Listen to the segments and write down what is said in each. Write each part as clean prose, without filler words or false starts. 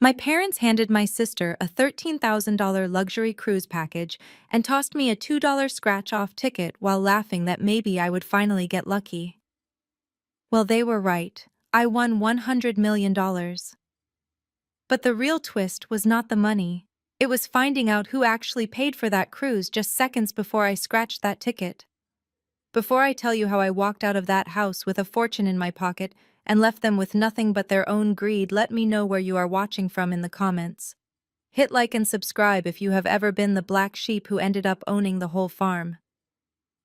My parents handed my sister a $13,000 luxury cruise package and tossed me a $2 scratch-off ticket while laughing that maybe I would finally get lucky. Well, they were right. I won $100 million. But the real twist was not the money. It was finding out who actually paid for that cruise just seconds before I scratched that ticket. Before I tell you how I walked out of that house with a fortune in my pocket and left them with nothing but their own greed, let me know where you are watching from in the comments. Hit like and subscribe if you have ever been the black sheep who ended up owning the whole farm.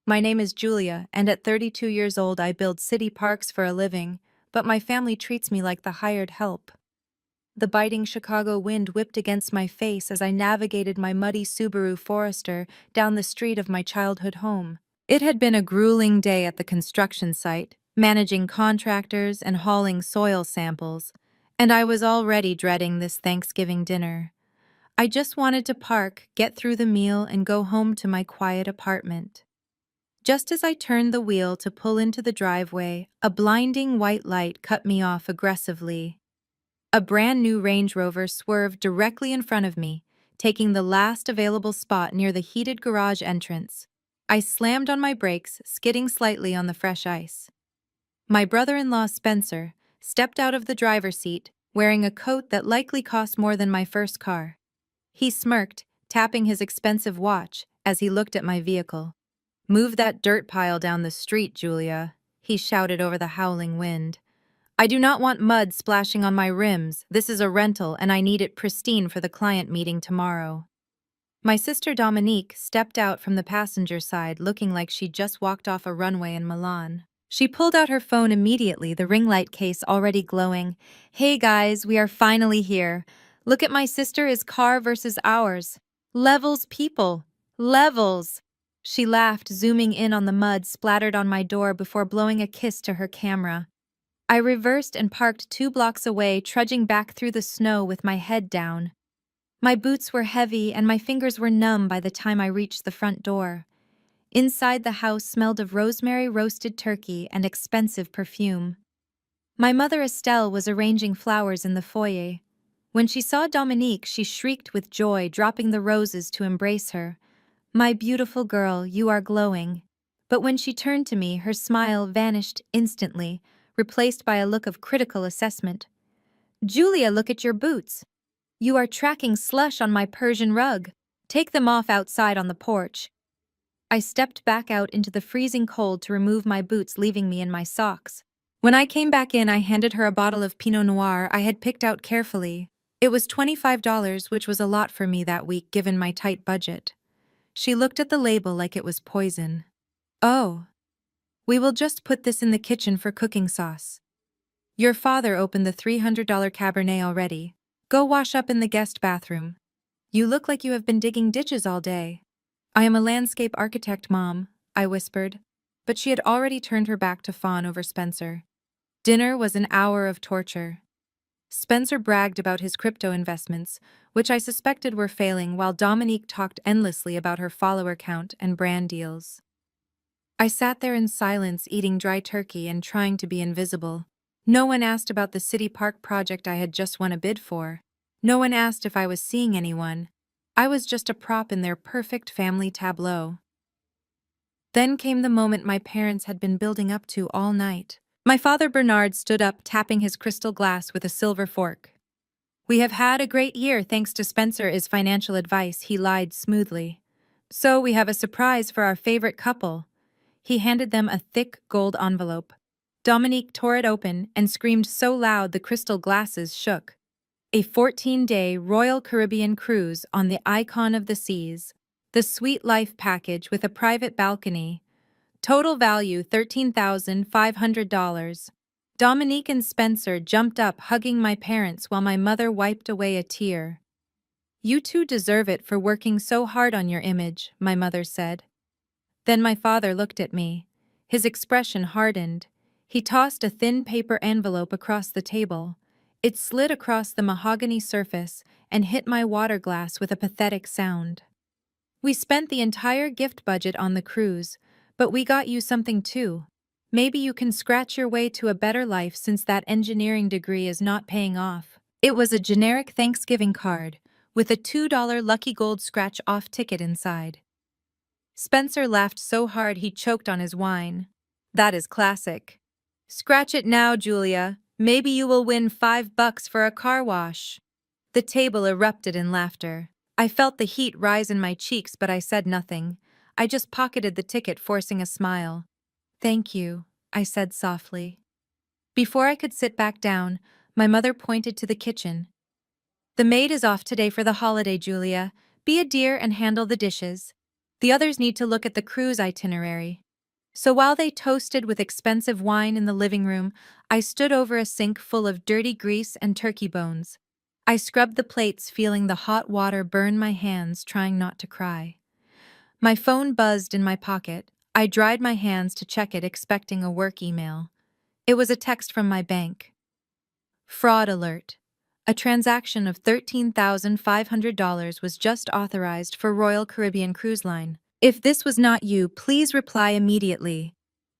My name is Julia, and at 32 years old I build city parks for a living, but my family treats me like the hired help. The biting Chicago wind whipped against my face as I navigated my muddy Subaru Forester down the street of my childhood home. It had been a grueling day at the construction site, managing contractors and hauling soil samples, and I was already dreading this Thanksgiving dinner. I just wanted to park, get through the meal, and go home to my quiet apartment. Just as I turned the wheel to pull into the driveway, a blinding white light cut me off aggressively. A brand new Range Rover swerved directly in front of me, taking the last available spot near the heated garage entrance. I slammed on my brakes, skidding slightly on the fresh ice. My brother-in-law Spencer stepped out of the driver's seat, wearing a coat that likely cost more than my first car. He smirked, tapping his expensive watch as he looked at my vehicle. "Move that dirt pile down the street, Julia," he shouted over the howling wind. "I do not want mud splashing on my rims. This is a rental and I need it pristine for the client meeting tomorrow." My sister Dominique stepped out from the passenger side looking like she'd just walked off a runway in Milan. She pulled out her phone immediately, the ring light case already glowing. "Hey guys, we are finally here. Look at my sister's car versus ours. Levels, people. Levels." She laughed, zooming in on the mud splattered on my door before blowing a kiss to her camera. I reversed and parked 2 blocks away, trudging back through the snow with my head down. My boots were heavy and my fingers were numb by the time I reached the front door. Inside the house smelled of rosemary roasted turkey and expensive perfume. My mother Estelle was arranging flowers in the foyer. When she saw Dominique, she shrieked with joy, dropping the roses to embrace her. "My beautiful girl, you are glowing." But when she turned to me, her smile vanished instantly, replaced by a look of critical assessment. "Julia, look at your boots. You are tracking slush on my Persian rug. Take them off outside on the porch." I stepped back out into the freezing cold to remove my boots, leaving me in my socks. When I came back in, I handed her a bottle of Pinot Noir I had picked out carefully. It was $25, which was a lot for me that week given my tight budget. She looked at the label like it was poison. "Oh. We will just put this in the kitchen for cooking sauce. Your father opened the $300 Cabernet already. Go wash up in the guest bathroom. You look like you have been digging ditches all day." "I am a landscape architect, Mom," I whispered, but she had already turned her back to fawn over Spencer. Dinner was an hour of torture. Spencer bragged about his crypto investments, which I suspected were failing, while Dominique talked endlessly about her follower count and brand deals. I sat there in silence, eating dry turkey and trying to be invisible. No one asked about the city park project I had just won a bid for. No one asked if I was seeing anyone. I was just a prop in their perfect family tableau. Then came the moment my parents had been building up to all night. My father Bernard stood up, tapping his crystal glass with a silver fork. "We have had a great year thanks to Spencer's financial advice," he lied smoothly. "So we have a surprise for our favorite couple." He handed them a thick gold envelope. Dominique tore it open and screamed so loud the crystal glasses shook. A 14-day Royal Caribbean cruise on the Icon of the Seas. The Sweet Life package with a private balcony. Total value $13,500. Dominique and Spencer jumped up, hugging my parents while my mother wiped away a tear. "You two deserve it for working so hard on your image," my mother said. Then my father looked at me. His expression hardened. He tossed a thin paper envelope across the table. It slid across the mahogany surface and hit my water glass with a pathetic sound. "We spent the entire gift budget on the cruise, but we got you something too. Maybe you can scratch your way to a better life since that engineering degree is not paying off." It was a generic Thanksgiving card with a $2 Lucky Gold scratch-off ticket inside. Spencer laughed so hard he choked on his wine. That is classic. Scratch it now, Julia. Maybe you will win $5 for a car wash. The table erupted in laughter. I felt the heat rise in my cheeks, but I said nothing. I just pocketed the ticket, forcing a smile. Thank you, I said softly. Before I could sit back down, my mother pointed to the kitchen. The maid is off today for the holiday, Julia. Be a dear and handle the dishes. The others need to look at the cruise itinerary. So while they toasted with expensive wine in the living room, I stood over a sink full of dirty grease and turkey bones. I scrubbed the plates, feeling the hot water burn my hands, trying not to cry. My phone buzzed in my pocket. I dried my hands to check it, expecting a work email. It was a text from my bank. Fraud alert. A transaction of $13,500 was just authorized for Royal Caribbean Cruise Line. If this was not you, please reply immediately.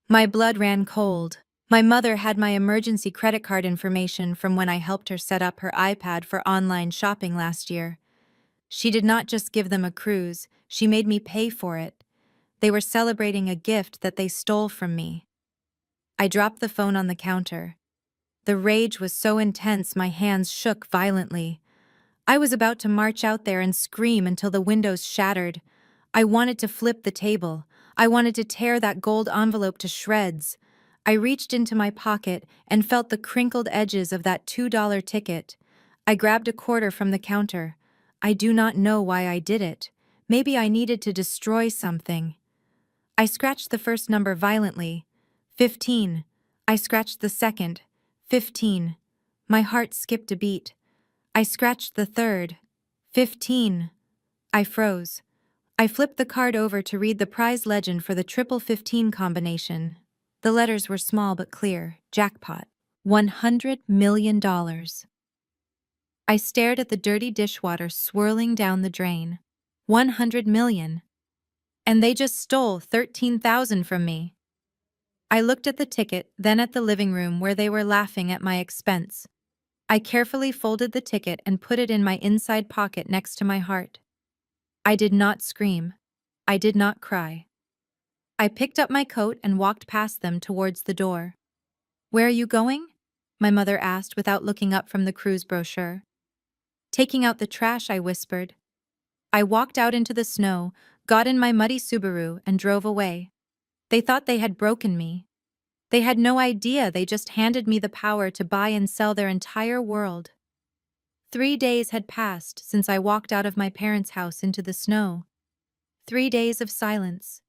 My blood ran cold. My mother had my emergency credit card information from when I helped her set up her iPad for online shopping last year. She did not just give them a cruise, she made me pay for it. They were celebrating a gift that they stole from me. I dropped the phone on the counter. The rage was so intense my hands shook violently. I was about to march out there and scream until the windows shattered. I wanted to flip the table. I wanted to tear that gold envelope to shreds. I reached into my pocket and felt the crinkled edges of that $2 ticket. I grabbed a quarter from the counter. I do not know why I did it. Maybe I needed to destroy something. I scratched the first number violently. 15. I scratched the second. 15. My heart skipped a beat. I scratched the third. 15. I froze. I flipped the card over to read the prize legend for the triple 15 combination. The letters were small but clear. Jackpot. $100 million. I stared at the dirty dishwater swirling down the drain. 100 million. And they just stole 13,000 from me. I looked at the ticket, then at the living room where they were laughing at my expense. I carefully folded the ticket and put it in my inside pocket next to my heart. I did not scream. I did not cry. I picked up my coat and walked past them towards the door. Where are you going? My mother asked without looking up from the cruise brochure. Taking out the trash, I whispered. I walked out into the snow, got in my muddy Subaru, and drove away. They thought they had broken me. They had no idea they just handed me the power to buy and sell their entire world. 3 days had passed since I walked out of my parents' house into the snow. 3 days of silence.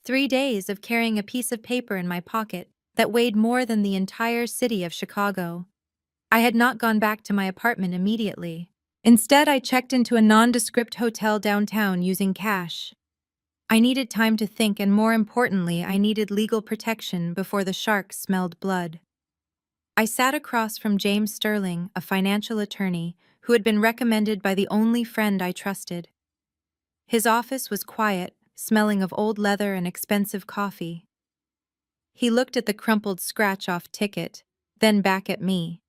3 days of carrying a piece of paper in my pocket that weighed more than the entire city of Chicago. I had not gone back to my apartment immediately. Instead, I checked into a nondescript hotel downtown using cash. I needed time to think, and more importantly, I needed legal protection before the sharks smelled blood. I sat across from James Sterling, a financial attorney who had been recommended by the only friend I trusted. His office was quiet, smelling of old leather and expensive coffee. He looked at the crumpled scratch-off ticket, then back at me.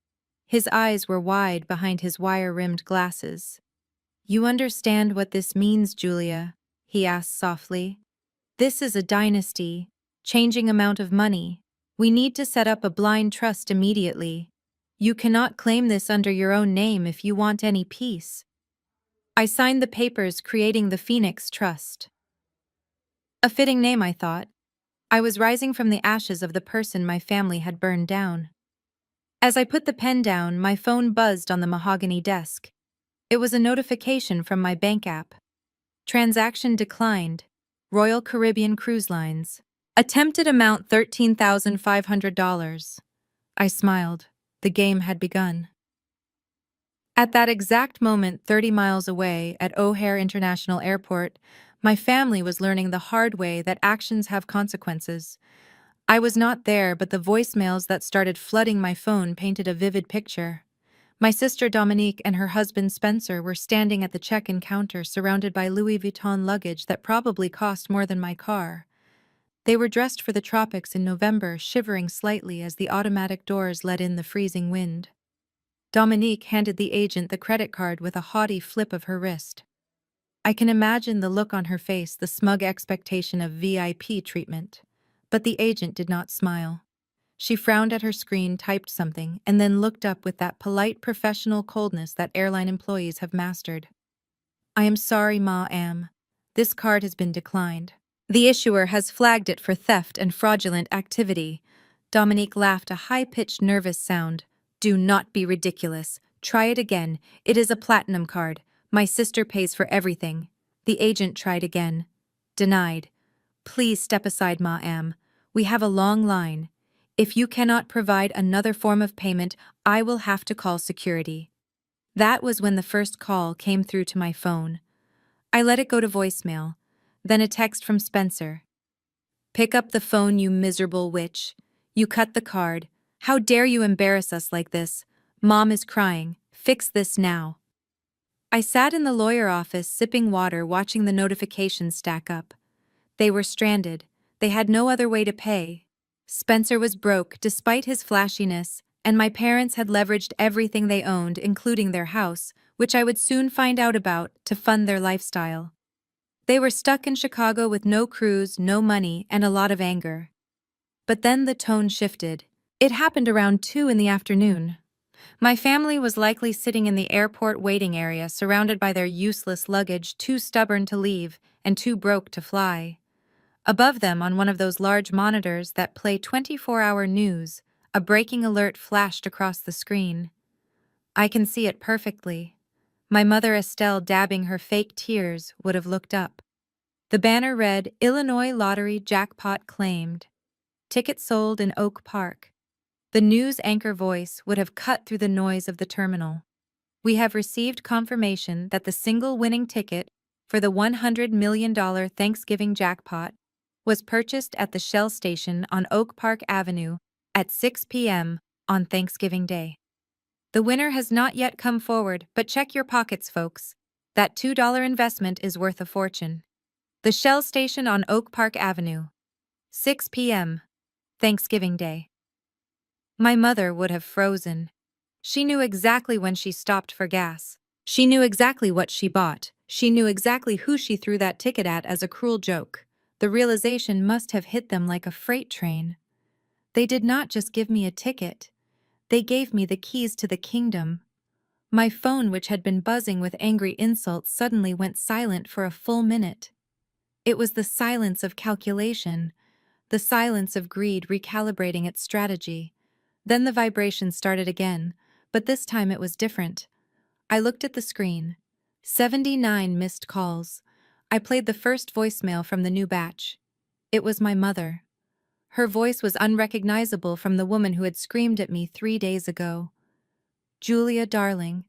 His eyes were wide behind his wire-rimmed glasses. "You understand what this means, Julia?" he asked softly. "This is a dynasty, changing amount of money. We need to set up a blind trust immediately. You cannot claim this under your own name if you want any peace." I signed the papers creating the Phoenix Trust. A fitting name, I thought. I was rising from the ashes of the person my family had burned down. As I put the pen down, my phone buzzed on the mahogany desk. It was a notification from my bank app. Transaction declined. Royal Caribbean Cruise Lines. Attempted amount $13,500. I smiled. The game had begun. At that exact moment, 30 miles away, at O'Hare International Airport, my family was learning the hard way that actions have consequences. I was not there, but the voicemails that started flooding my phone painted a vivid picture. My sister Dominique and her husband Spencer were standing at the check-in counter surrounded by Louis Vuitton luggage that probably cost more than my car. They were dressed for the tropics in November, shivering slightly as the automatic doors let in the freezing wind. Dominique handed the agent the credit card with a haughty flip of her wrist. I can imagine the look on her face, the smug expectation of VIP treatment. But the agent did not smile. She frowned at her screen, typed something, and then looked up with that polite professional coldness that airline employees have mastered. I am sorry, ma'am. This card has been declined. The issuer has flagged it for theft and fraudulent activity. Dominique laughed, a high-pitched, nervous sound. Do not be ridiculous. Try it again. It is a platinum card. My sister pays for everything. The agent tried again. Denied. Please step aside, ma'am. We have a long line. If you cannot provide another form of payment, I will have to call security. That was when the first call came through to my phone. I let it go to voicemail. Then a text from Spencer. Pick up the phone, you miserable witch. You cut the card. How dare you embarrass us like this? Mom is crying. Fix this now. I sat in the lawyer office sipping water, watching the notifications stack up. They were stranded. They had no other way to pay. Spencer was broke despite his flashiness, and my parents had leveraged everything they owned, including their house, which I would soon find out about, to fund their lifestyle. They were stuck in Chicago with no cruise, no money, and a lot of anger. But then the tone shifted. It happened around 2 in the afternoon. My family was likely sitting in the airport waiting area, surrounded by their useless luggage, too stubborn to leave and too broke to fly. Above them, on one of those large monitors that play 24-hour news, a breaking alert flashed across the screen. I can see it perfectly. My mother Estelle, dabbing her fake tears, would have looked up. The banner read, Illinois Lottery Jackpot Claimed. Ticket sold in Oak Park. The news anchor voice would have cut through the noise of the terminal. We have received confirmation that the single winning ticket for the $100 million Thanksgiving jackpot was purchased at the Shell station on Oak Park Avenue at 6 p.m. on Thanksgiving Day. The winner has not yet come forward, but check your pockets, folks. That $2 investment is worth a fortune. The Shell station on Oak Park Avenue. 6 p.m. Thanksgiving Day. My mother would have frozen. She knew exactly when she stopped for gas. She knew exactly what she bought. She knew exactly who she threw that ticket at as a cruel joke. The realization must have hit them like a freight train. They did not just give me a ticket. They gave me the keys to the kingdom. My phone, which had been buzzing with angry insults, suddenly went silent for a full minute. It was the silence of calculation, the silence of greed recalibrating its strategy. Then the vibration started again, but this time it was different. I looked at the screen. 79 missed calls. I played the first voicemail from the new batch. It was my mother. Her voice was unrecognizable from the woman who had screamed at me 3 days ago. Julia, darling.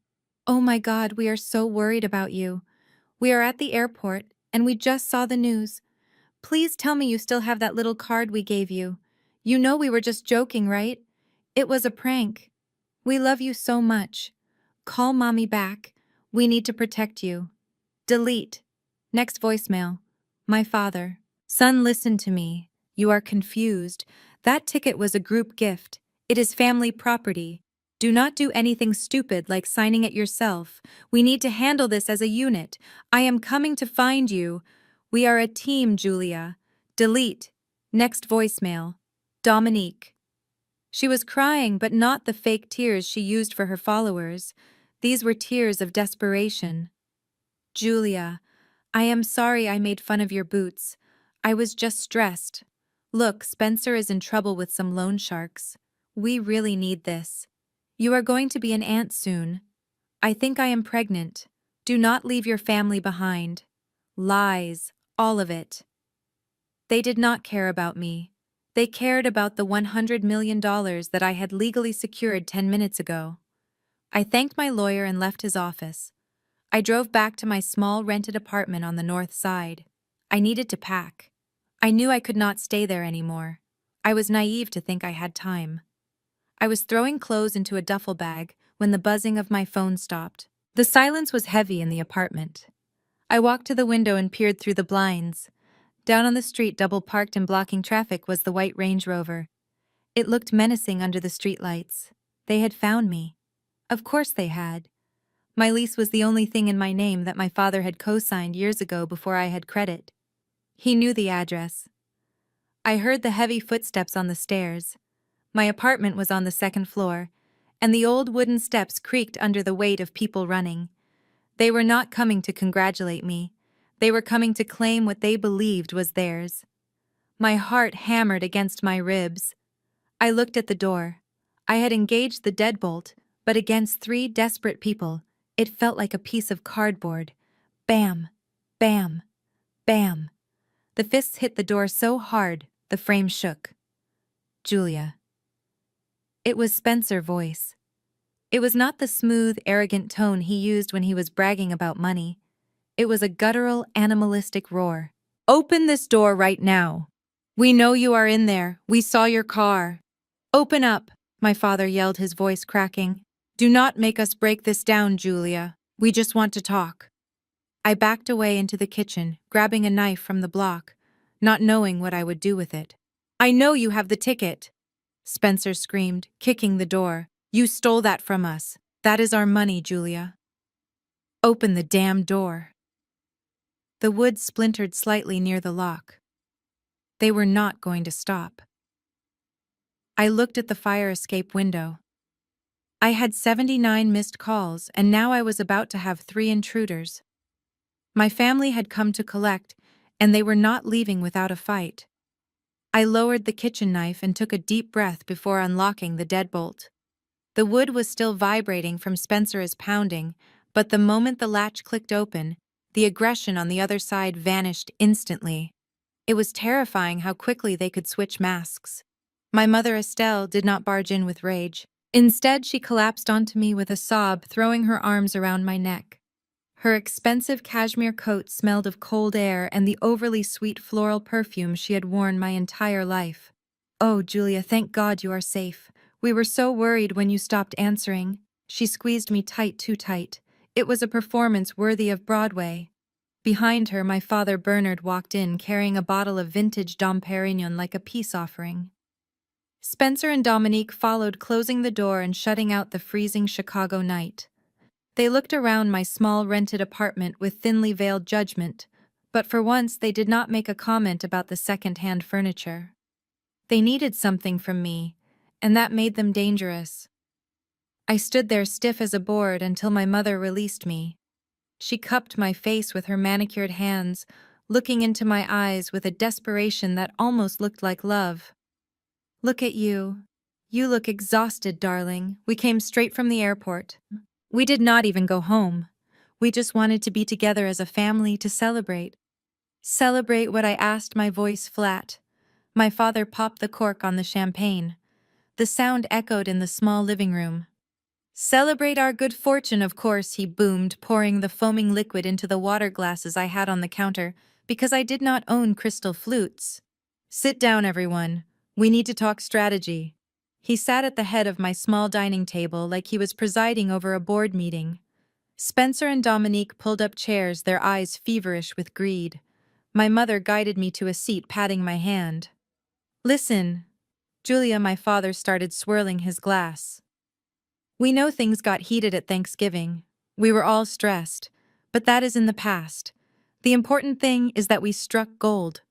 Oh my God, we are so worried about you. We are at the airport, and we just saw the news. Please tell me you still have that little card we gave you. You know we were just joking, right? It was a prank. We love you so much. Call Mommy back. We need to protect you. Delete. Next voicemail. My father. Son, listen to me. You are confused. That ticket was a group gift. It is family property. Do not do anything stupid like signing it yourself. We need to handle this as a unit. I am coming to find you. We are a team, Julia. Delete. Next voicemail. Dominique. She was crying, but not the fake tears she used for her followers. These were tears of desperation. Julia, I am sorry I made fun of your boots. I was just stressed. Look, Spencer is in trouble with some loan sharks. We really need this. You are going to be an aunt soon. I think I am pregnant. Do not leave your family behind. Lies, all of it. They did not care about me. They cared about the $100 million that I had legally secured 10 minutes ago. I thanked my lawyer and left his office. I drove back to my small rented apartment on the north side. I needed to pack. I knew I could not stay there anymore. I was naive to think I had time. I was throwing clothes into a duffel bag when the buzzing of my phone stopped. The silence was heavy in the apartment. I walked to the window and peered through the blinds. Down on the street, double parked and blocking traffic, was the white Range Rover. It looked menacing under the streetlights. They had found me. Of course they had. My lease was the only thing in my name that my father had co-signed years ago before I had credit. He knew the address. I heard the heavy footsteps on the stairs. My apartment was on the second floor, and the old wooden steps creaked under the weight of people running. They were not coming to congratulate me. They were coming to claim what they believed was theirs. My heart hammered against my ribs. I looked at the door. I had engaged the deadbolt, but against three desperate people, it felt like a piece of cardboard. Bam! Bam! Bam! The fists hit the door so hard, the frame shook. Julia. It was Spencer's voice. It was not the smooth, arrogant tone he used when he was bragging about money. It was a guttural, animalistic roar. Open this door right now. We know you are in there. We saw your car. Open up, my father yelled, his voice cracking. Do not make us break this down, Julia. We just want to talk. I backed away into the kitchen, grabbing a knife from the block, not knowing what I would do with it. I know you have the ticket, Spencer screamed, kicking the door. You stole that from us. That is our money, Julia. Open the damn door. The wood splintered slightly near the lock. They were not going to stop. I looked at the fire escape window. I had 79 missed calls, and now I was about to have 3 intruders. My family had come to collect, and they were not leaving without a fight. I lowered the kitchen knife and took a deep breath before unlocking the deadbolt. The wood was still vibrating from Spencer's pounding, but the moment the latch clicked open, the aggression on the other side vanished instantly. It was terrifying how quickly they could switch masks. My mother Estelle did not barge in with rage. Instead, she collapsed onto me with a sob, throwing her arms around my neck. Her expensive cashmere coat smelled of cold air and the overly sweet floral perfume she had worn my entire life. Oh, Julia, thank God you are safe. We were so worried when you stopped answering. She squeezed me tight, too tight. It was a performance worthy of Broadway. Behind her, my father Bernard walked in, carrying a bottle of vintage Dom Perignon like a peace offering. Spencer and Dominique followed, closing the door and shutting out the freezing Chicago night. They looked around my small rented apartment with thinly veiled judgment, but for once they did not make a comment about the second-hand furniture. They needed something from me, and that made them dangerous. I stood there stiff as a board until my mother released me. She cupped my face with her manicured hands, looking into my eyes with a desperation that almost looked like love. Look at you. You look exhausted, darling. We came straight from the airport. We did not even go home. We just wanted to be together as a family to celebrate. Celebrate what I asked, my voice flat. My father popped the cork on the champagne. The sound echoed in the small living room. Celebrate our good fortune, of course, he boomed, pouring the foaming liquid into the water glasses I had on the counter, because I did not own crystal flutes. Sit down, everyone. We need to talk strategy. He sat at the head of my small dining table like he was presiding over a board meeting. Spencer and Dominique pulled up chairs, their eyes feverish with greed. My mother guided me to a seat, patting my hand. Listen, Julia, my father started swirling his glass. We know things got heated at Thanksgiving. We were all stressed, but that is in the past. The important thing is that we struck gold.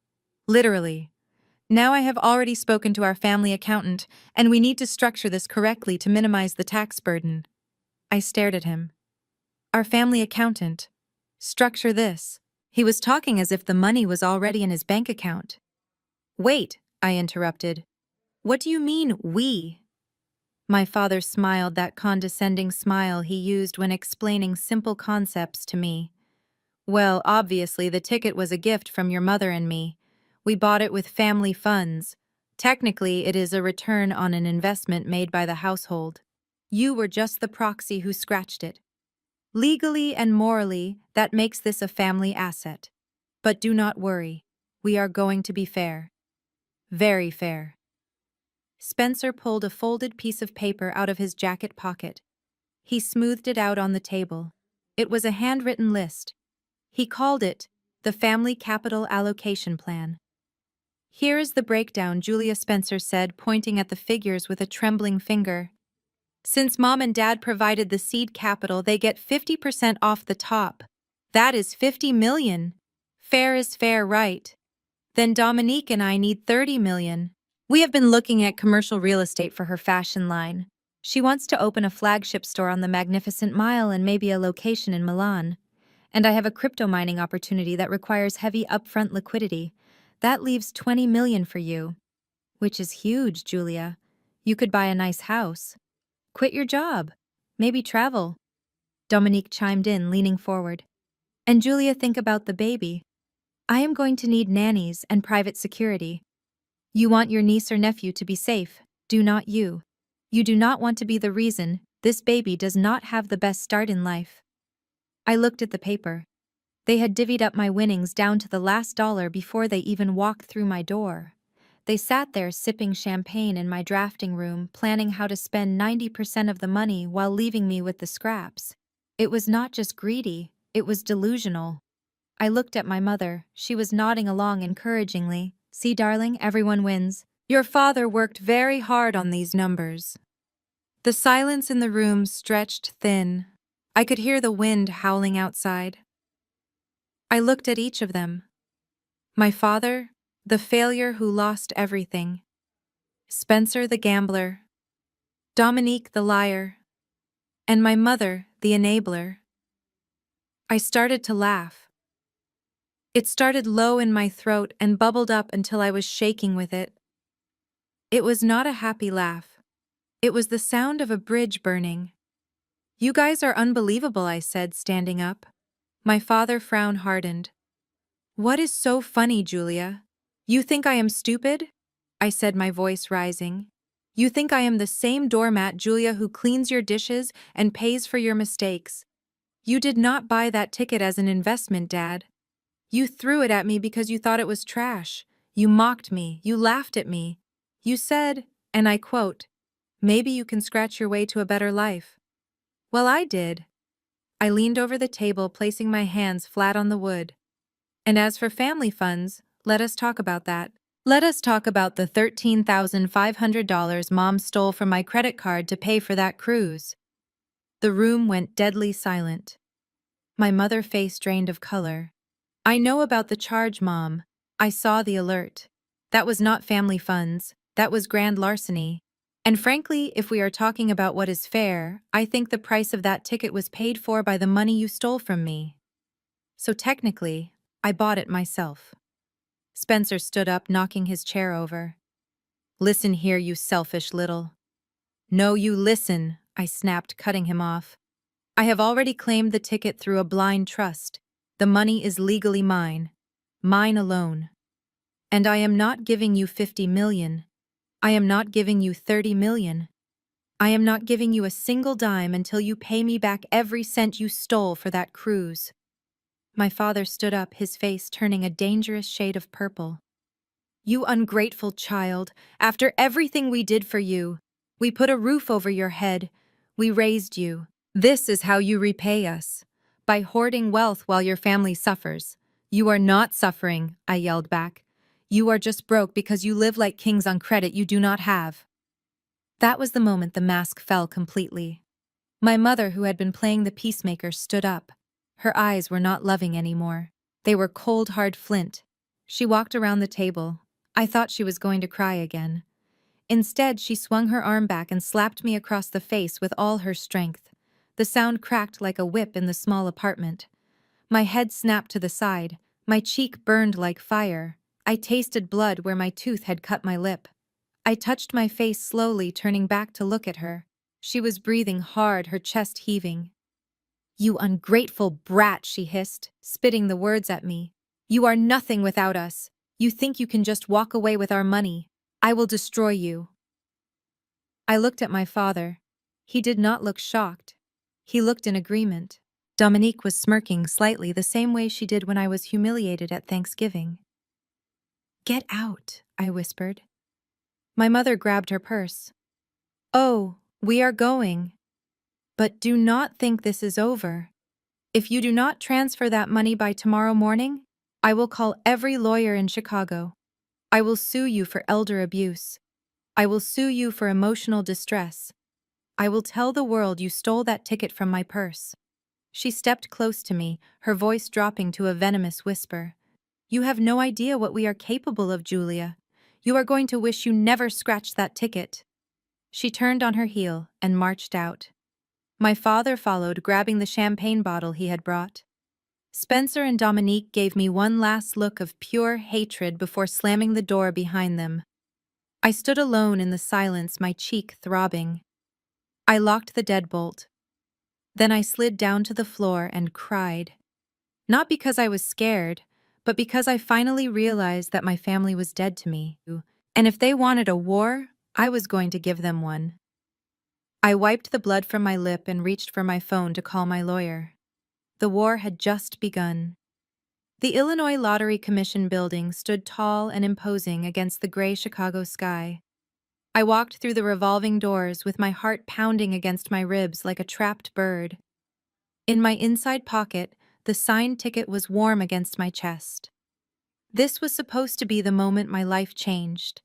Literally. Now I have already spoken to our family accountant, and we need to structure this correctly to minimize the tax burden. I stared at him. Our family accountant. Structure this. He was talking as if the money was already in his bank account. Wait, I interrupted. What do you mean, we? My father smiled, that condescending smile he used when explaining simple concepts to me. Well, obviously the ticket was a gift from your mother and me. We bought it with family funds. Technically, it is a return on an investment made by the household. You were just the proxy who scratched it. Legally and morally, that makes this a family asset. But do not worry. We are going to be fair. Very fair. Spencer pulled a folded piece of paper out of his jacket pocket. He smoothed it out on the table. It was a handwritten list. He called it the Family Capital Allocation Plan. Here is the breakdown, Julia, Spencer said, pointing at the figures with a trembling finger. Since mom and dad provided the seed capital, they get 50% off the top. That is 50 million. Fair is fair, right? Then Dominique and I need 30 million. We have been looking at commercial real estate for her fashion line. She wants to open a flagship store on the Magnificent Mile and maybe a location in Milan. And I have a crypto mining opportunity that requires heavy upfront liquidity. That leaves 20 million for you. Which is huge, Julia. You could buy a nice house. Quit your job. Maybe travel. Dominique chimed in, leaning forward. And Julia, think about the baby. I am going to need nannies and private security. You want your niece or nephew to be safe, do not you? You do not want to be the reason this baby does not have the best start in life. I looked at the paper. They had divvied up my winnings down to the last dollar before they even walked through my door. They sat there sipping champagne in my drafting room, planning how to spend 90% of the money while leaving me with the scraps. It was not just greedy, it was delusional. I looked at my mother. She was nodding along encouragingly. See, darling, everyone wins. Your father worked very hard on these numbers. The silence in the room stretched thin. I could hear the wind howling outside. I looked at each of them. My father, the failure who lost everything. Spencer, the gambler. Dominique, the liar. And my mother, the enabler. I started to laugh. It started low in my throat and bubbled up until I was shaking with it. It was not a happy laugh. It was the sound of a bridge burning. You guys are unbelievable, I said, standing up. My father frown hardened. What is so funny, Julia? You think I am stupid? I said, my voice rising. You think I am the same doormat, Julia, who cleans your dishes and pays for your mistakes. You did not buy that ticket as an investment, Dad. You threw it at me because you thought it was trash. You mocked me. You laughed at me. You said, and I quote, maybe you can scratch your way to a better life. Well, I did. I leaned over the table, placing my hands flat on the wood. And as for family funds, let us talk about that. Let us talk about the $13,500 Mom stole from my credit card to pay for that cruise. The room went deadly silent. My mother's face drained of color. I know about the charge, Mom. I saw the alert. That was not family funds. That was grand larceny. And frankly, if we are talking about what is fair, I think the price of that ticket was paid for by the money you stole from me. So technically, I bought it myself. Spencer stood up, knocking his chair over. Listen here, you selfish little. No, you listen, I snapped, cutting him off. I have already claimed the ticket through a blind trust. The money is legally mine. Mine alone. And I am not giving you 50 million. I am not giving you 30 million. I am not giving you a single dime until you pay me back every cent you stole for that cruise. My father stood up, his face turning a dangerous shade of purple. You ungrateful child, after everything we did for you, we put a roof over your head, we raised you. This is how you repay us. By hoarding wealth while your family suffers. You are not suffering, I yelled back. You are just broke because you live like kings on credit you do not have. That was the moment the mask fell completely. My mother, who had been playing the peacemaker, stood up. Her eyes were not loving anymore. They were cold, hard flint. She walked around the table. I thought she was going to cry again. Instead, she swung her arm back and slapped me across the face with all her strength. The sound cracked like a whip in the small apartment. My head snapped to the side. My cheek burned like fire. I tasted blood where my tooth had cut my lip. I touched my face slowly, turning back to look at her. She was breathing hard, her chest heaving. You ungrateful brat, she hissed, spitting the words at me. You are nothing without us. You think you can just walk away with our money. I will destroy you. I looked at my father. He did not look shocked. He looked in agreement. Dominique was smirking slightly, the same way she did when I was humiliated at Thanksgiving. Get out, I whispered. My mother grabbed her purse. Oh, we are going. But do not think this is over. If you do not transfer that money by tomorrow morning, I will call every lawyer in Chicago. I will sue you for elder abuse. I will sue you for emotional distress. I will tell the world you stole that ticket from my purse. She stepped close to me, her voice dropping to a venomous whisper. You have no idea what we are capable of, Julia. You are going to wish you never scratched that ticket. She turned on her heel and marched out. My father followed, grabbing the champagne bottle he had brought. Spencer and Dominique gave me one last look of pure hatred before slamming the door behind them. I stood alone in the silence, my cheek throbbing. I locked the deadbolt. Then I slid down to the floor and cried. Not because I was scared, but because I finally realized that my family was dead to me. And if they wanted a war, I was going to give them one. I wiped the blood from my lip and reached for my phone to call my lawyer. The war had just begun. The Illinois Lottery Commission building stood tall and imposing against the gray Chicago sky. I walked through the revolving doors with my heart pounding against my ribs like a trapped bird. In my inside pocket, the signed ticket was warm against my chest. This was supposed to be the moment my life changed.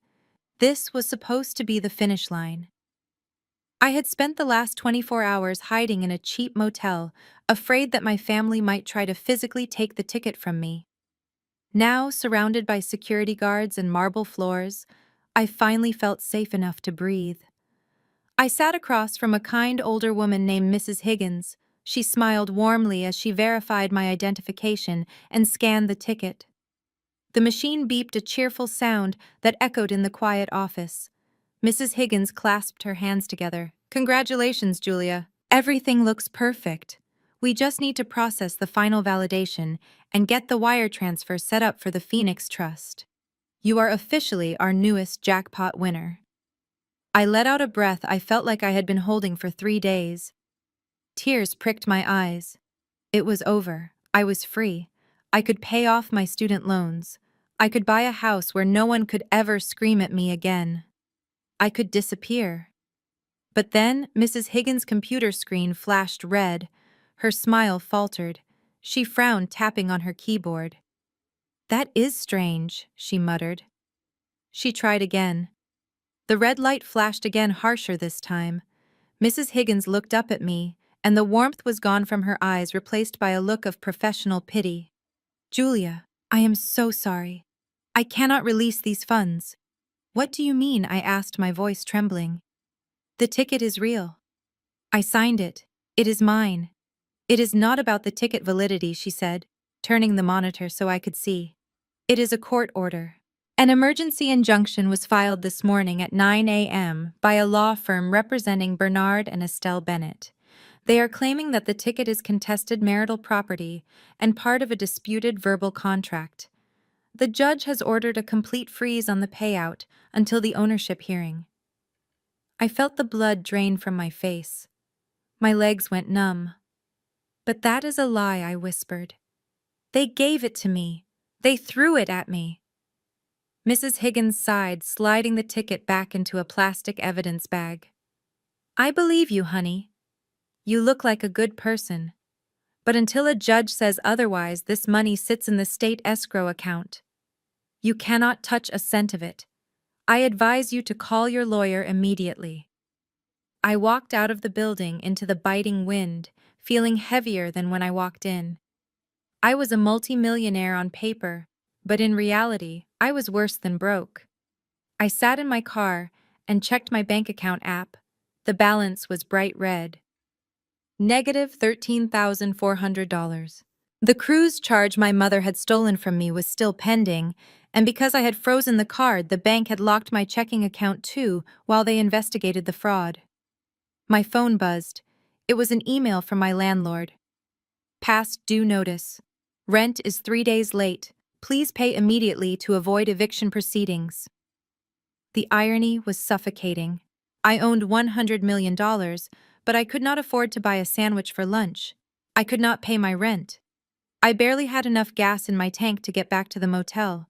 This was supposed to be the finish line. I had spent the last 24 hours hiding in a cheap motel, afraid that my family might try to physically take the ticket from me. Now, surrounded by security guards and marble floors, I finally felt safe enough to breathe. I sat across from a kind older woman named Mrs. Higgins. She smiled warmly as she verified my identification and scanned the ticket. The machine beeped a cheerful sound that echoed in the quiet office. Mrs. Higgins clasped her hands together. Congratulations, Julia. Everything looks perfect. We just need to process the final validation and get the wire transfer set up for the Phoenix Trust. You are officially our newest jackpot winner. I let out a breath I felt like I had been holding for 3 days. Tears pricked my eyes. It was over. I was free. I could pay off my student loans. I could buy a house where no one could ever scream at me again. I could disappear. But then Mrs. Higgins' computer screen flashed red. Her smile faltered. She frowned, tapping on her keyboard. That is strange, she muttered. She tried again. The red light flashed again, harsher this time. Mrs. Higgins looked up at me, and the warmth was gone from her eyes, replaced by a look of professional pity. Julia, I am so sorry. I cannot release these funds. What do you mean? I asked, my voice trembling. The ticket is real. I signed it. It is mine. It is not about the ticket validity, she said, turning the monitor so I could see. It is a court order. An emergency injunction was filed this morning at 9 a.m. by a law firm representing Bernard and Estelle Bennett. They are claiming that the ticket is contested marital property and part of a disputed verbal contract. The judge has ordered a complete freeze on the payout until the ownership hearing. I felt the blood drain from my face. My legs went numb. But that is a lie, I whispered. They gave it to me. They threw it at me. Mrs. Higgins sighed, sliding the ticket back into a plastic evidence bag. I believe you, honey. You look like a good person. But until a judge says otherwise, this money sits in the state escrow account. You cannot touch a cent of it. I advise you to call your lawyer immediately. I walked out of the building into the biting wind, feeling heavier than when I walked in. I was a multimillionaire on paper, but in reality, I was worse than broke. I sat in my car and checked my bank account app. The balance was bright red. Negative $13,400. The cruise charge my mother had stolen from me was still pending, and because I had frozen the card, the bank had locked my checking account too while they investigated the fraud. My phone buzzed. It was an email from my landlord. Past due notice. Rent is 3 days late. Please pay immediately to avoid eviction proceedings. The irony was suffocating. I owned $100 million, but I could not afford to buy a sandwich for lunch. I could not pay my rent. I barely had enough gas in my tank to get back to the motel.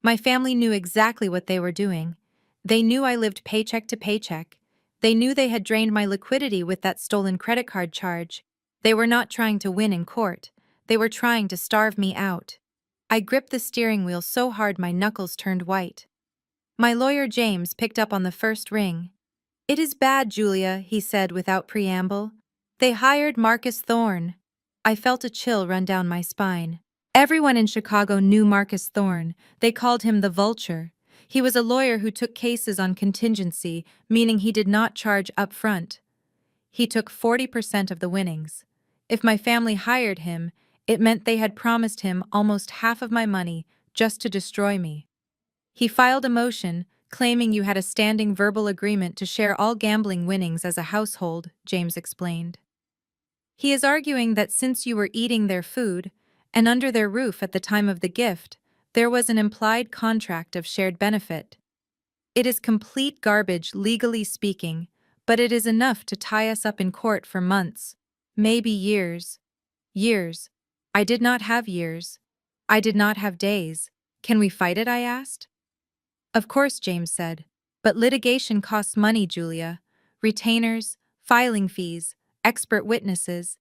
My family knew exactly what they were doing. They knew I lived paycheck to paycheck. They knew they had drained my liquidity with that stolen credit card charge. They were not trying to win in court. They were trying to starve me out. I gripped the steering wheel so hard my knuckles turned white. My lawyer James picked up on the first ring. "It is bad, Julia," he said without preamble. "They hired Marcus Thorne." I felt a chill run down my spine. Everyone in Chicago knew Marcus Thorne. They called him the Vulture. He was a lawyer who took cases on contingency, meaning he did not charge up front. He took 40% of the winnings. If my family hired him, it meant they had promised him almost half of my money just to destroy me. He filed a motion, claiming you had a standing verbal agreement to share all gambling winnings as a household, James explained. He is arguing that since you were eating their food, and under their roof at the time of the gift, there was an implied contract of shared benefit. It is complete garbage legally speaking, but it is enough to tie us up in court for months, maybe years. Years. I did not have years. I did not have days. Can we fight it? I asked. Of course, James said. But litigation costs money, Julia. Retainers, filing fees, expert witnesses.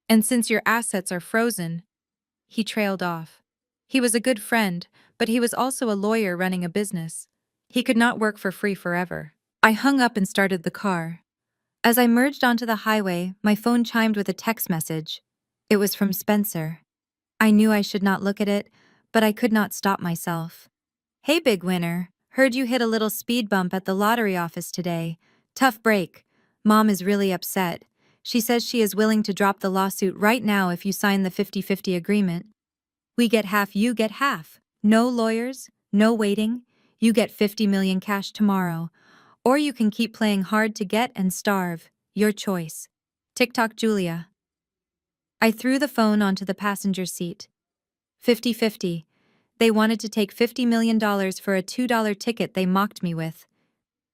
And since your assets are frozen, he trailed off. He was a good friend, but he was also a lawyer running a business. He could not work for free forever. I hung up and started the car. As I merged onto the highway, my phone chimed with a text message. It was from Spencer. I knew I should not look at it, but I could not stop myself. "Hey, big winner. Heard you hit a little speed bump at the lottery office today. Tough break. Mom is really upset. She says she is willing to drop the lawsuit right now if you sign the 50-50 agreement. We get half, you get half. No lawyers, no waiting. You get 50 million cash tomorrow. Or you can keep playing hard to get and starve. Your choice. TikTok Julia." I threw the phone onto the passenger seat. 50-50. They wanted to take $50 million for a $2 ticket they mocked me with.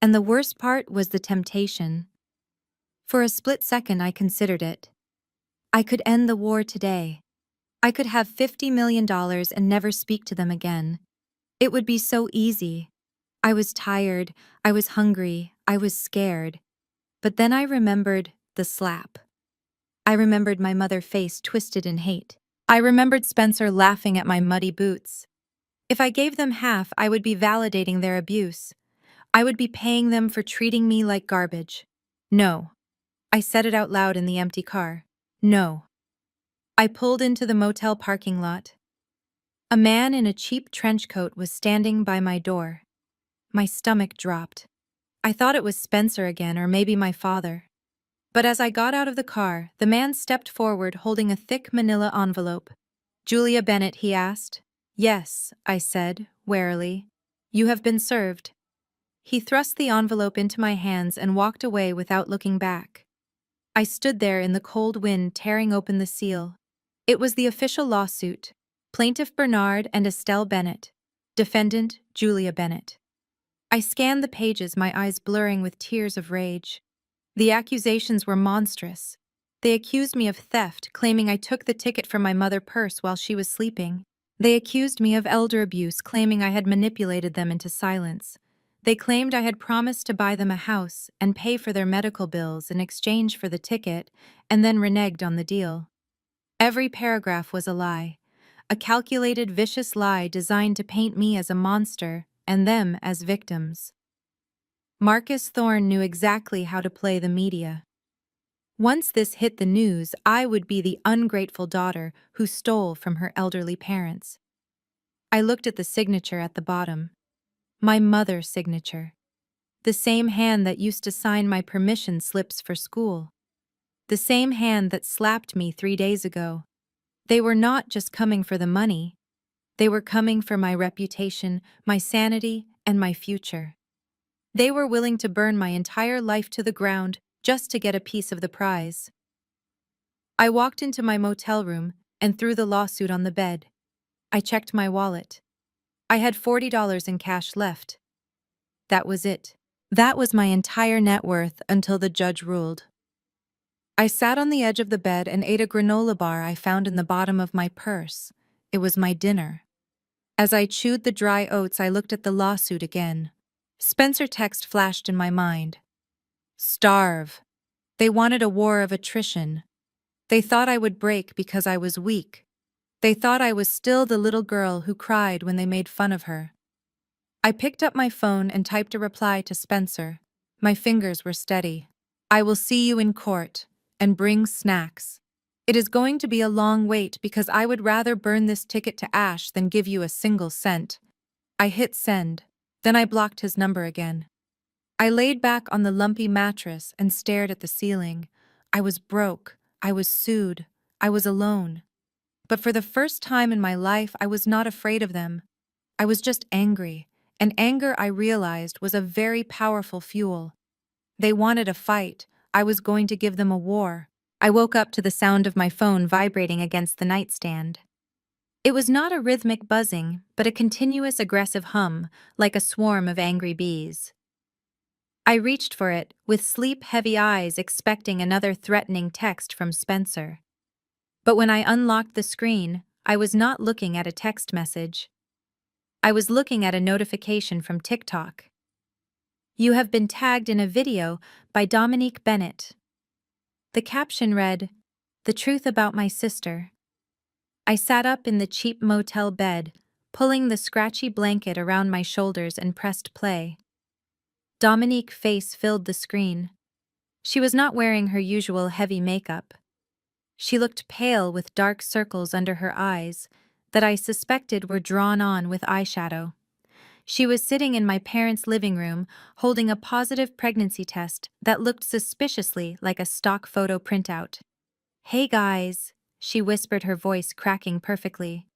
And the worst part was the temptation. For a split second I considered it. I could end the war today. I could have $50 million and never speak to them again. It would be so easy. I was tired, I was hungry, I was scared. But then I remembered the slap. I remembered my mother's face twisted in hate. I remembered Spencer laughing at my muddy boots. If I gave them half, I would be validating their abuse. I would be paying them for treating me like garbage. No. I said it out loud in the empty car. No. I pulled into the motel parking lot. A man in a cheap trench coat was standing by my door. My stomach dropped. I thought it was Spencer again, or maybe my father. But as I got out of the car, the man stepped forward holding a thick manila envelope. "Julia Bennett?" he asked. "Yes," I said, warily. "You have been served." He thrust the envelope into my hands and walked away without looking back. I stood there in the cold wind tearing open the seal. It was the official lawsuit. Plaintiff Bernard and Estelle Bennett. Defendant Julia Bennett. I scanned the pages, my eyes blurring with tears of rage. The accusations were monstrous. They accused me of theft, claiming I took the ticket from my mother's purse while she was sleeping. They accused me of elder abuse, claiming I had manipulated them into silence. They claimed I had promised to buy them a house and pay for their medical bills in exchange for the ticket, and then reneged on the deal. Every paragraph was a lie. A calculated, vicious lie designed to paint me as a monster and them as victims. Marcus Thorne knew exactly how to play the media. Once this hit the news, I would be the ungrateful daughter who stole from her elderly parents. I looked at the signature at the bottom. My mother's signature. The same hand that used to sign my permission slips for school. The same hand that slapped me 3 days ago. They were not just coming for the money. They were coming for my reputation, my sanity, and my future. They were willing to burn my entire life to the ground just to get a piece of the prize. I walked into my motel room and threw the lawsuit on the bed. I checked my wallet. I had $40 in cash left. That was it. That was my entire net worth until the judge ruled. I sat on the edge of the bed and ate a granola bar I found in the bottom of my purse. It was my dinner. As I chewed the dry oats, I looked at the lawsuit again. Spencer text flashed in my mind. Starve. They wanted a war of attrition. They thought I would break because I was weak. They thought I was still the little girl who cried when they made fun of her. I picked up my phone and typed a reply to Spencer. My fingers were steady. I will see you in court, and bring snacks. It is going to be a long wait because I would rather burn this ticket to ash than give you a single cent. I hit send. Then I blocked his number again. I laid back on the lumpy mattress and stared at the ceiling. I was broke. I was sued. I was alone. But for the first time in my life, I was not afraid of them. I was just angry, and anger, I realized, was a very powerful fuel. They wanted a fight. I was going to give them a war. I woke up to the sound of my phone vibrating against the nightstand. It was not a rhythmic buzzing, but a continuous aggressive hum, like a swarm of angry bees. I reached for it, with sleep-heavy eyes expecting another threatening text from Spencer. But when I unlocked the screen, I was not looking at a text message. I was looking at a notification from TikTok. You have been tagged in a video by Dominique Bennett. The caption read, "The truth about my sister." I sat up in the cheap motel bed, pulling the scratchy blanket around my shoulders and pressed play. Dominique's face filled the screen. She was not wearing her usual heavy makeup. She looked pale with dark circles under her eyes that I suspected were drawn on with eyeshadow. She was sitting in my parents' living room, holding a positive pregnancy test that looked suspiciously like a stock photo printout. "Hey guys," she whispered, her voice cracking perfectly.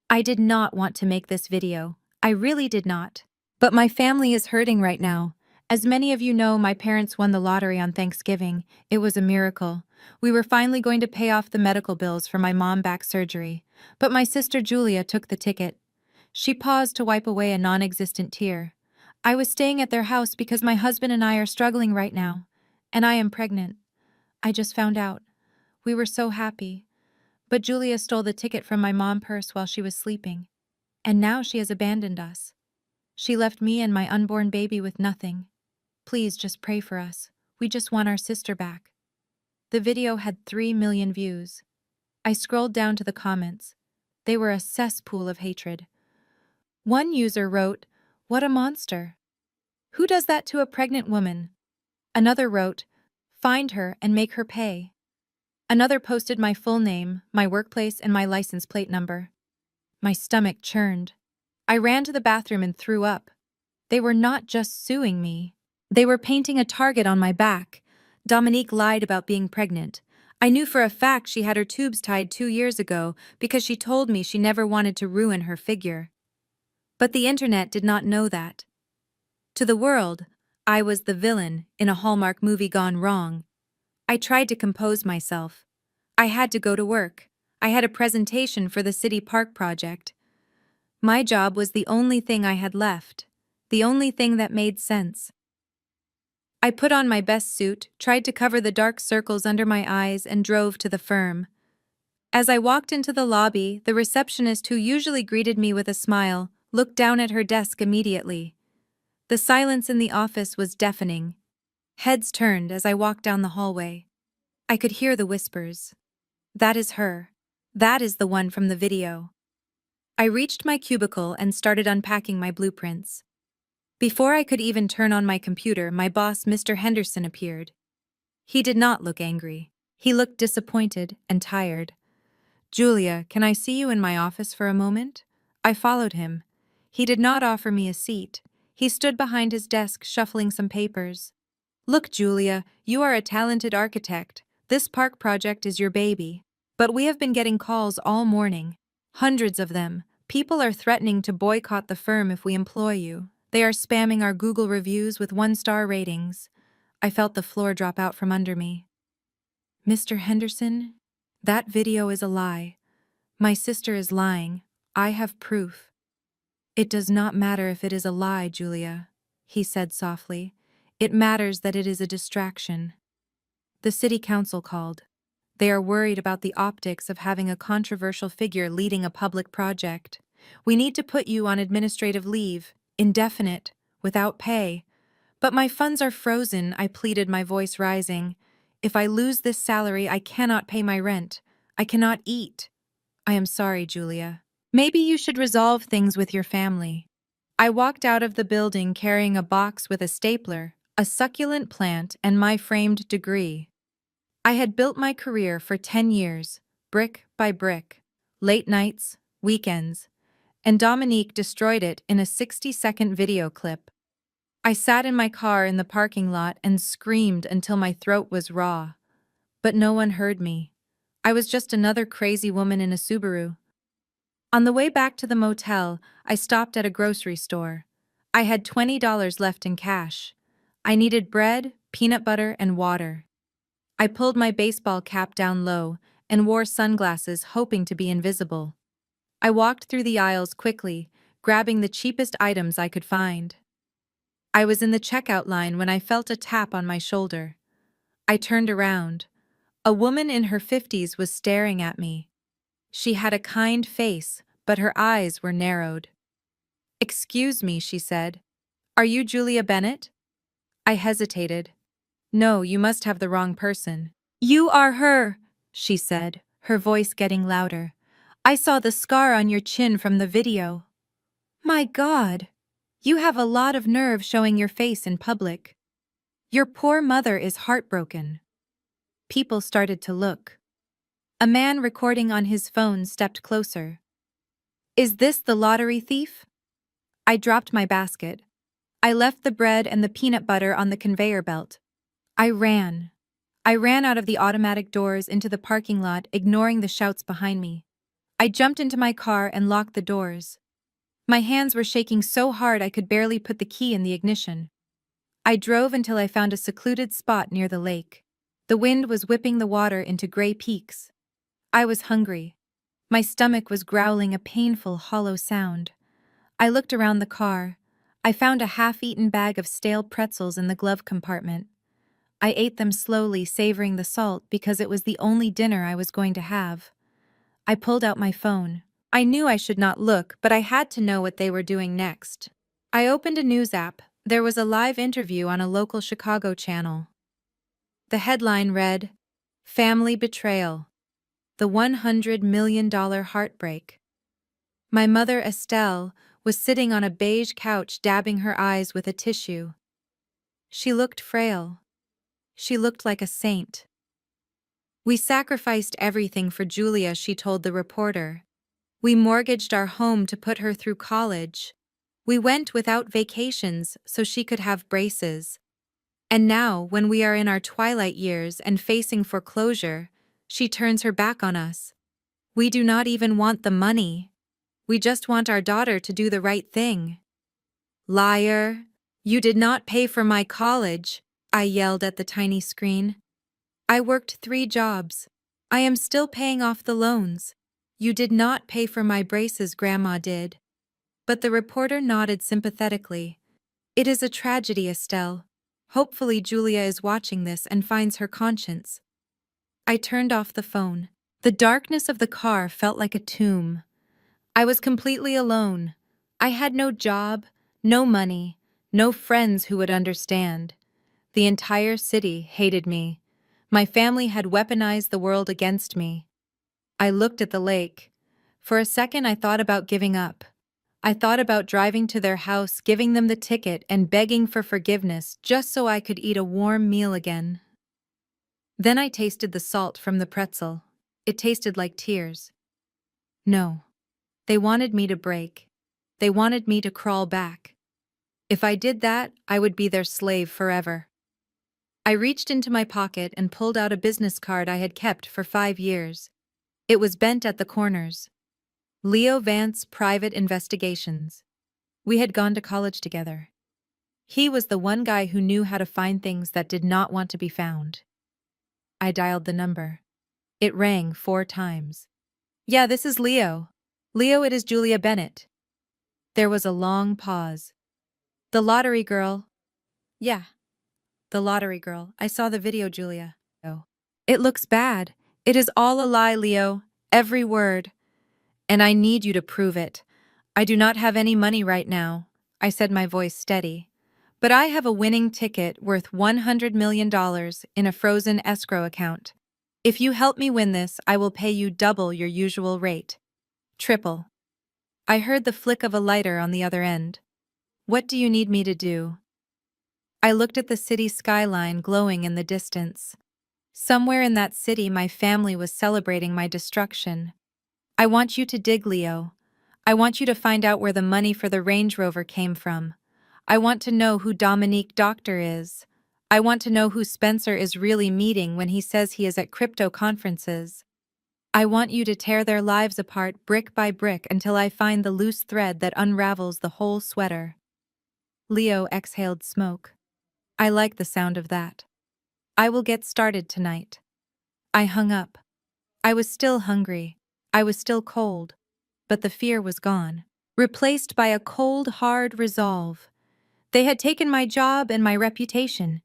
"I did not want to make this video. I really did not. But my family is hurting right now. As many of you know, my parents won the lottery on Thanksgiving. It was a miracle. We were finally going to pay off the medical bills for my mom back surgery. But my sister Julia took the ticket." She paused to wipe away a non-existent tear. "I was staying at their house because my husband and I are struggling right now. And I am pregnant. I just found out. We were so happy. But Julia stole the ticket from my mom's purse while she was sleeping. And now she has abandoned us. She left me and my unborn baby with nothing. Please just pray for us. We just want our sister back." The video had 3 million views. I scrolled down to the comments. They were a cesspool of hatred. One user wrote, "What a monster. Who does that to a pregnant woman?" Another wrote, "Find her and make her pay." Another posted my full name, my workplace, and my license plate number. My stomach churned. I ran to the bathroom and threw up. They were not just suing me. They were painting a target on my back. Dominique lied about being pregnant. I knew for a fact she had her tubes tied 2 years ago because she told me she never wanted to ruin her figure. But the internet did not know that. To the world, I was the villain in a Hallmark movie gone wrong. I tried to compose myself. I had to go to work. I had a presentation for the city park project. My job was the only thing I had left, the only thing that made sense. I put on my best suit, tried to cover the dark circles under my eyes, and drove to the firm. As I walked into the lobby, the receptionist, who usually greeted me with a smile, looked down at her desk immediately. The silence in the office was deafening. Heads turned as I walked down the hallway. I could hear the whispers. "That is her. That is the one from the video." I reached my cubicle and started unpacking my blueprints. Before I could even turn on my computer, my boss, Mr. Henderson, appeared. He did not look angry. He looked disappointed and tired. "Julia, can I see you in my office for a moment?" I followed him. He did not offer me a seat. He stood behind his desk, shuffling some papers. "Look, Julia, you are a talented architect. This park project is your baby. But we have been getting calls all morning. Hundreds of them. People are threatening to boycott the firm if we employ you. They are spamming our Google reviews with 1-star ratings." I felt the floor drop out from under me. "Mr. Henderson, that video is a lie. My sister is lying. I have proof." "It does not matter if it is a lie, Julia," he said softly. "It matters that it is a distraction." The city council called. They are worried about the optics of having a controversial figure leading a public project. "We need to put you on administrative leave, indefinite, without pay." "But my funds are frozen," I pleaded, my voice rising. "If I lose this salary, I cannot pay my rent. I cannot eat." "I am sorry, Julia. Maybe you should resolve things with your family." I walked out of the building carrying a box with a stapler, a succulent plant, and my framed degree. I had built my career for 10 years, brick by brick, late nights, weekends, and Dominique destroyed it in a 60-second video clip. I sat in my car in the parking lot and screamed until my throat was raw. But no one heard me. I was just another crazy woman in a Subaru. On the way back to the motel, I stopped at a grocery store. I had $20 left in cash. I needed bread, peanut butter, and water. I pulled my baseball cap down low and wore sunglasses, hoping to be invisible. I walked through the aisles quickly, grabbing the cheapest items I could find. I was in the checkout line when I felt a tap on my shoulder. I turned around. A woman in her 50s was staring at me. She had a kind face, but her eyes were narrowed. "Excuse me," she said. "Are you Julia Bennett?" I hesitated. "No, you must have the wrong person." "You are her," she said, her voice getting louder. "I saw the scar on your chin from the video." "My God! You have a lot of nerve showing your face in public. Your poor mother is heartbroken." People started to look. A man recording on his phone stepped closer. "Is this the lottery thief?" I dropped my basket. I left the bread and the peanut butter on the conveyor belt. I ran. I ran out of the automatic doors into the parking lot, ignoring the shouts behind me. I jumped into my car and locked the doors. My hands were shaking so hard I could barely put the key in the ignition. I drove until I found a secluded spot near the lake. The wind was whipping the water into gray peaks. I was hungry. My stomach was growling a painful, hollow sound. I looked around the car. I found a half-eaten bag of stale pretzels in the glove compartment. I ate them slowly, savoring the salt because it was the only dinner I was going to have. I pulled out my phone. I knew I should not look, but I had to know what they were doing next. I opened a news app. There was a live interview on a local Chicago channel. The headline read, "Family Betrayal. The $100 million Heartbreak." My mother, Estelle, was sitting on a beige couch dabbing her eyes with a tissue. She looked frail. She looked like a saint. "We sacrificed everything for Julia," she told the reporter. "We mortgaged our home to put her through college. We went without vacations so she could have braces. And now, when we are in our twilight years and facing foreclosure, she turns her back on us. We do not even want the money. We just want our daughter to do the right thing." "Liar! You did not pay for my college," I yelled at the tiny screen. "I worked 3 jobs. I am still paying off the loans. You did not pay for my braces, Grandma did." But the reporter nodded sympathetically. "It is a tragedy, Estelle. Hopefully Julia is watching this and finds her conscience." I turned off the phone. The darkness of the car felt like a tomb. I was completely alone. I had no job, no money, no friends who would understand. The entire city hated me. My family had weaponized the world against me. I looked at the lake. For a second I thought about giving up. I thought about driving to their house, giving them the ticket, and begging for forgiveness just so I could eat a warm meal again. Then I tasted the salt from the pretzel. It tasted like tears. No. They wanted me to break. They wanted me to crawl back. If I did that, I would be their slave forever. I reached into my pocket and pulled out a business card I had kept for 5 years. It was bent at the corners. Leo Vance Private Investigations. We had gone to college together. He was the one guy who knew how to find things that did not want to be found. I dialed the number. It rang 4 times. "Yeah, this is Leo. Leo, it is Julia Bennett." There was a long pause. "The lottery girl." "Yeah, the lottery girl. I saw the video, Julia." "Oh. It looks bad. It is all a lie, Leo. Every word. And I need you to prove it. I do not have any money right now," I said, my voice steady. "But I have a winning ticket worth $100 million in a frozen escrow account. If you help me win this, I will pay you double your usual rate. Triple." I heard the flick of a lighter on the other end. "What do you need me to do?" I looked at the city skyline glowing in the distance. Somewhere in that city, my family was celebrating my destruction. I want you to dig, Leo. I want you to find out where the money for the Range Rover came from. I want to know who Dominique Doctor is. I want to know who Spencer is really meeting when he says he is at crypto conferences. I want you to tear their lives apart brick by brick until I find the loose thread that unravels the whole sweater. Leo exhaled smoke. I like the sound of that. I will get started tonight. I hung up. I was still hungry. I was still cold. But the fear was gone, replaced by a cold, hard resolve. They had taken my job and my reputation,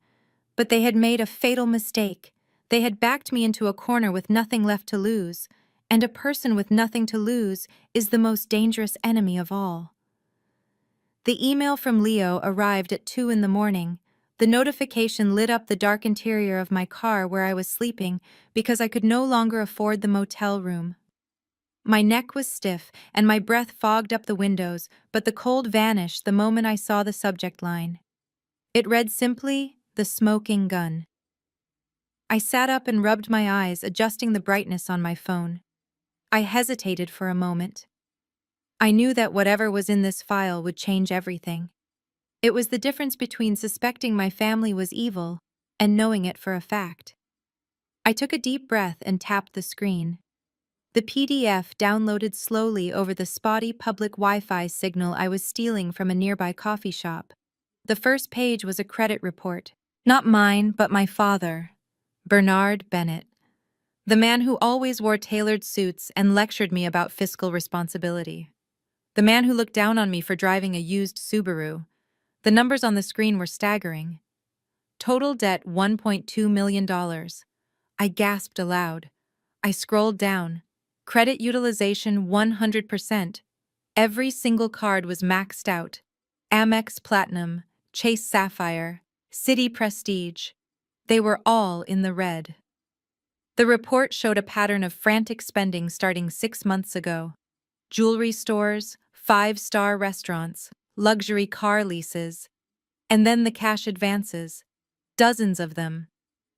but they had made a fatal mistake. They had backed me into a corner with nothing left to lose, and a person with nothing to lose is the most dangerous enemy of all. The email from Leo arrived at 2 in the morning. The notification lit up the dark interior of my car where I was sleeping because I could no longer afford the motel room. My neck was stiff and my breath fogged up the windows, but the cold vanished the moment I saw the subject line. It read simply, "The Smoking Gun." I sat up and rubbed my eyes, adjusting the brightness on my phone. I hesitated for a moment. I knew that whatever was in this file would change everything. It was the difference between suspecting my family was evil and knowing it for a fact. I took a deep breath and tapped the screen. The PDF downloaded slowly over the spotty public Wi-Fi signal I was stealing from a nearby coffee shop. The first page was a credit report. Not mine, but my father, Bernard Bennett, the man who always wore tailored suits and lectured me about fiscal responsibility. The man who looked down on me for driving a used Subaru. The numbers on the screen were staggering. Total debt $1.2 million. I gasped aloud. I scrolled down. Credit utilization 100%. Every single card was maxed out. Amex Platinum, Chase Sapphire, Citi Prestige. They were all in the red. The report showed a pattern of frantic spending starting 6 months ago. Jewelry stores, five-star restaurants, luxury car leases, and then the cash advances. Dozens of them.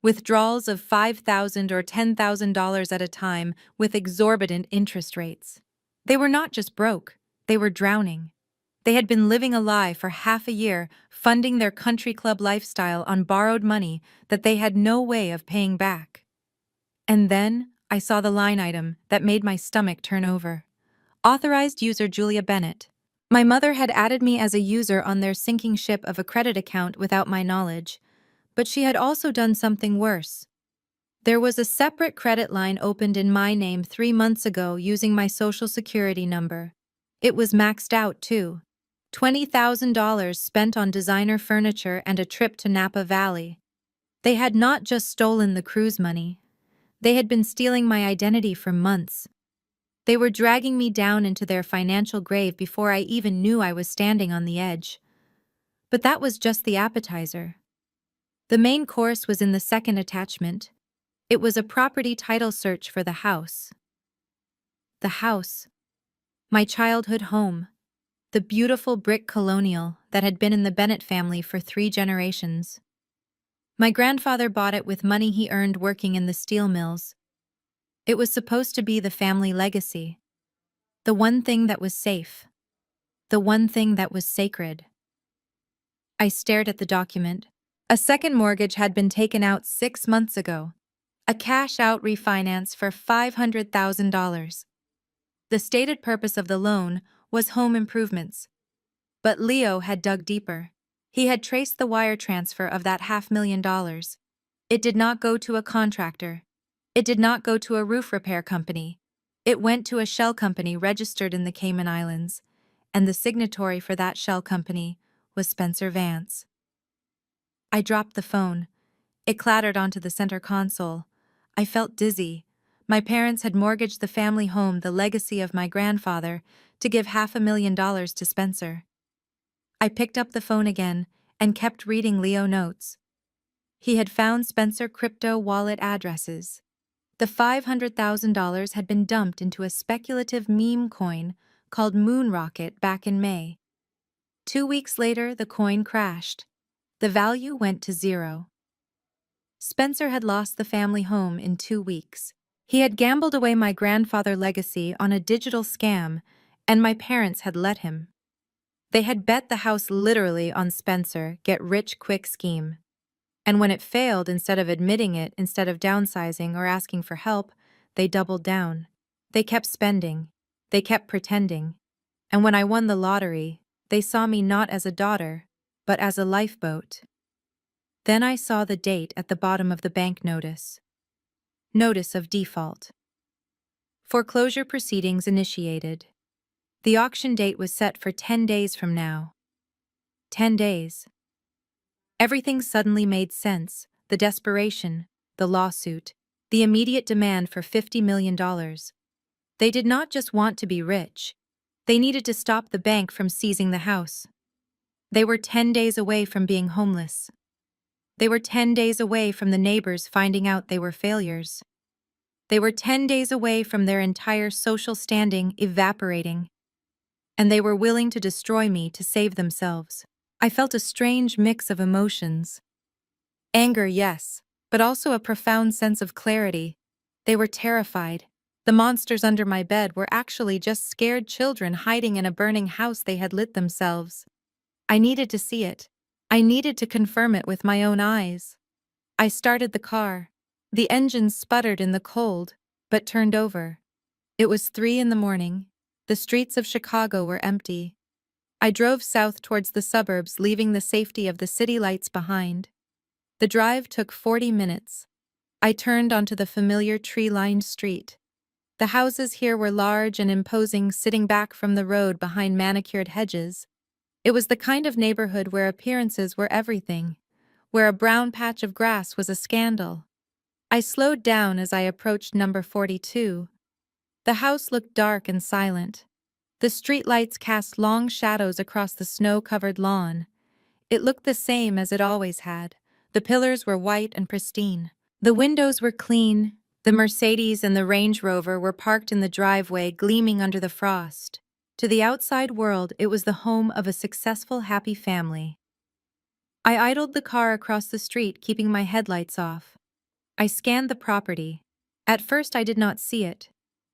Withdrawals of $5,000 or $10,000 at a time with exorbitant interest rates. They were not just broke, they were drowning. They had been living a lie for half a year, funding their country club lifestyle on borrowed money that they had no way of paying back. And then I saw the line item that made my stomach turn over. Authorized user Julia Bennett. My mother had added me as a user on their sinking ship of a credit account without my knowledge. But she had also done something worse. There was a separate credit line opened in my name 3 months ago using my social security number. It was maxed out, too. $20,000 spent on designer furniture and a trip to Napa Valley. They had not just stolen the cruise money. They had been stealing my identity for months. They were dragging me down into their financial grave before I even knew I was standing on the edge. But that was just the appetizer. The main course was in the second attachment. It was a property title search for the house. The house. My childhood home. The beautiful brick colonial that had been in the Bennett family for 3 generations. My grandfather bought it with money he earned working in the steel mills. It was supposed to be the family legacy. The one thing that was safe. The one thing that was sacred. I stared at the document. A second mortgage had been taken out 6 months ago. A cash-out refinance for $500,000. The stated purpose of the loan was home improvements. But Leo had dug deeper. He had traced the wire transfer of that $500,000. It did not go to a contractor. It did not go to a roof repair company. It went to a shell company registered in the Cayman Islands, and the signatory for that shell company was Spencer Vance. I dropped the phone. It clattered onto the center console. I felt dizzy. My parents had mortgaged the family home, the legacy of my grandfather, to give $500,000 to Spencer. I picked up the phone again and kept reading Leo notes. He had found Spencer crypto wallet addresses. The $500,000 had been dumped into a speculative meme coin called Moon Rocket back in May. 2 weeks later, the coin crashed. The value went to zero. Spencer had lost the family home in 2 weeks. He had gambled away my grandfather's legacy on a digital scam, and my parents had let him. They had bet the house literally on Spencer get-rich-quick scheme. And when it failed, instead of admitting it, instead of downsizing or asking for help, they doubled down. They kept spending. They kept pretending. And when I won the lottery, they saw me not as a daughter, but as a lifeboat. Then I saw the date at the bottom of the bank notice. Notice of default. Foreclosure proceedings initiated. The auction date was set for 10 days from now. 10 days. Everything suddenly made sense: the desperation, the lawsuit, the immediate demand for $50 million. They did not just want to be rich. They needed to stop the bank from seizing the house. They were 10 days away from being homeless. They were 10 days away from the neighbors finding out they were failures. They were 10 days away from their entire social standing evaporating. And they were willing to destroy me to save themselves. I felt a strange mix of emotions. Anger, yes, but also a profound sense of clarity. They were terrified. The monsters under my bed were actually just scared children hiding in a burning house they had lit themselves. I needed to see it. I needed to confirm it with my own eyes. I started the car. The engine sputtered in the cold, but turned over. It was 3 in the morning. The streets of Chicago were empty. I drove south towards the suburbs, leaving the safety of the city lights behind. The drive took 40 minutes. I turned onto the familiar tree-lined street. The houses here were large and imposing, sitting back from the road behind manicured hedges. It was the kind of neighborhood where appearances were everything, where a brown patch of grass was a scandal. I slowed down as I approached number 42. The house looked dark and silent. The streetlights cast long shadows across the snow-covered lawn. It looked the same as it always had. The pillars were white and pristine. The windows were clean. The Mercedes and the Range Rover were parked in the driveway, gleaming under the frost. To the outside world, it was the home of a successful, happy family. I idled the car across the street, keeping my headlights off. I scanned the property. At first, I did not see it.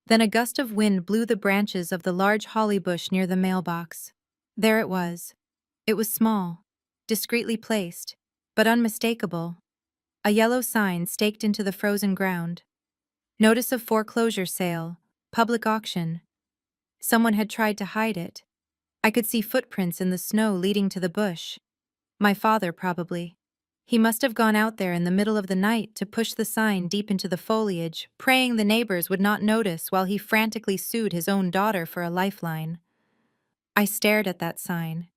Then a gust of wind blew the branches of the large holly bush near the mailbox. There it was. It was small, discreetly placed, but unmistakable. A yellow sign staked into the frozen ground. Notice of foreclosure sale, public auction. Someone had tried to hide it. I could see footprints in the snow leading to the bush. My father, probably. He must have gone out there in the middle of the night to push the sign deep into the foliage, praying the neighbors would not notice while he frantically sued his own daughter for a lifeline. I stared at that sign.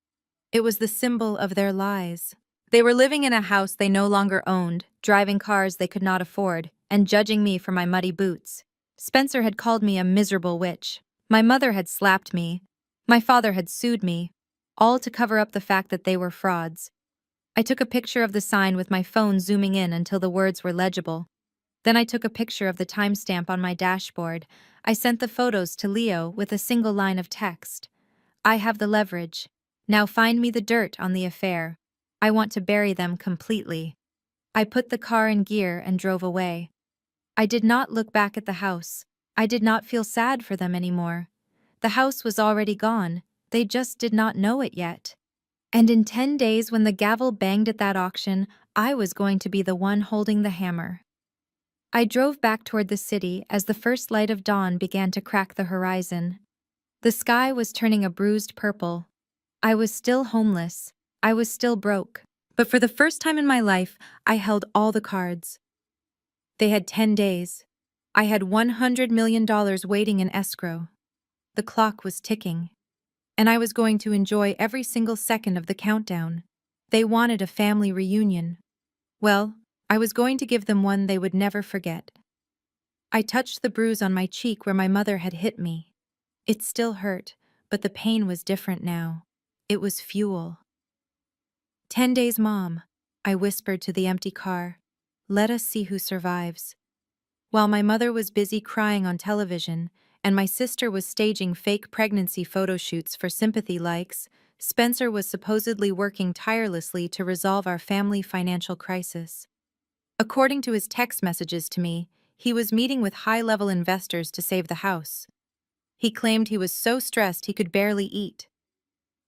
It was the symbol of their lies. They were living in a house they no longer owned, driving cars they could not afford, and judging me for my muddy boots. Spencer had called me a miserable witch. My mother had slapped me. My father had sued me, all to cover up the fact that they were frauds. I took a picture of the sign with my phone, zooming in until the words were legible. Then I took a picture of the timestamp on my dashboard. I sent the photos to Leo with a single line of text. I have the leverage. Now find me the dirt on the affair. I want to bury them completely. I put the car in gear and drove away. I did not look back at the house. I did not feel sad for them anymore. The house was already gone. They just did not know it yet. And in 10 days, when the gavel banged at that auction, I was going to be the one holding the hammer. I drove back toward the city as the first light of dawn began to crack the horizon. The sky was turning a bruised purple. I was still homeless. I was still broke. But for the first time in my life, I held all the cards. They had 10 days. I had $100 million waiting in escrow. The clock was ticking. And I was going to enjoy every single second of the countdown. They wanted a family reunion. Well, I was going to give them one they would never forget. I touched the bruise on my cheek where my mother had hit me. It still hurt, but the pain was different now. It was fuel. 10 days, Mom, I whispered to the empty car. Let us see who survives. While my mother was busy crying on television, and my sister was staging fake pregnancy photo shoots for sympathy likes, Spencer was supposedly working tirelessly to resolve our family financial crisis. According to his text messages to me, he was meeting with high-level investors to save the house. He claimed he was so stressed he could barely eat.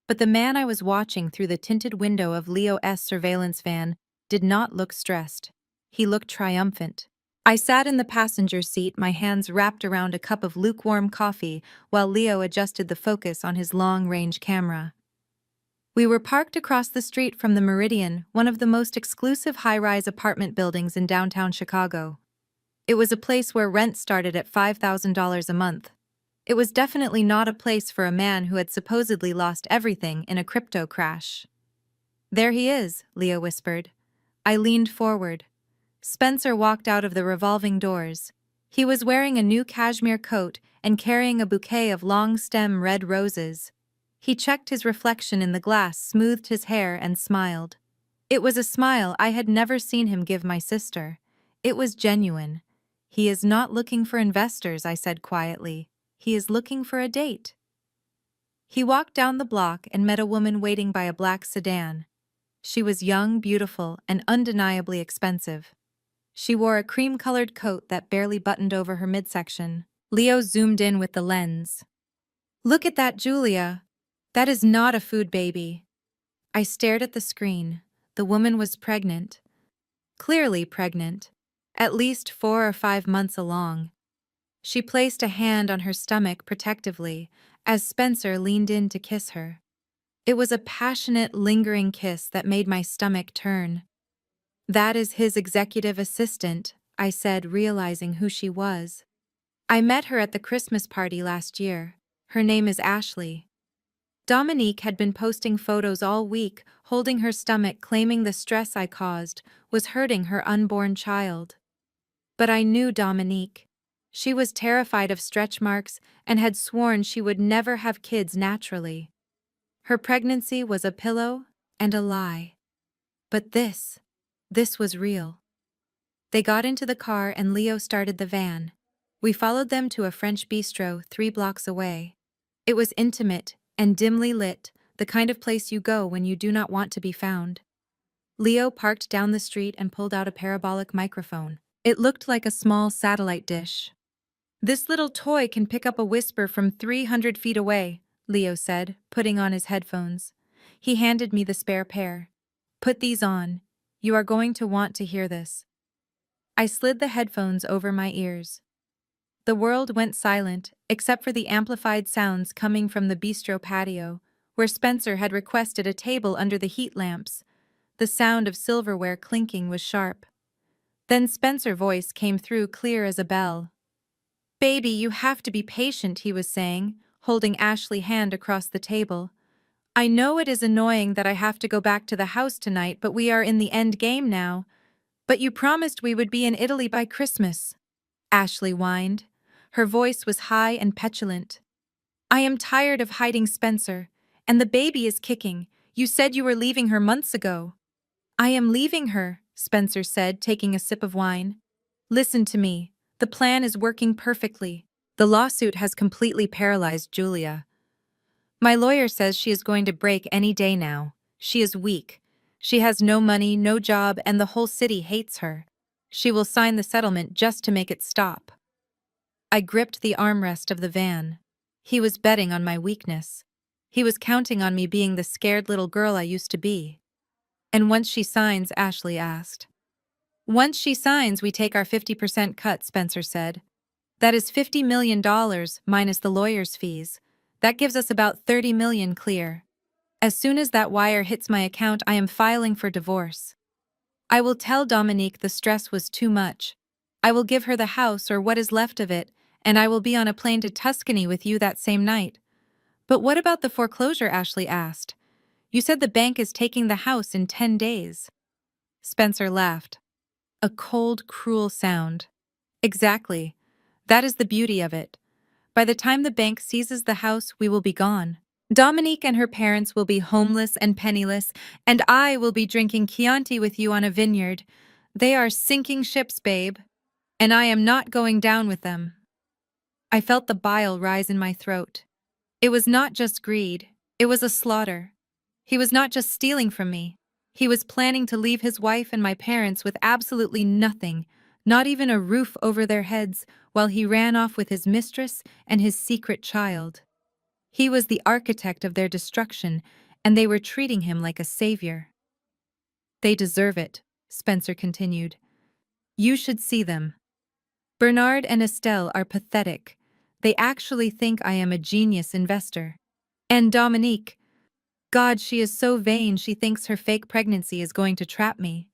But the man I was watching through the tinted window of Leo's surveillance van did not look stressed. He looked triumphant. I sat in the passenger seat, my hands wrapped around a cup of lukewarm coffee while Leo adjusted the focus on his long-range camera. We were parked across the street from the Meridian, one of the most exclusive high-rise apartment buildings in downtown Chicago. It was a place where rent started at $5,000 a month. It was definitely not a place for a man who had supposedly lost everything in a crypto crash. "There he is," Leo whispered. I leaned forward. Spencer walked out of the revolving doors. He was wearing a new cashmere coat and carrying a bouquet of long-stem red roses. He checked his reflection in the glass, smoothed his hair, and smiled. It was a smile I had never seen him give my sister. It was genuine. "He is not looking for investors," I said quietly. "He is looking for a date." He walked down the block and met a woman waiting by a black sedan. She was young, beautiful, and undeniably expensive. She wore a cream-colored coat that barely buttoned over her midsection. Leo zoomed in with the lens. "Look at that, Julia. That is not a food baby." I stared at the screen. The woman was pregnant. Clearly pregnant. At least 4 or 5 months along. She placed a hand on her stomach protectively as Spencer leaned in to kiss her. It was a passionate, lingering kiss that made my stomach turn. "That is his executive assistant," I said, realizing who she was. "I met her at the Christmas party last year. Her name is Ashley." Dominique had been posting photos all week, holding her stomach, claiming the stress I caused was hurting her unborn child. But I knew Dominique. She was terrified of stretch marks and had sworn she would never have kids naturally. Her pregnancy was a pillow and a lie. But this was real. They got into the car and Leo started the van. We followed them to a French bistro 3 blocks away. It was intimate and dimly lit, the kind of place you go when you do not want to be found. Leo parked down the street and pulled out a parabolic microphone. It looked like a small satellite dish. "This little toy can pick up a whisper from 300 feet away," Leo said, putting on his headphones. He handed me the spare pair. "Put these on. You are going to want to hear this." I slid the headphones over my ears. The world went silent, except for the amplified sounds coming from the bistro patio, where Spencer had requested a table under the heat lamps. The sound of silverware clinking was sharp. Then Spencer's voice came through clear as a bell. "Baby, you have to be patient," he was saying, holding Ashley's hand across the table. "I know it is annoying that I have to go back to the house tonight, but we are in the end game now. But you promised we would be in Italy by Christmas." Ashley whined. Her voice was high and petulant. "I am tired of hiding Spencer, and the baby is kicking. You said you were leaving her months ago." "I am leaving her," Spencer said, taking a sip of wine. "Listen to me. The plan is working perfectly. The lawsuit has completely paralyzed Julia. My lawyer says she is going to break any day now. She is weak. She has no money, no job, and the whole city hates her. She will sign the settlement just to make it stop." I gripped the armrest of the van. He was betting on my weakness. He was counting on me being the scared little girl I used to be. "And once she signs," Ashley asked. "Once she signs, we take our 50% cut," Spencer said. "That is $50 million minus the lawyer's fees. That gives us about $30 million clear. As soon as that wire hits my account, I am filing for divorce. I will tell Dominique the stress was too much. I will give her the house or what is left of it, and I will be on a plane to Tuscany with you that same night." "But what about the foreclosure?" Ashley asked. "You said the bank is taking the house in 10 days. Spencer laughed. A cold, cruel sound. "Exactly. That is the beauty of it. By the time the bank seizes the house, we will be gone. Dominique and her parents will be homeless and penniless, and I will be drinking Chianti with you on a vineyard. They are sinking ships, babe. And I am not going down with them." I felt the bile rise in my throat. It was not just greed, it was a slaughter. He was not just stealing from me. He was planning to leave his wife and my parents with absolutely nothing, not even a roof over their heads, while he ran off with his mistress and his secret child. He was the architect of their destruction, and they were treating him like a savior. They deserve it, Spencer continued. You should see them. Bernard and Estelle are pathetic. They actually think I am a genius investor. And Dominique, God, she is so vain she thinks her fake pregnancy is going to trap me.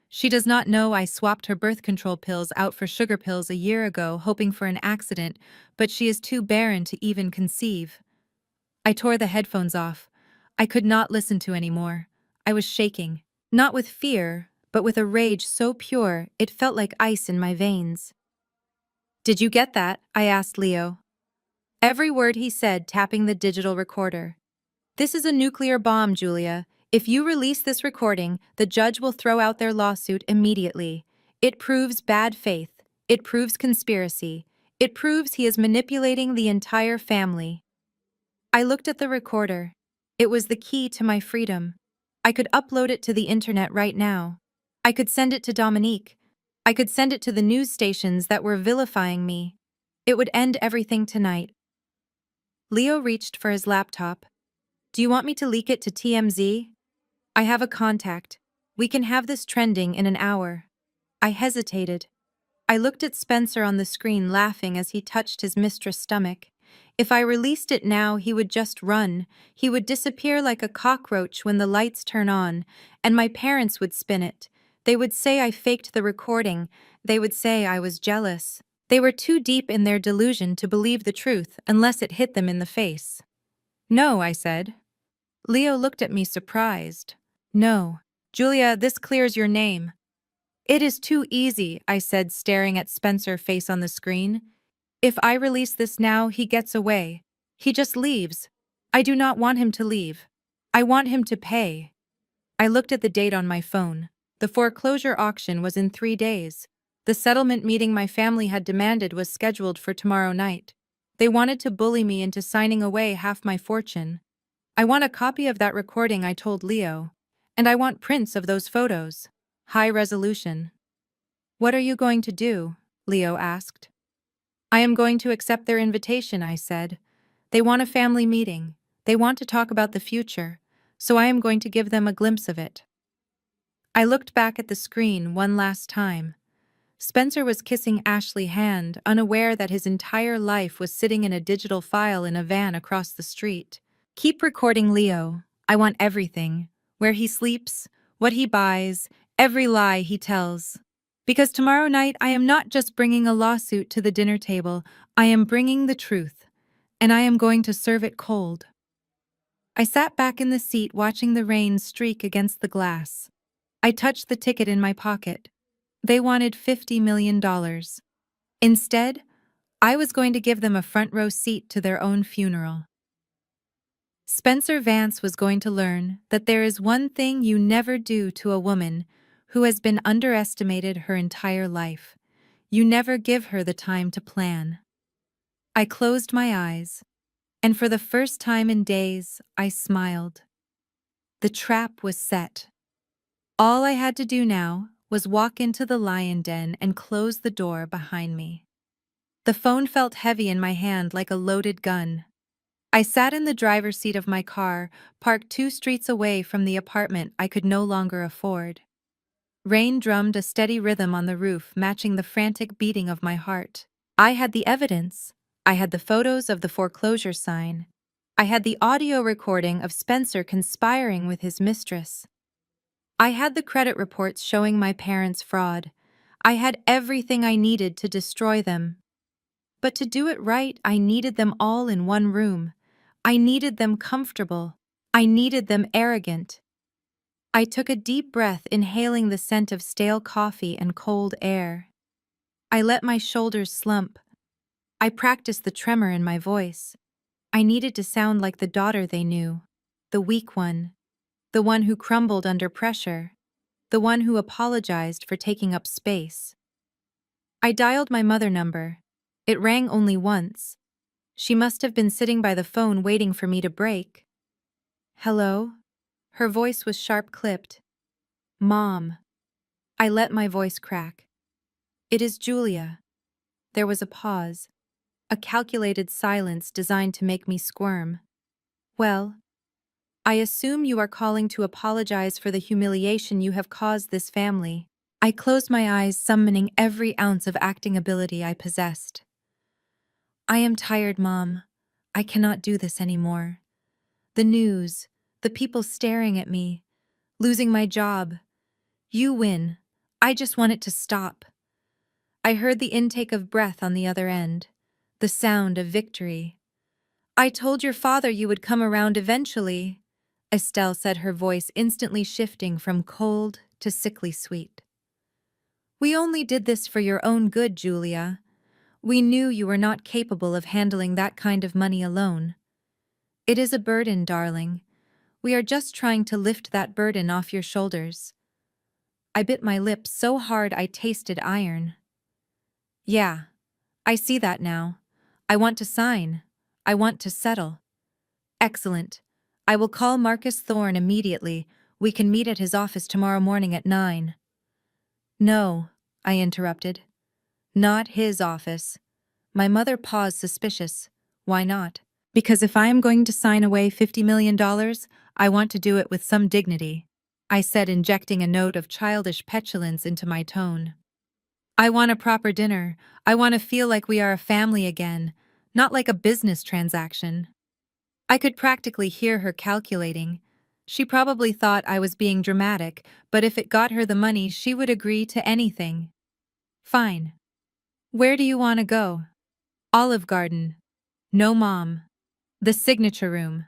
She does not know I swapped her birth control pills out for sugar pills a year ago, hoping for an accident, but she is too barren to even conceive. I tore the headphones off. I could not listen to any more. I was shaking, not with fear, but with a rage so pure it felt like ice in my veins. Did you get that? I asked Leo. Every word he said, tapping the digital recorder. This is a nuclear bomb, Julia. If you release this recording, the judge will throw out their lawsuit immediately. It proves bad faith. It proves conspiracy. It proves he is manipulating the entire family. I looked at the recorder. It was the key to my freedom. I could upload it to the internet right now. I could send it to Dominique. I could send it to the news stations that were vilifying me. It would end everything tonight. Leo reached for his laptop. Do you want me to leak it to TMZ? I have a contact. We can have this trending in an hour. I hesitated. I looked at Spencer on the screen, laughing as he touched his mistress' stomach. If I released it now, he would just run. He would disappear like a cockroach when the lights turn on, and my parents would spin it. They would say I faked the recording. They would say I was jealous. They were too deep in their delusion to believe the truth unless it hit them in the face. No, I said. Leo looked at me surprised. No. Julia, this clears your name. It is too easy, I said, staring at Spencer's face on the screen. If I release this now, he gets away. He just leaves. I do not want him to leave. I want him to pay. I looked at the date on my phone. The foreclosure auction was in 3 days. The settlement meeting my family had demanded was scheduled for tomorrow night. They wanted to bully me into signing away half my fortune. I want a copy of that recording, I told Leo. And I want prints of those photos. High resolution. What are you going to do? Leo asked. I am going to accept their invitation, I said. They want a family meeting. They want to talk about the future, so I am going to give them a glimpse of it. I looked back at the screen one last time. Spencer was kissing Ashley's hand, unaware that his entire life was sitting in a digital file in a van across the street. Keep recording Leo. I want everything. Where he sleeps, what he buys, every lie he tells. Because tomorrow night I am not just bringing a lawsuit to the dinner table, I am bringing the truth. And I am going to serve it cold. I sat back in the seat watching the rain streak against the glass. I touched the ticket in my pocket. They wanted $50 million. Instead, I was going to give them a front row seat to their own funeral. Spencer Vance was going to learn that there is one thing you never do to a woman who has been underestimated her entire life. You never give her the time to plan. I closed my eyes, and for the first time in days, I smiled. The trap was set. All I had to do now was walk into the lion den and close the door behind me. The phone felt heavy in my hand like a loaded gun. I sat in the driver's seat of my car, parked 2 streets away from the apartment I could no longer afford. Rain drummed a steady rhythm on the roof, matching the frantic beating of my heart. I had the evidence. I had the photos of the foreclosure sign. I had the audio recording of Spencer conspiring with his mistress. I had the credit reports showing my parents' fraud. I had everything I needed to destroy them. But to do it right, I needed them all in one room. I needed them comfortable. I needed them arrogant. I took a deep breath, inhaling the scent of stale coffee and cold air. I let my shoulders slump. I practiced the tremor in my voice. I needed to sound like the daughter they knew, the weak one, the one who crumbled under pressure, the one who apologized for taking up space. I dialed my mother number. It rang only once. She must have been sitting by the phone waiting for me to break. Hello? Her voice was sharp-clipped. Mom. I let my voice crack. It is Julia. There was a pause. A calculated silence designed to make me squirm. Well, I assume you are calling to apologize for the humiliation you have caused this family. I closed my eyes, summoning every ounce of acting ability I possessed. I am tired, Mom. I cannot do this anymore. The news, the people staring at me, losing my job. You win. I just want it to stop. I heard the intake of breath on the other end, the sound of victory. I told your father you would come around eventually, Estelle said, her voice instantly shifting from cold to sickly sweet. We only did this for your own good, Julia. We knew you were not capable of handling that kind of money alone. It is a burden, darling. We are just trying to lift that burden off your shoulders. I bit my lip so hard I tasted iron. Yeah, I see that now. I want to sign. I want to settle. Excellent. I will call Marcus Thorne immediately. We can meet at his office tomorrow morning at 9. No, I interrupted. Not his office. My mother paused, suspicious. Why not? Because if I am going to sign away $50 million, I want to do it with some dignity, I said, injecting a note of childish petulance into my tone. I want a proper dinner. I want to feel like we are a family again, not like a business transaction. I could practically hear her calculating. She probably thought I was being dramatic, but if it got her the money, she would agree to anything. Fine. Where do you want to go? Olive Garden. No, Mom. The Signature Room.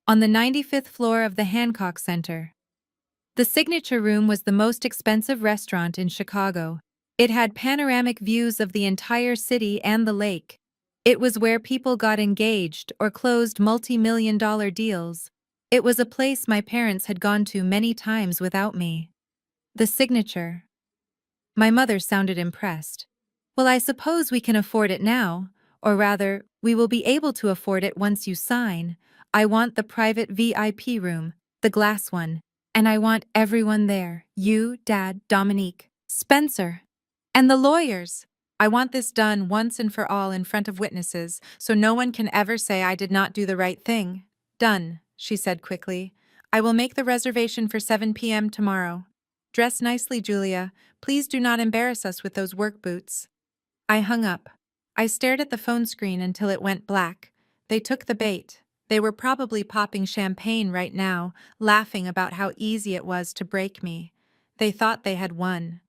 On the 95th floor of the Hancock Center. The Signature Room was the most expensive restaurant in Chicago. It had panoramic views of the entire city and the lake. It was where people got engaged or closed multi-million-dollar deals. It was a place my parents had gone to many times without me. The Signature. My mother sounded impressed. Well, I suppose we can afford it now, or rather, we will be able to afford it once you sign. I want the private VIP room, the glass one, and I want everyone there, you, Dad, Dominique, Spencer, and the lawyers. I want this done once and for all in front of witnesses, so no one can ever say I did not do the right thing. Done, she said quickly. I will make the reservation for 7 p.m. tomorrow. Dress nicely, Julia. Please do not embarrass us with those work boots. I hung up. I stared at the phone screen until it went black. They took the bait. They were probably popping champagne right now, laughing about how easy it was to break me. They thought they had won.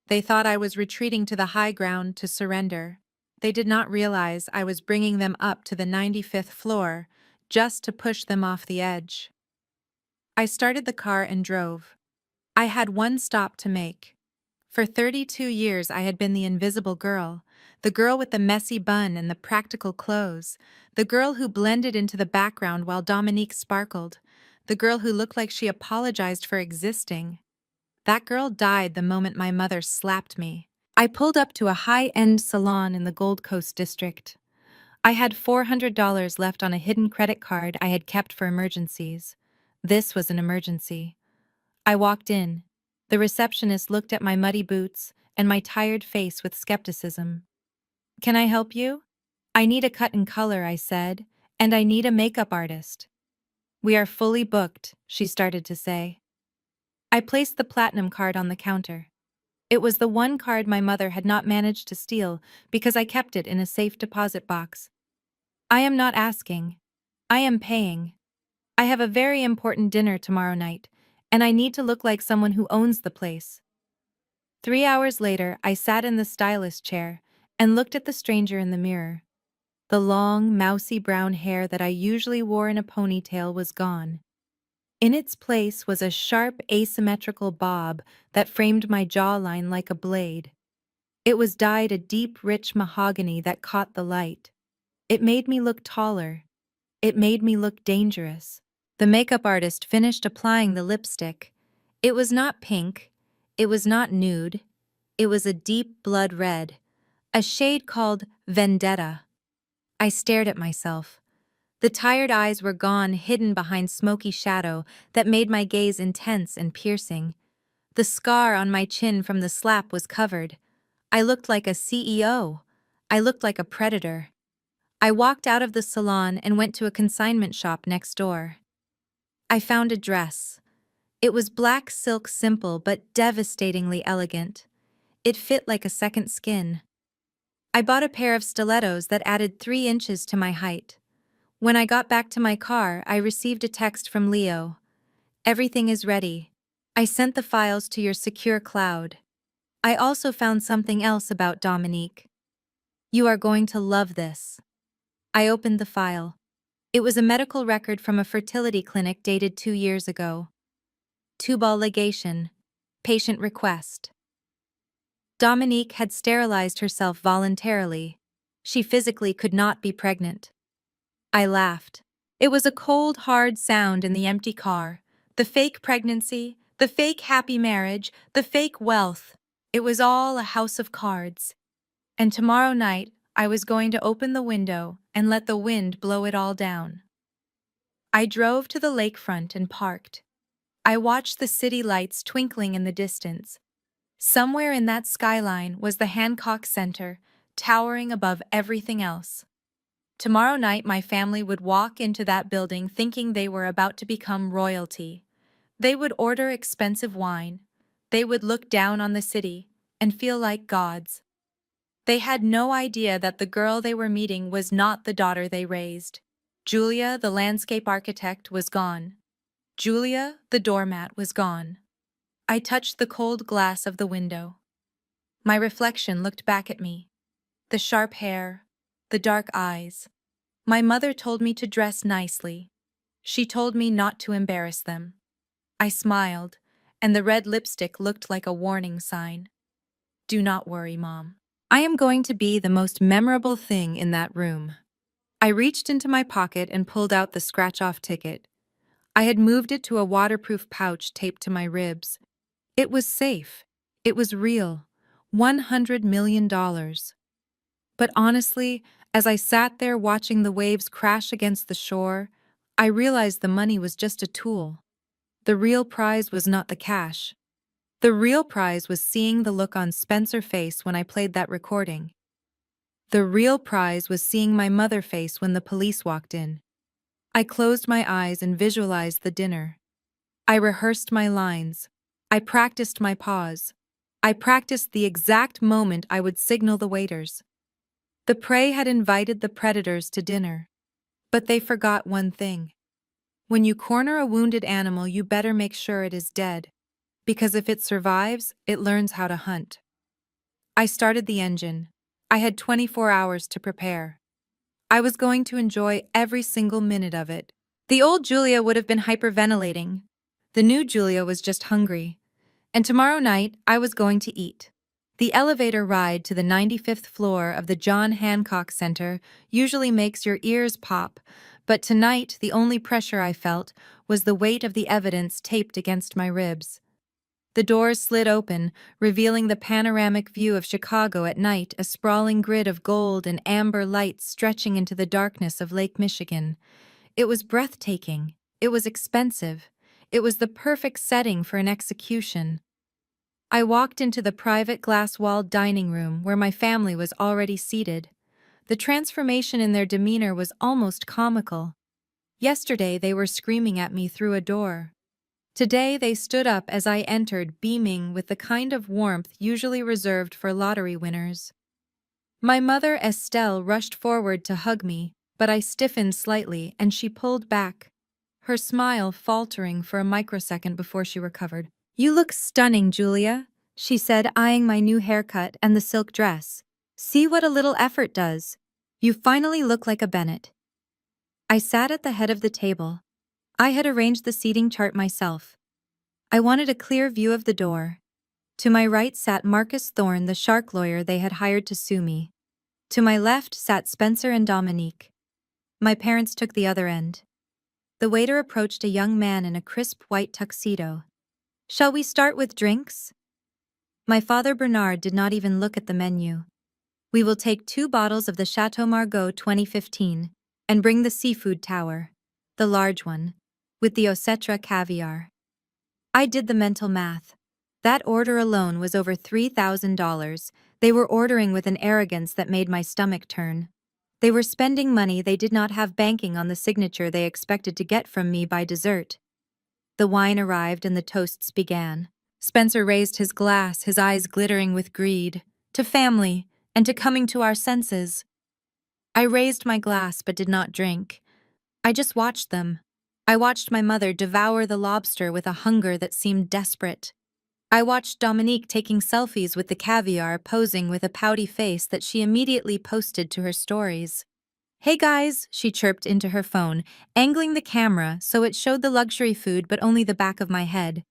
They thought I was retreating to the high ground to surrender. They did not realize I was bringing them up to the 95th floor, just to push them off the edge. I started the car and drove. I had one stop to make. For 32 years I had been the invisible girl, the girl with the messy bun and the practical clothes, the girl who blended into the background while Dominique sparkled, the girl who looked like she apologized for existing. That girl died the moment my mother slapped me. I pulled up to a high-end salon in the Gold Coast district. I had $400 left on a hidden credit card I had kept for emergencies. This was an emergency. I walked in. The receptionist looked at my muddy boots and my tired face with skepticism. Can I help you? I need a cut and color, I said, and I need a makeup artist. We are fully booked, she started to say. I placed the platinum card on the counter. It was the one card my mother had not managed to steal because I kept it in a safe deposit box. I am not asking. I am paying. I have a very important dinner tomorrow night, and I need to look like someone who owns the place. 3 hours later, I sat in the stylist chair and looked at the stranger in the mirror. The long, mousy brown hair that I usually wore in a ponytail was gone. In its place was a sharp, asymmetrical bob that framed my jawline like a blade. It was dyed a deep, rich mahogany that caught the light. It made me look taller. It made me look dangerous. The makeup artist finished applying the lipstick. It was not pink. It was not nude. It was a deep blood red, a shade called Vendetta. I stared at myself. The tired eyes were gone, hidden behind smoky shadow that made my gaze intense and piercing. The scar on my chin from the slap was covered. I looked like a CEO. I looked like a predator. I walked out of the salon and went to a consignment shop next door. I found a dress. It was black silk, simple but devastatingly elegant. It fit like a second skin. I bought a pair of stilettos that added 3 inches to my height. When I got back to my car, I received a text from Leo. Everything is ready. I sent the files to your secure cloud. I also found something else about Dominique. You are going to love this. I opened the file. It was a medical record from a fertility clinic dated 2 years ago. Tubal ligation. Patient request. Dominique had sterilized herself voluntarily. She physically could not be pregnant. I laughed. It was a cold, hard sound in the empty car. The fake pregnancy, the fake happy marriage, the fake wealth. It was all a house of cards. And tomorrow night, I was going to open the window and let the wind blow it all down. I drove to the lakefront and parked. I watched the city lights twinkling in the distance. Somewhere in that skyline was the Hancock Center, towering above everything else. Tomorrow night my family would walk into that building thinking they were about to become royalty. They would order expensive wine. They would look down on the city and feel like gods. They had no idea that the girl they were meeting was not the daughter they raised. Julia, the landscape architect, was gone. Julia, the doormat, was gone. I touched the cold glass of the window. My reflection looked back at me. The sharp hair, the dark eyes. My mother told me to dress nicely. She told me not to embarrass them. I smiled, and the red lipstick looked like a warning sign. Do not worry, Mom. I am going to be the most memorable thing in that room. I reached into my pocket and pulled out the scratch-off ticket. I had moved it to a waterproof pouch taped to my ribs. It was safe. It was real. $100 million. But honestly, as I sat there watching the waves crash against the shore, I realized the money was just a tool. The real prize was not the cash. The real prize was seeing the look on Spencer's face when I played that recording. The real prize was seeing my mother's face when the police walked in. I closed my eyes and visualized the dinner. I rehearsed my lines. I practiced my pause. I practiced the exact moment I would signal the waiters. The prey had invited the predators to dinner. But they forgot one thing. When you corner a wounded animal, you better make sure it is dead. Because if it survives, it learns how to hunt. I started the engine. I had 24 hours to prepare. I was going to enjoy every single minute of it. The old Julia would have been hyperventilating. The new Julia was just hungry. And tomorrow night, I was going to eat. The elevator ride to the 95th floor of the John Hancock Center usually makes your ears pop, but tonight the only pressure I felt was the weight of the evidence taped against my ribs. The doors slid open, revealing the panoramic view of Chicago at night, a sprawling grid of gold and amber lights stretching into the darkness of Lake Michigan. It was breathtaking. It was expensive. It was the perfect setting for an execution. I walked into the private glass-walled dining room where my family was already seated. The transformation in their demeanor was almost comical. Yesterday they were screaming at me through a door. Today they stood up as I entered, beaming with the kind of warmth usually reserved for lottery winners. My mother, Estelle, rushed forward to hug me, but I stiffened slightly and she pulled back, her smile faltering for a microsecond before she recovered. "You look stunning, Julia," she said, eyeing my new haircut and the silk dress. "See what a little effort does. You finally look like a Bennett." I sat at the head of the table. I had arranged the seating chart myself. I wanted a clear view of the door. To my right sat Marcus Thorne, the shark lawyer they had hired to sue me. To my left sat Spencer and Dominique. My parents took the other end. The waiter approached a young man in a crisp white tuxedo. "Shall we start with drinks?" My father Bernard did not even look at the menu. "We will take 2 bottles of the Chateau Margaux 2015. And bring the seafood tower, the large one, with the Osetra caviar. I did the mental math. That order alone was over $3,000. They were ordering with an arrogance that made my stomach turn. They were spending money they did not have banking on the signature they expected to get from me by dessert. The wine arrived and the toasts began. Spencer raised his glass, his eyes glittering with greed. To family, and to coming to our senses. I raised my glass but did not drink. I just watched them. I watched my mother devour the lobster with a hunger that seemed desperate. I watched Dominique taking selfies with the caviar, posing with a pouty face that she immediately posted to her stories. "Hey guys," she chirped into her phone, angling the camera so it showed the luxury food but only the back of my head.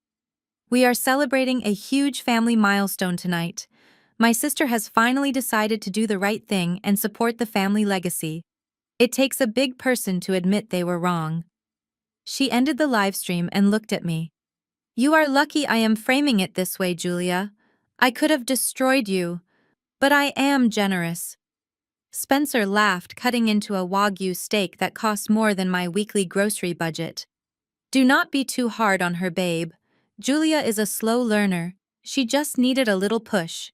"We are celebrating a huge family milestone tonight. My sister has finally decided to do the right thing and support the family legacy. It takes a big person to admit they were wrong." She ended the live stream and looked at me. "You are lucky I am framing it this way, Julia. I could have destroyed you. But I am generous." Spencer laughed, cutting into a Wagyu steak that cost more than my weekly grocery budget. "Do not be too hard on her, babe. Julia is a slow learner. She just needed a little push."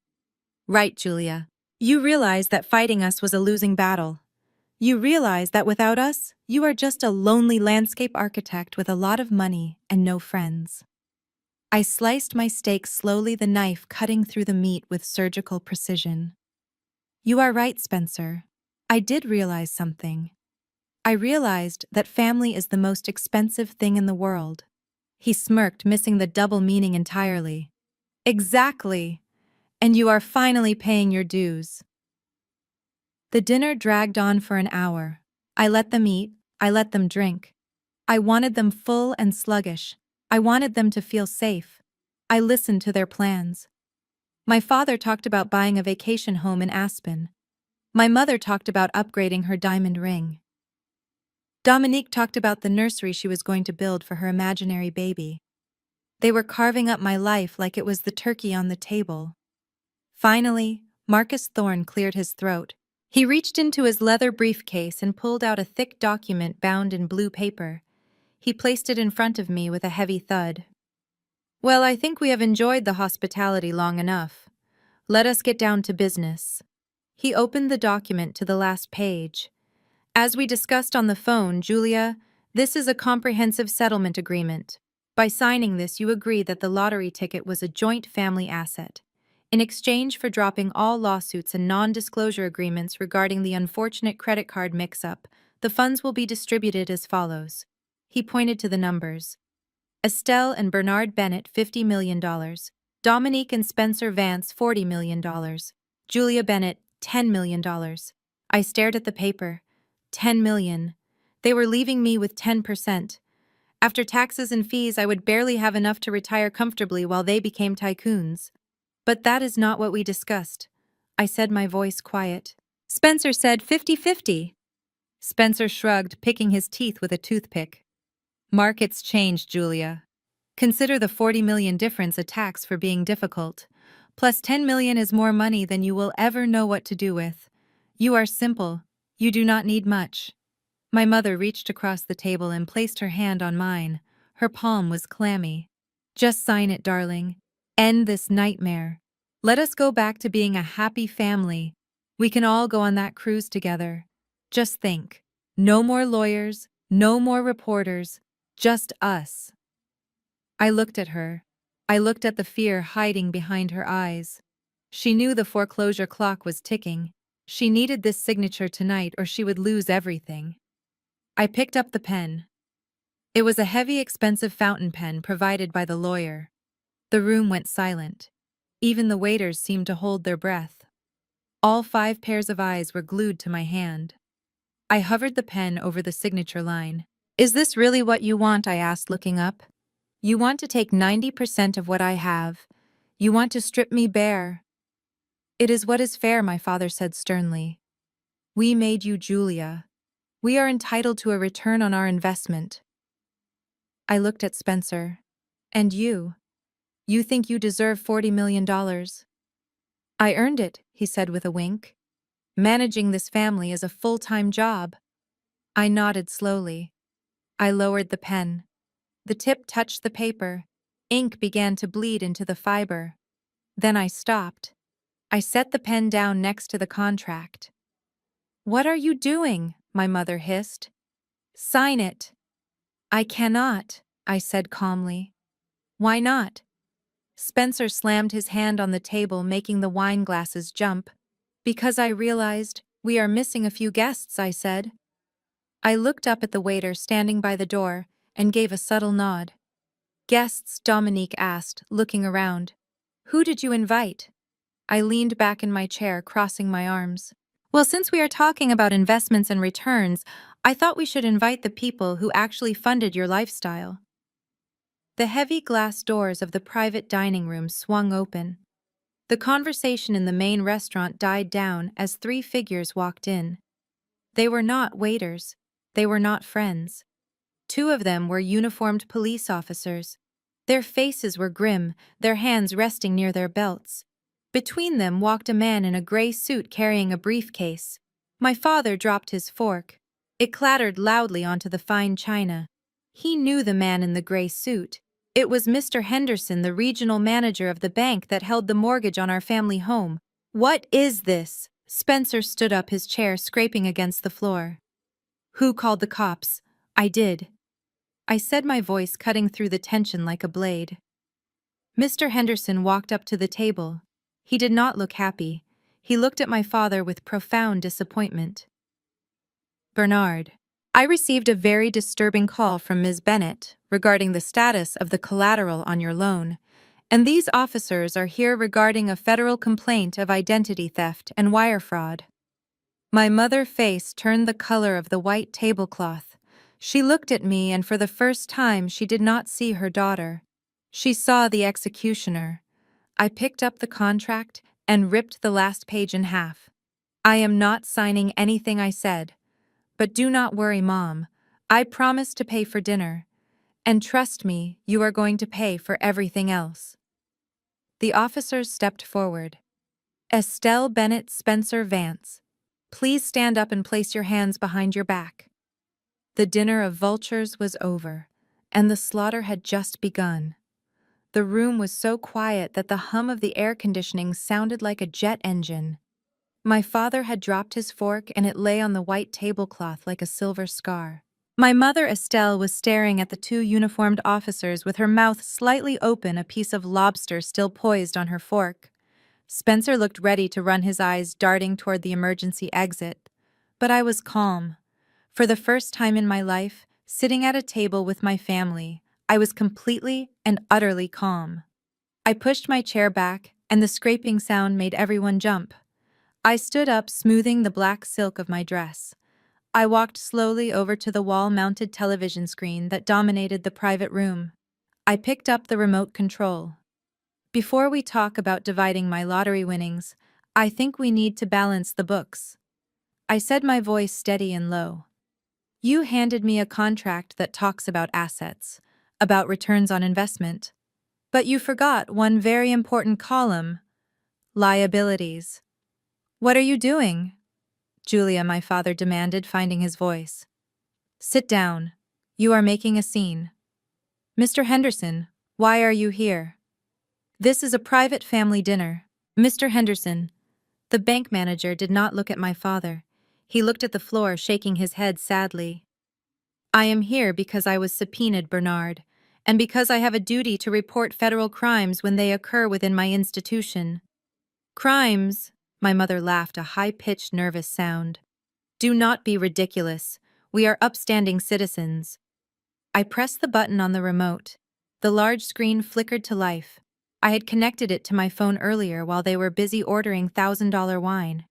"Right, Julia. You realize that fighting us was a losing battle. You realize that without us, you are just a lonely landscape architect with a lot of money and no friends." I sliced my steak slowly, the knife cutting through the meat with surgical precision. "You are right, Spencer. I did realize something. I realized that family is the most expensive thing in the world." He smirked, missing the double meaning entirely. "Exactly. And you are finally paying your dues." The dinner dragged on for an hour. I let them eat, I let them drink. I wanted them full and sluggish. I wanted them to feel safe. I listened to their plans. My father talked about buying a vacation home in Aspen. My mother talked about upgrading her diamond ring. Dominique talked about the nursery she was going to build for her imaginary baby. They were carving up my life like it was the turkey on the table. Finally, Marcus Thorne cleared his throat. He reached into his leather briefcase and pulled out a thick document bound in blue paper. He placed it in front of me with a heavy thud. "Well, I think we have enjoyed the hospitality long enough. Let us get down to business." He opened the document to the last page. "As we discussed on the phone, Julia, this is a comprehensive settlement agreement. By signing this, you agree that the lottery ticket was a joint family asset. In exchange for dropping all lawsuits and non-disclosure agreements regarding the unfortunate credit card mix-up, the funds will be distributed as follows." He pointed to the numbers. Estelle and Bernard Bennett, $50 million. Dominique and Spencer Vance, $40 million. Julia Bennett, $10 million. I stared at the paper. 10 million. They were leaving me with 10%. After taxes and fees, I would barely have enough to retire comfortably while they became tycoons. But that is not what we discussed. I said, my voice quiet. Spencer said 50-50. Spencer shrugged, picking his teeth with a toothpick. "Markets change, Julia. Consider the 40 million difference a tax for being difficult. Plus 10 million is more money than you will ever know what to do with. You are simple. You do not need much." My mother reached across the table and placed her hand on mine. Her palm was clammy. "Just sign it, darling. End this nightmare. Let us go back to being a happy family. We can all go on that cruise together. Just think. No more lawyers, no more reporters, just us." I looked at her. I looked at the fear hiding behind her eyes. She knew the foreclosure clock was ticking. She needed this signature tonight or she would lose everything. I picked up the pen. It was a heavy, expensive fountain pen provided by the lawyer. The room went silent. Even the waiters seemed to hold their breath. All 5 pairs of eyes were glued to my hand. I hovered the pen over the signature line. "Is this really what you want?" I asked, looking up. "You want to take 90% of what I have. You want to strip me bare." "It is what is fair," my father said sternly. "We made you, Julia. We are entitled to a return on our investment." I looked at Spencer. "And you? You think you deserve $40 million? "I earned it," he said with a wink. "Managing this family is a full-time job." I nodded slowly. I lowered the pen. The tip touched the paper. Ink began to bleed into the fiber. Then I stopped. I set the pen down next to the contract. "What are you doing?" my mother hissed. "Sign it." "I cannot," I said calmly. "Why not?" Spencer slammed his hand on the table, making the wine glasses jump. "Because I realized we are missing a few guests," I said. I looked up at the waiter standing by the door and gave a subtle nod. "Guests?" Dominique asked, looking around. "Who did you invite?" I leaned back in my chair, crossing my arms. "Well, since we are talking about investments and returns, I thought we should invite the people who actually funded your lifestyle." The heavy glass doors of the private dining room swung open. The conversation in the main restaurant died down as three figures walked in. They were not waiters. They were not friends. Two of them were uniformed police officers. Their faces were grim, their hands resting near their belts. Between them walked a man in a gray suit carrying a briefcase. My father dropped his fork. It clattered loudly onto the fine china. He knew the man in the gray suit. It was Mr. Henderson, the regional manager of the bank that held the mortgage on our family home. "What is this?" Spencer stood up, his chair scraping against the floor. "Who called the cops?" "I did," I said, my voice cutting through the tension like a blade. Mr. Henderson walked up to the table. He did not look happy. He looked at my father with profound disappointment. "Bernard, I received a very disturbing call from Ms. Bennett regarding the status of the collateral on your loan, and these officers are here regarding a federal complaint of identity theft and wire fraud." My mother's face turned the color of the white tablecloth. She looked at me, and for the first time she did not see her daughter. She saw the executioner. I picked up the contract and ripped the last page in half. "I am not signing anything," I said. "But do not worry, Mom. I promise to pay for dinner. And trust me, you are going to pay for everything else." The officers stepped forward. "Estelle Bennett, Spencer Vance. Please stand up and place your hands behind your back." The dinner of vultures was over, and the slaughter had just begun. The room was so quiet that the hum of the air conditioning sounded like a jet engine. My father had dropped his fork, and it lay on the white tablecloth like a silver scar. My mother, Estelle, was staring at the two uniformed officers with her mouth slightly open, a piece of lobster still poised on her fork. Spencer looked ready to run, his eyes darting toward the emergency exit. But I was calm. For the first time in my life, sitting at a table with my family, I was completely and utterly calm. I pushed my chair back, and the scraping sound made everyone jump. I stood up, smoothing the black silk of my dress. I walked slowly over to the wall-mounted television screen that dominated the private room. I picked up the remote control. "Before we talk about dividing my lottery winnings, I think we need to balance the books," I said, my voice steady and low. "You handed me a contract that talks about assets, about returns on investment. But you forgot one very important column: liabilities." "What are you doing?" Julia, my father demanded, finding his voice. "Sit down. You are making a scene." "Mr. Henderson, why are you here?" "This is a private family dinner." "Mr. Henderson." The bank manager did not look at my father. He looked at the floor, shaking his head sadly. "I am here because I was subpoenaed, Bernard, and because I have a duty to report federal crimes when they occur within my institution." "Crimes?" My mother laughed, a high-pitched, nervous sound. "Do not be ridiculous. We are upstanding citizens." I pressed the button on the remote. The large screen flickered to life. I had connected it to my phone earlier while they were busy ordering $1,000 wine.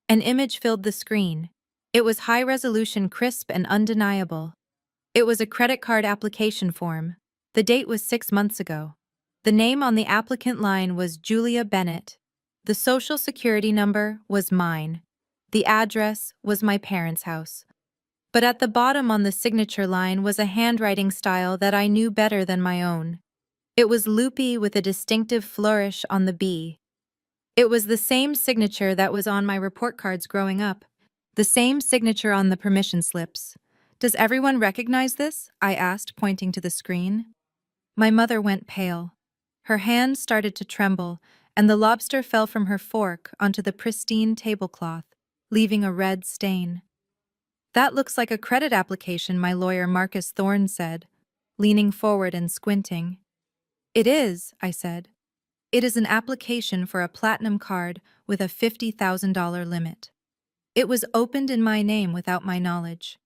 An image filled the screen. It was high-resolution, crisp, and undeniable. It was a credit card application form. The date was 6 months ago. The name on the applicant line was Julia Bennett. The social security number was mine. The address was my parents' house. But at the bottom on the signature line was a handwriting style that I knew better than my own. It was loopy with a distinctive flourish on the B. It was the same signature that was on my report cards growing up. The same signature on the permission slips. Does everyone recognize this? I asked, pointing to the screen. My mother went pale. Her hand started to tremble, and the lobster fell from her fork onto the pristine tablecloth, leaving a red stain. That looks like a credit application, my lawyer Marcus Thorne said, leaning forward and squinting. It is, I said. It is an application for a platinum card with a $50,000 limit. It was opened in my name without my knowledge.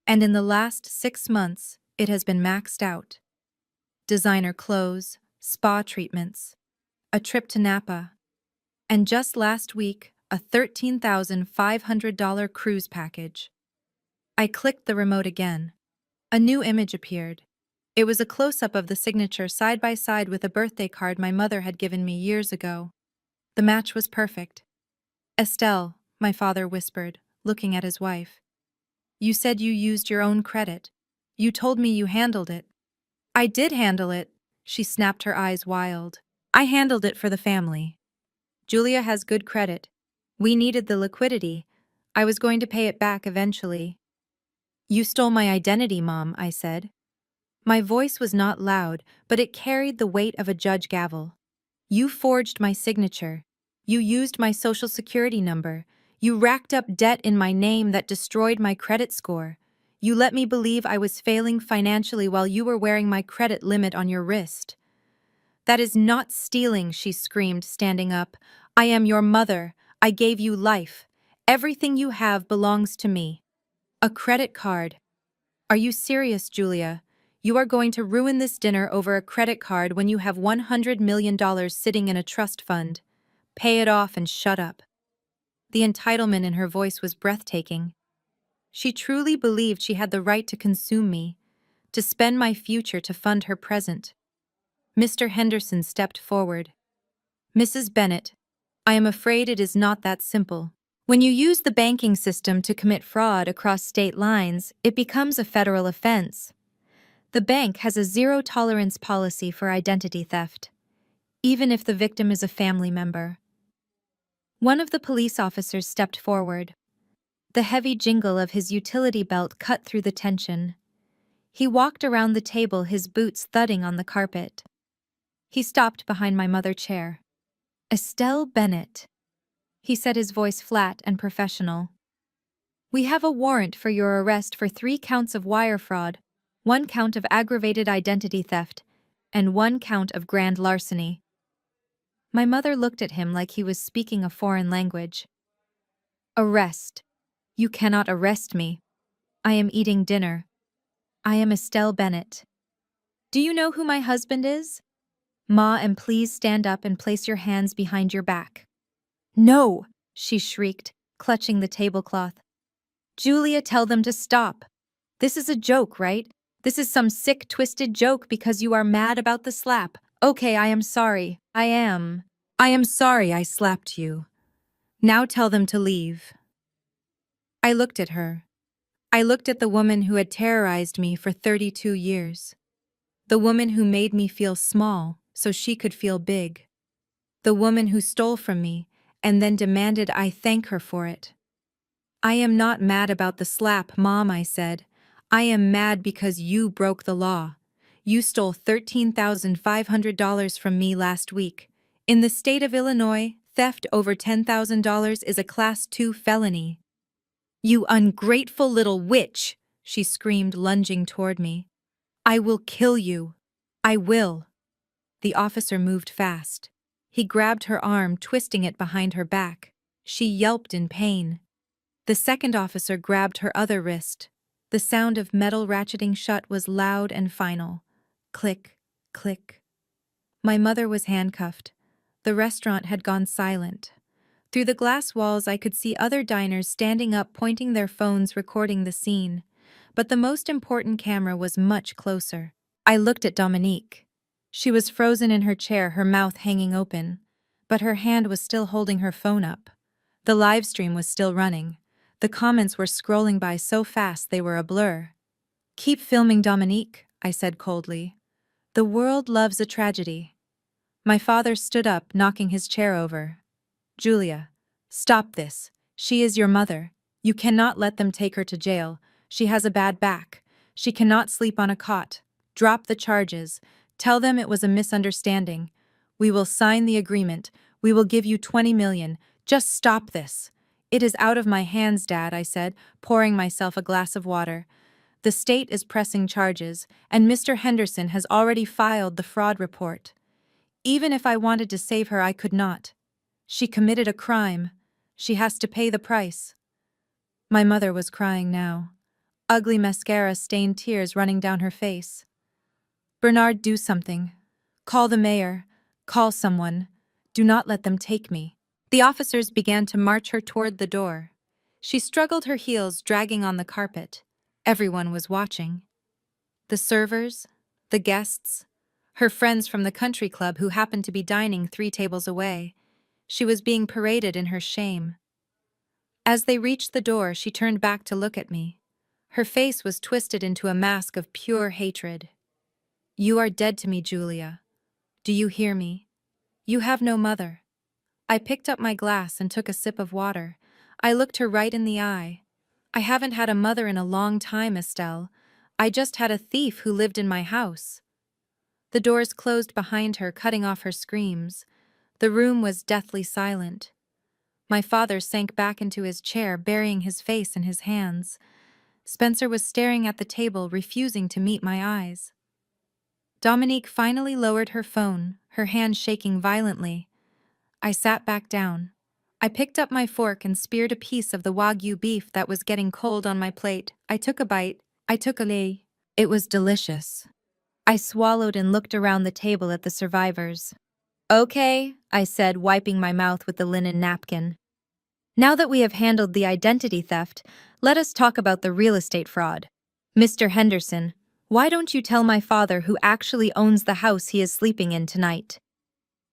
And in the last 6 months, it has been maxed out. Designer clothes, spa treatments, a trip to Napa, and just last week, a $13,500 cruise package. I clicked the remote again. A new image appeared. It was a close-up of the signature side by side with a birthday card my mother had given me years ago. The match was perfect. Estelle, my father whispered, looking at his wife. You said you used your own credit. You told me you handled it. I did handle it, she snapped, her eyes wild. I handled it for the family. Julia has good credit. We needed the liquidity. I was going to pay it back eventually. You stole my identity, Mom, I said. My voice was not loud, but it carried the weight of a judge gavel. You forged my signature. You used my social security number. You racked up debt in my name that destroyed my credit score. You let me believe I was failing financially while you were wearing my credit limit on your wrist. That is not stealing, she screamed, standing up. I am your mother. I gave you life. Everything you have belongs to me. A credit card. Are you serious, Julia? You are going to ruin this dinner over a credit card when you have $100 million sitting in a trust fund. Pay it off and shut up. The entitlement in her voice was breathtaking. She truly believed she had the right to consume me, to spend my future to fund her present. Mr. Henderson stepped forward. Mrs. Bennet, I am afraid it is not that simple. When you use the banking system to commit fraud across state lines, it becomes a federal offense. The bank has a zero-tolerance policy for identity theft, even if the victim is a family member. One of the police officers stepped forward. The heavy jingle of his utility belt cut through the tension. He walked around the table, his boots thudding on the carpet. He stopped behind my mother's chair. Estelle Bennet, he said, his voice flat and professional. We have a warrant for your arrest for 3 counts of wire fraud, 1 count of aggravated identity theft, and 1 count of grand larceny. My mother looked at him like he was speaking a foreign language. Arrest. You cannot arrest me. I am eating dinner. I am Estelle Bennet. Do you know who my husband is? Ma, and please stand up and place your hands behind your back. No, she shrieked, clutching the tablecloth. Julia, tell them to stop. This is a joke, right? This is some sick, twisted joke because you are mad about the slap. Okay, I am sorry. I am sorry I slapped you. Now tell them to leave. I looked at her. I looked at the woman who had terrorized me for 32 years. The woman who made me feel small so she could feel big. The woman who stole from me and then demanded I thank her for it. I am not mad about the slap, Mom, I said. I am mad because you broke the law. You stole $13,500 from me last week. In the state of Illinois, theft over $10,000 is a Class 2 felony. You ungrateful little witch, she screamed, lunging toward me. I will kill you. I will. The officer moved fast. He grabbed her arm, twisting it behind her back. She yelped in pain. The second officer grabbed her other wrist. The sound of metal ratcheting shut was loud and final. Click, click. My mother was handcuffed. The restaurant had gone silent. Through the glass walls I could see other diners standing up, pointing their phones, recording the scene. But the most important camera was much closer. I looked at Dominique. She was frozen in her chair, her mouth hanging open. But her hand was still holding her phone up. The live stream was still running. The comments were scrolling by so fast they were a blur. Keep filming, Dominique, I said coldly. The world loves a tragedy. My father stood up, knocking his chair over. Julia, stop this. She is your mother. You cannot let them take her to jail. She has a bad back. She cannot sleep on a cot. Drop the charges. Tell them it was a misunderstanding. We will sign the agreement. We will give you 20 million. Just stop this. It is out of my hands, Dad, I said, pouring myself a glass of water. The state is pressing charges, and Mr. Henderson has already filed the fraud report. Even if I wanted to save her, I could not. She committed a crime. She has to pay the price. My mother was crying now. Ugly mascara-stained tears running down her face. Bernard, do something. Call the mayor. Call someone. Do not let them take me. The officers began to march her toward the door. She struggled, her heels dragging on the carpet. Everyone was watching. The servers, the guests, her friends from the country club who happened to be dining 3 tables away. She was being paraded in her shame. As they reached the door, she turned back to look at me. Her face was twisted into a mask of pure hatred. You are dead to me, Julia. Do you hear me? You have no mother. I picked up my glass and took a sip of water. I looked her right in the eye. I haven't had a mother in a long time, Estelle. I just had a thief who lived in my house. The doors closed behind her, cutting off her screams. The room was deathly silent. My father sank back into his chair, burying his face in his hands. Spencer was staring at the table, refusing to meet my eyes. Dominique finally lowered her phone, her hand shaking violently. I sat back down. I picked up my fork and speared a piece of the Wagyu beef that was getting cold on my plate. I took a bite. I took a lay. It was delicious. I swallowed and looked around the table at the survivors. Okay, I said, wiping my mouth with the linen napkin. Now that we have handled the identity theft, let us talk about the real estate fraud. Mr. Henderson, why don't you tell my father who actually owns the house he is sleeping in tonight?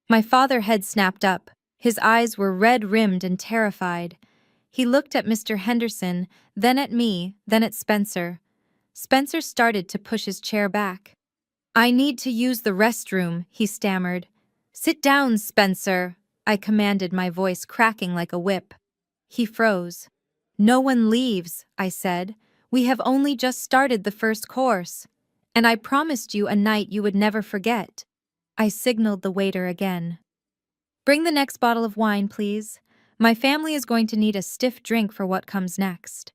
My father's head snapped up. His eyes were red-rimmed and terrified. He looked at Mr. Henderson, then at me, then at Spencer. Spencer started to push his chair back. I need to use the restroom, he stammered. Sit down, Spencer, I commanded, my voice cracking like a whip. He froze. No one leaves, I said. We have only just started the first course. And I promised you a night you would never forget. I signaled the waiter again. Bring the next bottle of wine, please. My family is going to need a stiff drink for what comes next.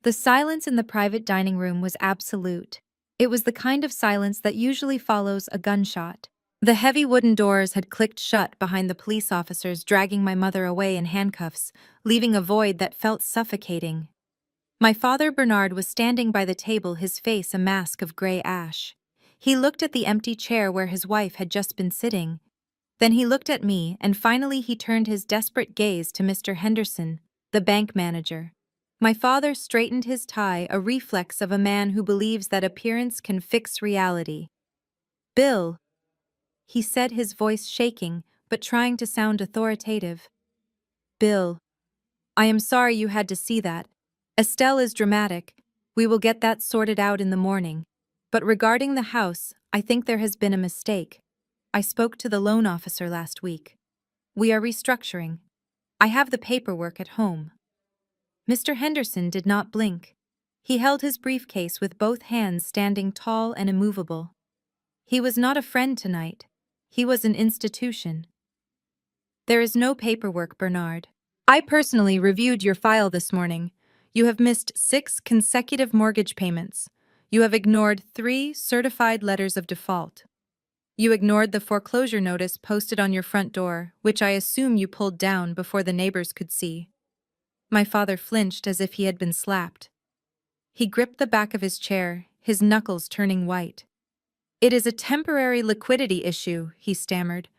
The silence in the private dining room was absolute. It was the kind of silence that usually follows a gunshot. The heavy wooden doors had clicked shut behind the police officers dragging my mother away in handcuffs, leaving a void that felt suffocating. My father Bernard was standing by the table, his face a mask of gray ash. He looked at the empty chair where his wife had just been sitting. Then he looked at me, and finally he turned his desperate gaze to Mr. Henderson, the bank manager. My father straightened his tie, a reflex of a man who believes that appearance can fix reality. Bill, he said, his voice shaking, but trying to sound authoritative. Bill, I am sorry you had to see that. Estelle is dramatic. We will get that sorted out in the morning. But regarding the house, I think there has been a mistake. I spoke to the loan officer last week. We are restructuring. I have the paperwork at home. Mr. Henderson did not blink. He held his briefcase with both hands, standing tall and immovable. He was not a friend tonight. He was an institution. There is no paperwork, Bernard. I personally reviewed your file this morning. You have missed 6 consecutive mortgage payments. You have ignored 3 certified letters of default. You ignored the foreclosure notice posted on your front door, which I assume you pulled down before the neighbors could see. My father flinched as if he had been slapped. He gripped the back of his chair, his knuckles turning white. It is a temporary liquidity issue, he stammered.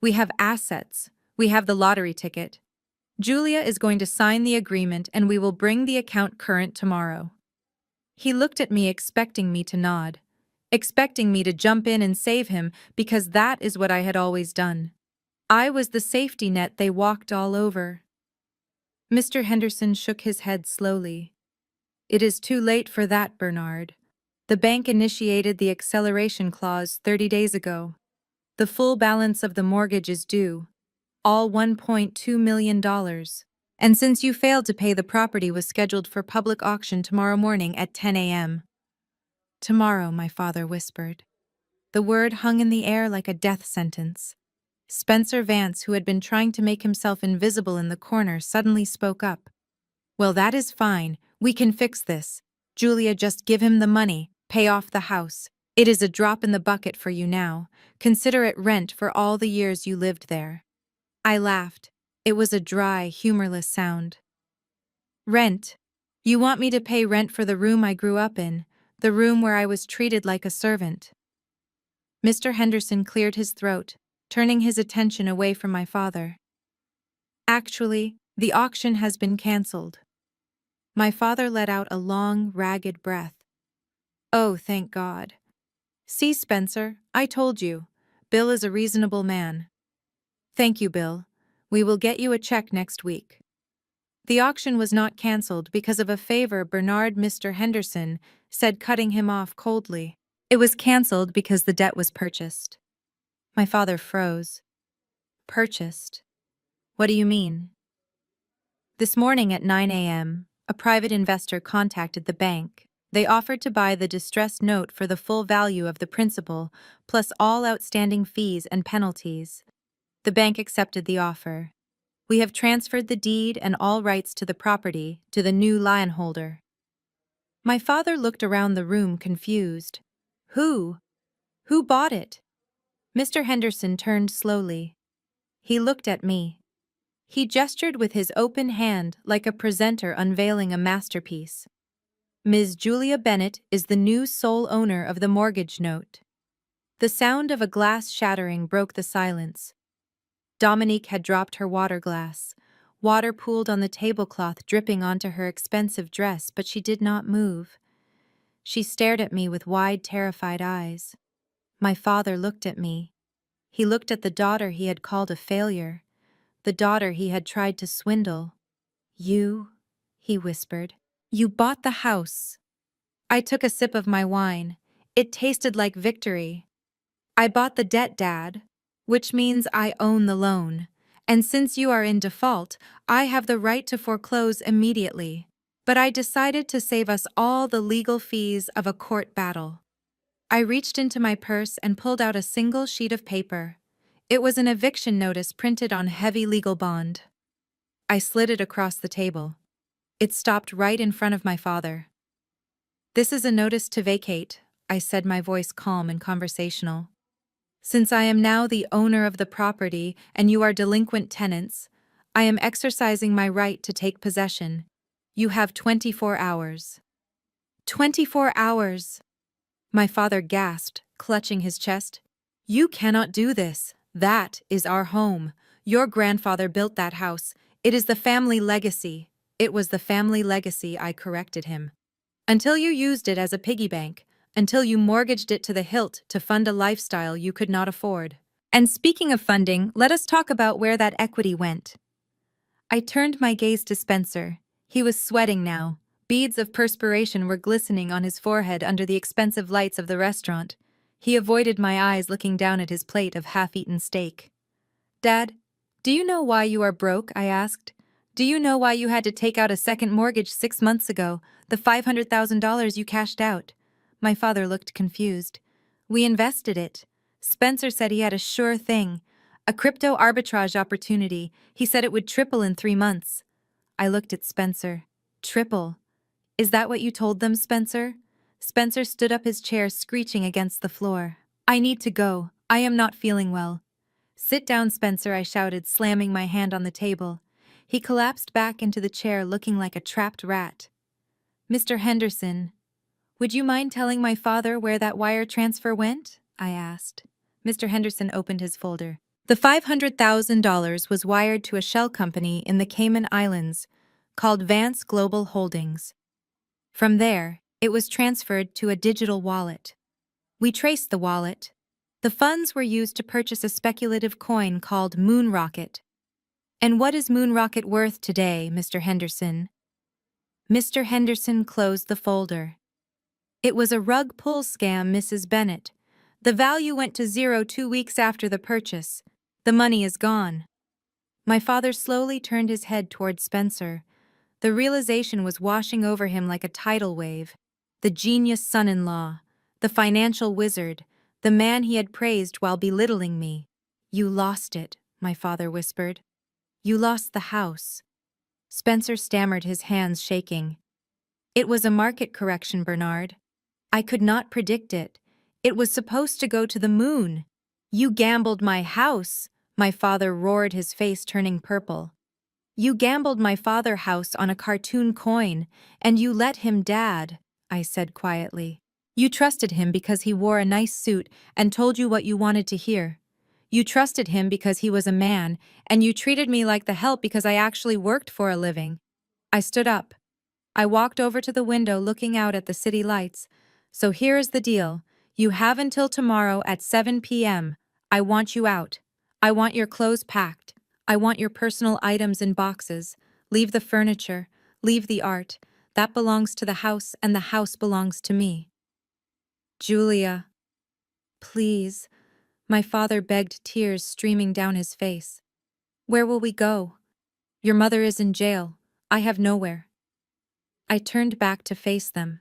We have assets. We have the lottery ticket. Julia is going to sign the agreement and we will bring the account current tomorrow. He looked at me, expecting me to nod, expecting me to jump in and save him, because that is what I had always done. I was the safety net they walked all over. Mr. Henderson shook his head slowly. It is too late for that, Bernard. The bank initiated the acceleration clause 30 days ago. The full balance of the mortgage is due. All $1.2 million. And since you failed to pay, the property was scheduled for public auction tomorrow morning at 10 a.m. Tomorrow, my father whispered. The word hung in the air like a death sentence. Spencer Vance, who had been trying to make himself invisible in the corner, suddenly spoke up. Well, that is fine. We can fix this. Julia, just give him the money, pay off the house. It is a drop in the bucket for you now. Consider it rent for all the years you lived there. I laughed. It was a dry, humorless sound. Rent? You want me to pay rent for the room I grew up in, the room where I was treated like a servant? Mr. Henderson cleared his throat, turning his attention away from my father. Actually, the auction has been cancelled. My father let out a long, ragged breath. Oh, thank God. See, Spencer, I told you. Bill is a reasonable man. Thank you, Bill. We will get you a check next week. The auction was not cancelled because of a favor Bernard Mr. Henderson said, cutting him off coldly. It was cancelled because the debt was purchased. My father froze. Purchased? What do you mean? This morning at 9 a.m., a private investor contacted the bank. They offered to buy the distressed note for the full value of the principal, plus all outstanding fees and penalties. The bank accepted the offer. We have transferred the deed and all rights to the property to the new lionholder. My father looked around the room confused. Who? Who bought it? Mr. Henderson turned slowly. He looked at me. He gestured with his open hand like a presenter unveiling a masterpiece. Ms. Julia Bennett is the new sole owner of the mortgage note. The sound of a glass shattering broke the silence. Dominique had dropped her water glass. Water pooled on the tablecloth, dripping onto her expensive dress, but she did not move. She stared at me with wide, terrified eyes. My father looked at me. He looked at the daughter he had called a failure, the daughter he had tried to swindle. You, he whispered, you bought the house. I took a sip of my wine. It tasted like victory. I bought the debt, Dad, which means I own the loan. And since you are in default, I have the right to foreclose immediately. But I decided to save us all the legal fees of a court battle. I reached into my purse and pulled out a single sheet of paper. It was an eviction notice printed on heavy legal bond. I slid it across the table. It stopped right in front of my father. This is a notice to vacate, I said, my voice calm and conversational. Since I am now the owner of the property and you are delinquent tenants, I am exercising my right to take possession. You have 24 hours. 24 hours! My father gasped, clutching his chest. You cannot do this. That is our home. Your grandfather built that house. It is the family legacy. It was the family legacy, I corrected him. Until you used it as a piggy bank, until you mortgaged it to the hilt to fund a lifestyle you could not afford. And speaking of funding, let us talk about where that equity went. I turned my gaze to Spencer. He was sweating now. Beads of perspiration were glistening on his forehead under the expensive lights of the restaurant. He avoided my eyes, looking down at his plate of half-eaten steak. Dad, do you know why you are broke? I asked. Do you know why you had to take out a second mortgage 6 months ago, the $500,000 you cashed out? My father looked confused. We invested it. Spencer said he had a sure thing, a crypto arbitrage opportunity. He said it would triple in 3 months. I looked at Spencer. Triple? Is that what you told them, Spencer? Spencer stood up, his chair screeching against the floor. I need to go. I am not feeling well. Sit down, Spencer, I shouted, slamming my hand on the table. He collapsed back into the chair, looking like a trapped rat. Mr. Henderson, would you mind telling my father where that wire transfer went? I asked. Mr. Henderson opened his folder. The $500,000 was wired to a shell company in the Cayman Islands called Vance Global Holdings. From there, it was transferred to a digital wallet. We traced the wallet. The funds were used to purchase a speculative coin called Moon Rocket. And what is Moon Rocket worth today, Mr. Henderson? Mr. Henderson closed the folder. It was a rug pull scam, Mrs. Bennett. The value went to zero 2 weeks after the purchase. The money is gone. My father slowly turned his head towards Spencer. The realization was washing over him like a tidal wave. The genius son-in-law, the financial wizard, the man he had praised while belittling me. You lost it, my father whispered. You lost the house. Spencer stammered, his hands shaking. It was a market correction, Bernard. I could not predict it. It was supposed to go to the moon. You gambled my house, my father roared, his face turning purple. You gambled my father house on a cartoon coin, and you let him, Dad, I said quietly. You trusted him because he wore a nice suit and told you what you wanted to hear. You trusted him because he was a man, and you treated me like the help because I actually worked for a living. I stood up. I walked over to the window looking out at the city lights. So here is the deal. You have until tomorrow at 7 p.m. I want you out. I want your clothes packed. I want your personal items in boxes. Leave the furniture. Leave the art. That belongs to the house, and the house belongs to me. Julia, please. My father begged, tears streaming down his face. Where will we go? Your mother is in jail. I have nowhere. I turned back to face them.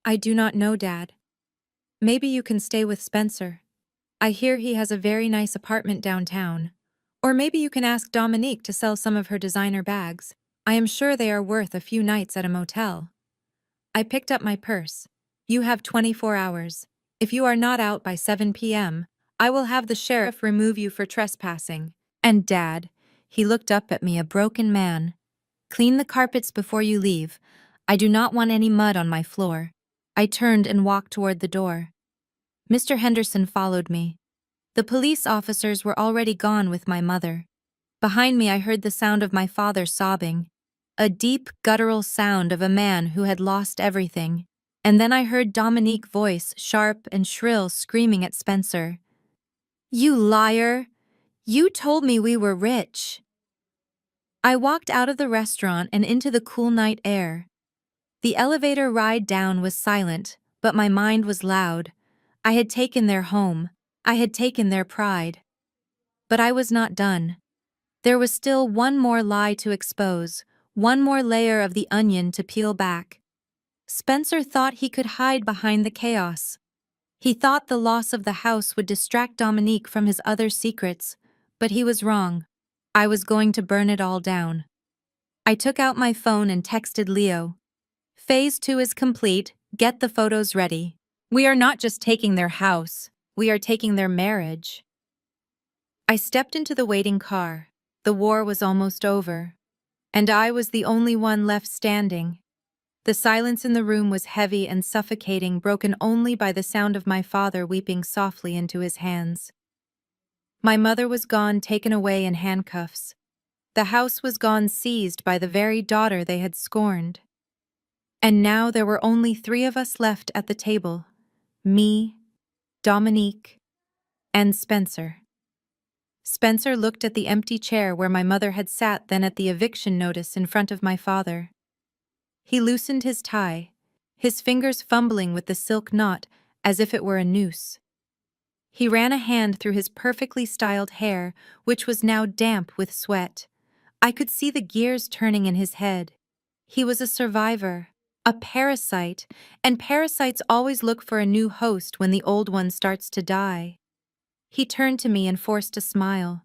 I do not know, Dad. Maybe you can stay with Spencer. I hear he has a very nice apartment downtown. Or maybe you can ask Dominique to sell some of her designer bags. I am sure they are worth a few nights at a motel. I picked up my purse. You have 24 hours. If you are not out by 7 p.m., I will have the sheriff remove you for trespassing. And Dad, he looked up at me, a broken man. Clean the carpets before you leave. I do not want any mud on my floor. I turned and walked toward the door. Mr. Henderson followed me. The police officers were already gone with my mother. Behind me I heard the sound of my father sobbing. A deep, guttural sound of a man who had lost everything. And then I heard Dominique's voice, sharp and shrill, screaming at Spencer. You liar! You told me we were rich. I walked out of the restaurant and into the cool night air. The elevator ride down was silent, but my mind was loud. I had taken their home. I had taken their pride. But I was not done. There was still one more lie to expose, one more layer of the onion to peel back. Spencer thought he could hide behind the chaos. He thought the loss of the house would distract Dominique from his other secrets, but he was wrong. I was going to burn it all down. I took out my phone and texted Leo. Phase 2 is complete, get the photos ready. We are not just taking their house, we are taking their marriage. I stepped into the waiting car. The war was almost over. And I was the only one left standing. The silence in the room was heavy and suffocating, broken only by the sound of my father weeping softly into his hands. My mother was gone, taken away in handcuffs. The house was gone, seized by the very daughter they had scorned. And now there were only 3 of us left at the table. Me, Dominique, and Spencer. Spencer looked at the empty chair where my mother had sat, then at the eviction notice in front of my father. He loosened his tie, his fingers fumbling with the silk knot as if it were a noose. He ran a hand through his perfectly styled hair, which was now damp with sweat. I could see the gears turning in his head. He was a survivor, a parasite, and parasites always look for a new host when the old one starts to die. He turned to me and forced a smile.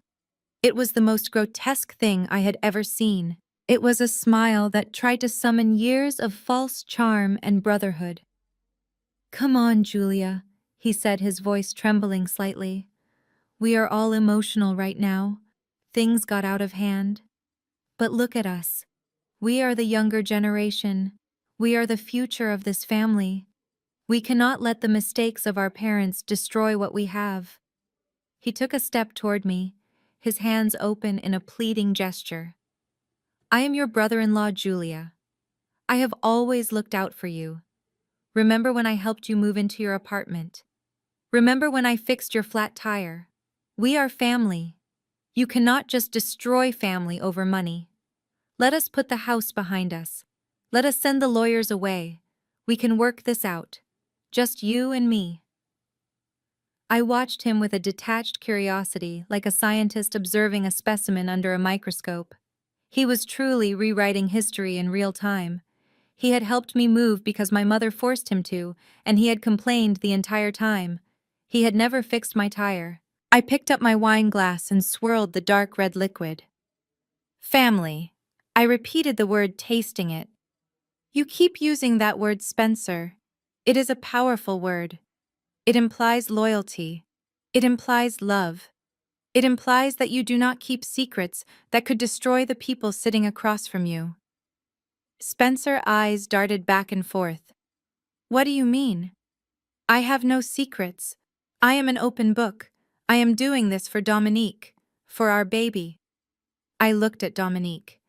It was the most grotesque thing I had ever seen. It was a smile that tried to summon years of false charm and brotherhood. Come on, Julia, he said, his voice trembling slightly. We are all emotional right now. Things got out of hand. But look at us. We are the younger generation. We are the future of this family. We cannot let the mistakes of our parents destroy what we have. He took a step toward me, his hands open in a pleading gesture. I am your brother-in-law, Julia. I have always looked out for you. Remember when I helped you move into your apartment? Remember when I fixed your flat tire? We are family. You cannot just destroy family over money. Let us put the house behind us. Let us send the lawyers away. We can work this out. Just you and me. I watched him with a detached curiosity, like a scientist observing a specimen under a microscope. He was truly rewriting history in real time. He had helped me move because my mother forced him to, and he had complained the entire time. He had never fixed my tire. I picked up my wine glass and swirled the dark red liquid. Family. I repeated the word, tasting it. You keep using that word, Spencer. It is a powerful word. It implies loyalty. It implies love. It implies that you do not keep secrets that could destroy the people sitting across from you. Spencer's eyes darted back and forth. What do you mean? I have no secrets. I am an open book. I am doing this for Dominique. For our baby. I looked at Dominique.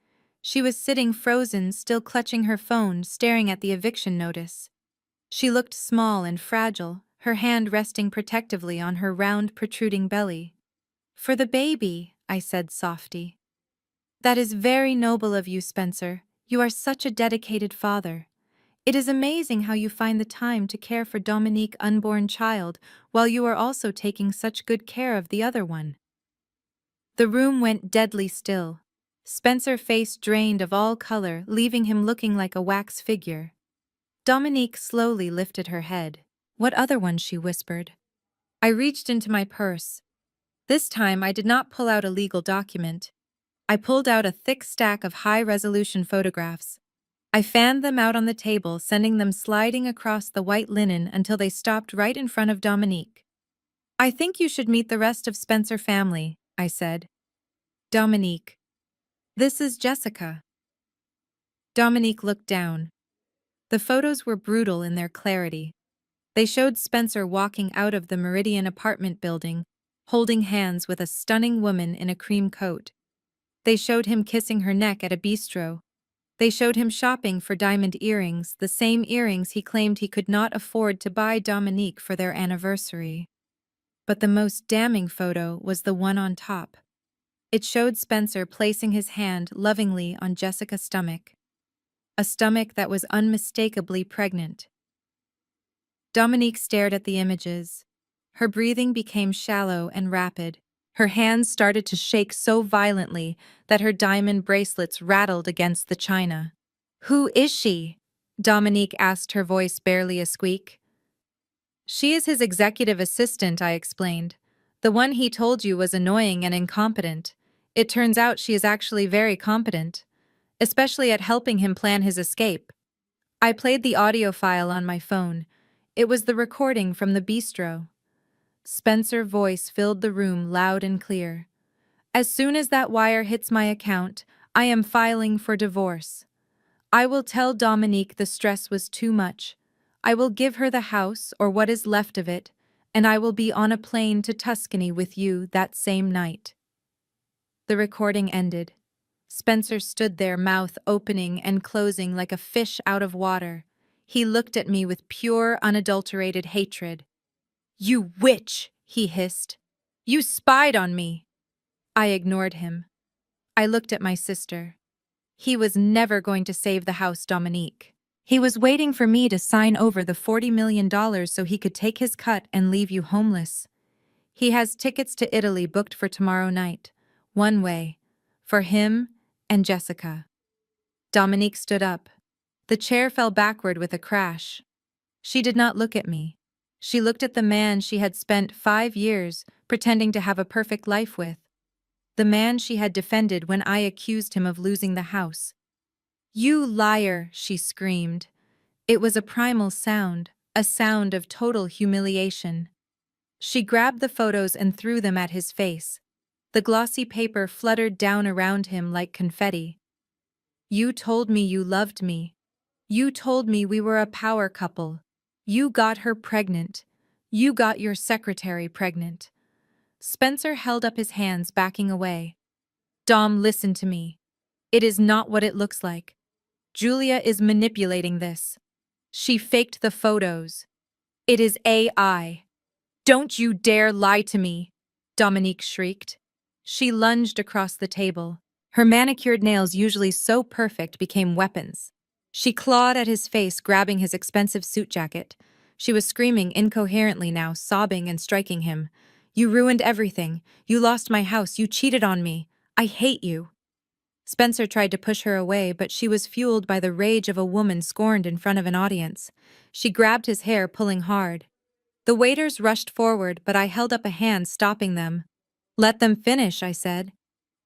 She was sitting frozen, still clutching her phone, staring at the eviction notice. She looked small and fragile, her hand resting protectively on her round, protruding belly. For the baby, I said softly. That is very noble of you, Spencer. You are such a dedicated father. It is amazing how you find the time to care for Dominique's unborn child while you are also taking such good care of the other one. The room went deadly still. Spencer's face drained of all color, leaving him looking like a wax figure. Dominique slowly lifted her head. What other one? She whispered. I reached into my purse. This time I did not pull out a legal document. I pulled out a thick stack of high-resolution photographs. I fanned them out on the table, sending them sliding across the white linen until they stopped right in front of Dominique. I think you should meet the rest of Spencer family, I said. Dominique. This is Jessica. Dominique looked down. The photos were brutal in their clarity. They showed Spencer walking out of the Meridian apartment building, holding hands with a stunning woman in a cream coat. They showed him kissing her neck at a bistro. They showed him shopping for diamond earrings, the same earrings he claimed he could not afford to buy Dominique for their anniversary. But the most damning photo was the one on top. It showed Spencer placing his hand lovingly on Jessica's stomach. A stomach that was unmistakably pregnant. Dominique stared at the images. Her breathing became shallow and rapid. Her hands started to shake so violently that her diamond bracelets rattled against the china. Who is she? Dominique asked, her voice barely a squeak. She is his executive assistant, I explained. The one he told you was annoying and incompetent. It turns out she is actually very competent, especially at helping him plan his escape. I played the audio file on my phone. It was the recording from the bistro. Spencer's voice filled the room loud and clear. As soon as that wire hits my account, I am filing for divorce. I will tell Dominique the stress was too much. I will give her the house or what is left of it, and I will be on a plane to Tuscany with you that same night. The recording ended. Spencer stood there, mouth opening and closing like a fish out of water. He looked at me with pure, unadulterated hatred. You witch, he hissed. You spied on me. I ignored him. I looked at my sister. He was never going to save the house, Dominique. He was waiting for me to sign over the $40 million so he could take his cut and leave you homeless. He has tickets to Italy booked for tomorrow night. One way. For him and Jessica. Dominique stood up. The chair fell backward with a crash. She did not look at me. She looked at the man she had spent 5 years pretending to have a perfect life with. The man she had defended when I accused him of losing the house. You liar, she screamed. It was a primal sound, a sound of total humiliation. She grabbed the photos and threw them at his face. The glossy paper fluttered down around him like confetti. You told me you loved me. You told me we were a power couple. You got her pregnant. You got your secretary pregnant. Spencer held up his hands, backing away. Dom, listen to me. It is not what it looks like. Julia is manipulating this. She faked the photos. It is AI. Don't you dare lie to me, Dominique shrieked. She lunged across the table. Her manicured nails, usually so perfect, became weapons. She clawed at his face, grabbing his expensive suit jacket. She was screaming incoherently now, sobbing and striking him. "You ruined everything. You lost my house. You cheated on me. I hate you." Spencer tried to push her away, but she was fueled by the rage of a woman scorned in front of an audience. She grabbed his hair, pulling hard. The waiters rushed forward, but I held up a hand, stopping them. "Let them finish," I said.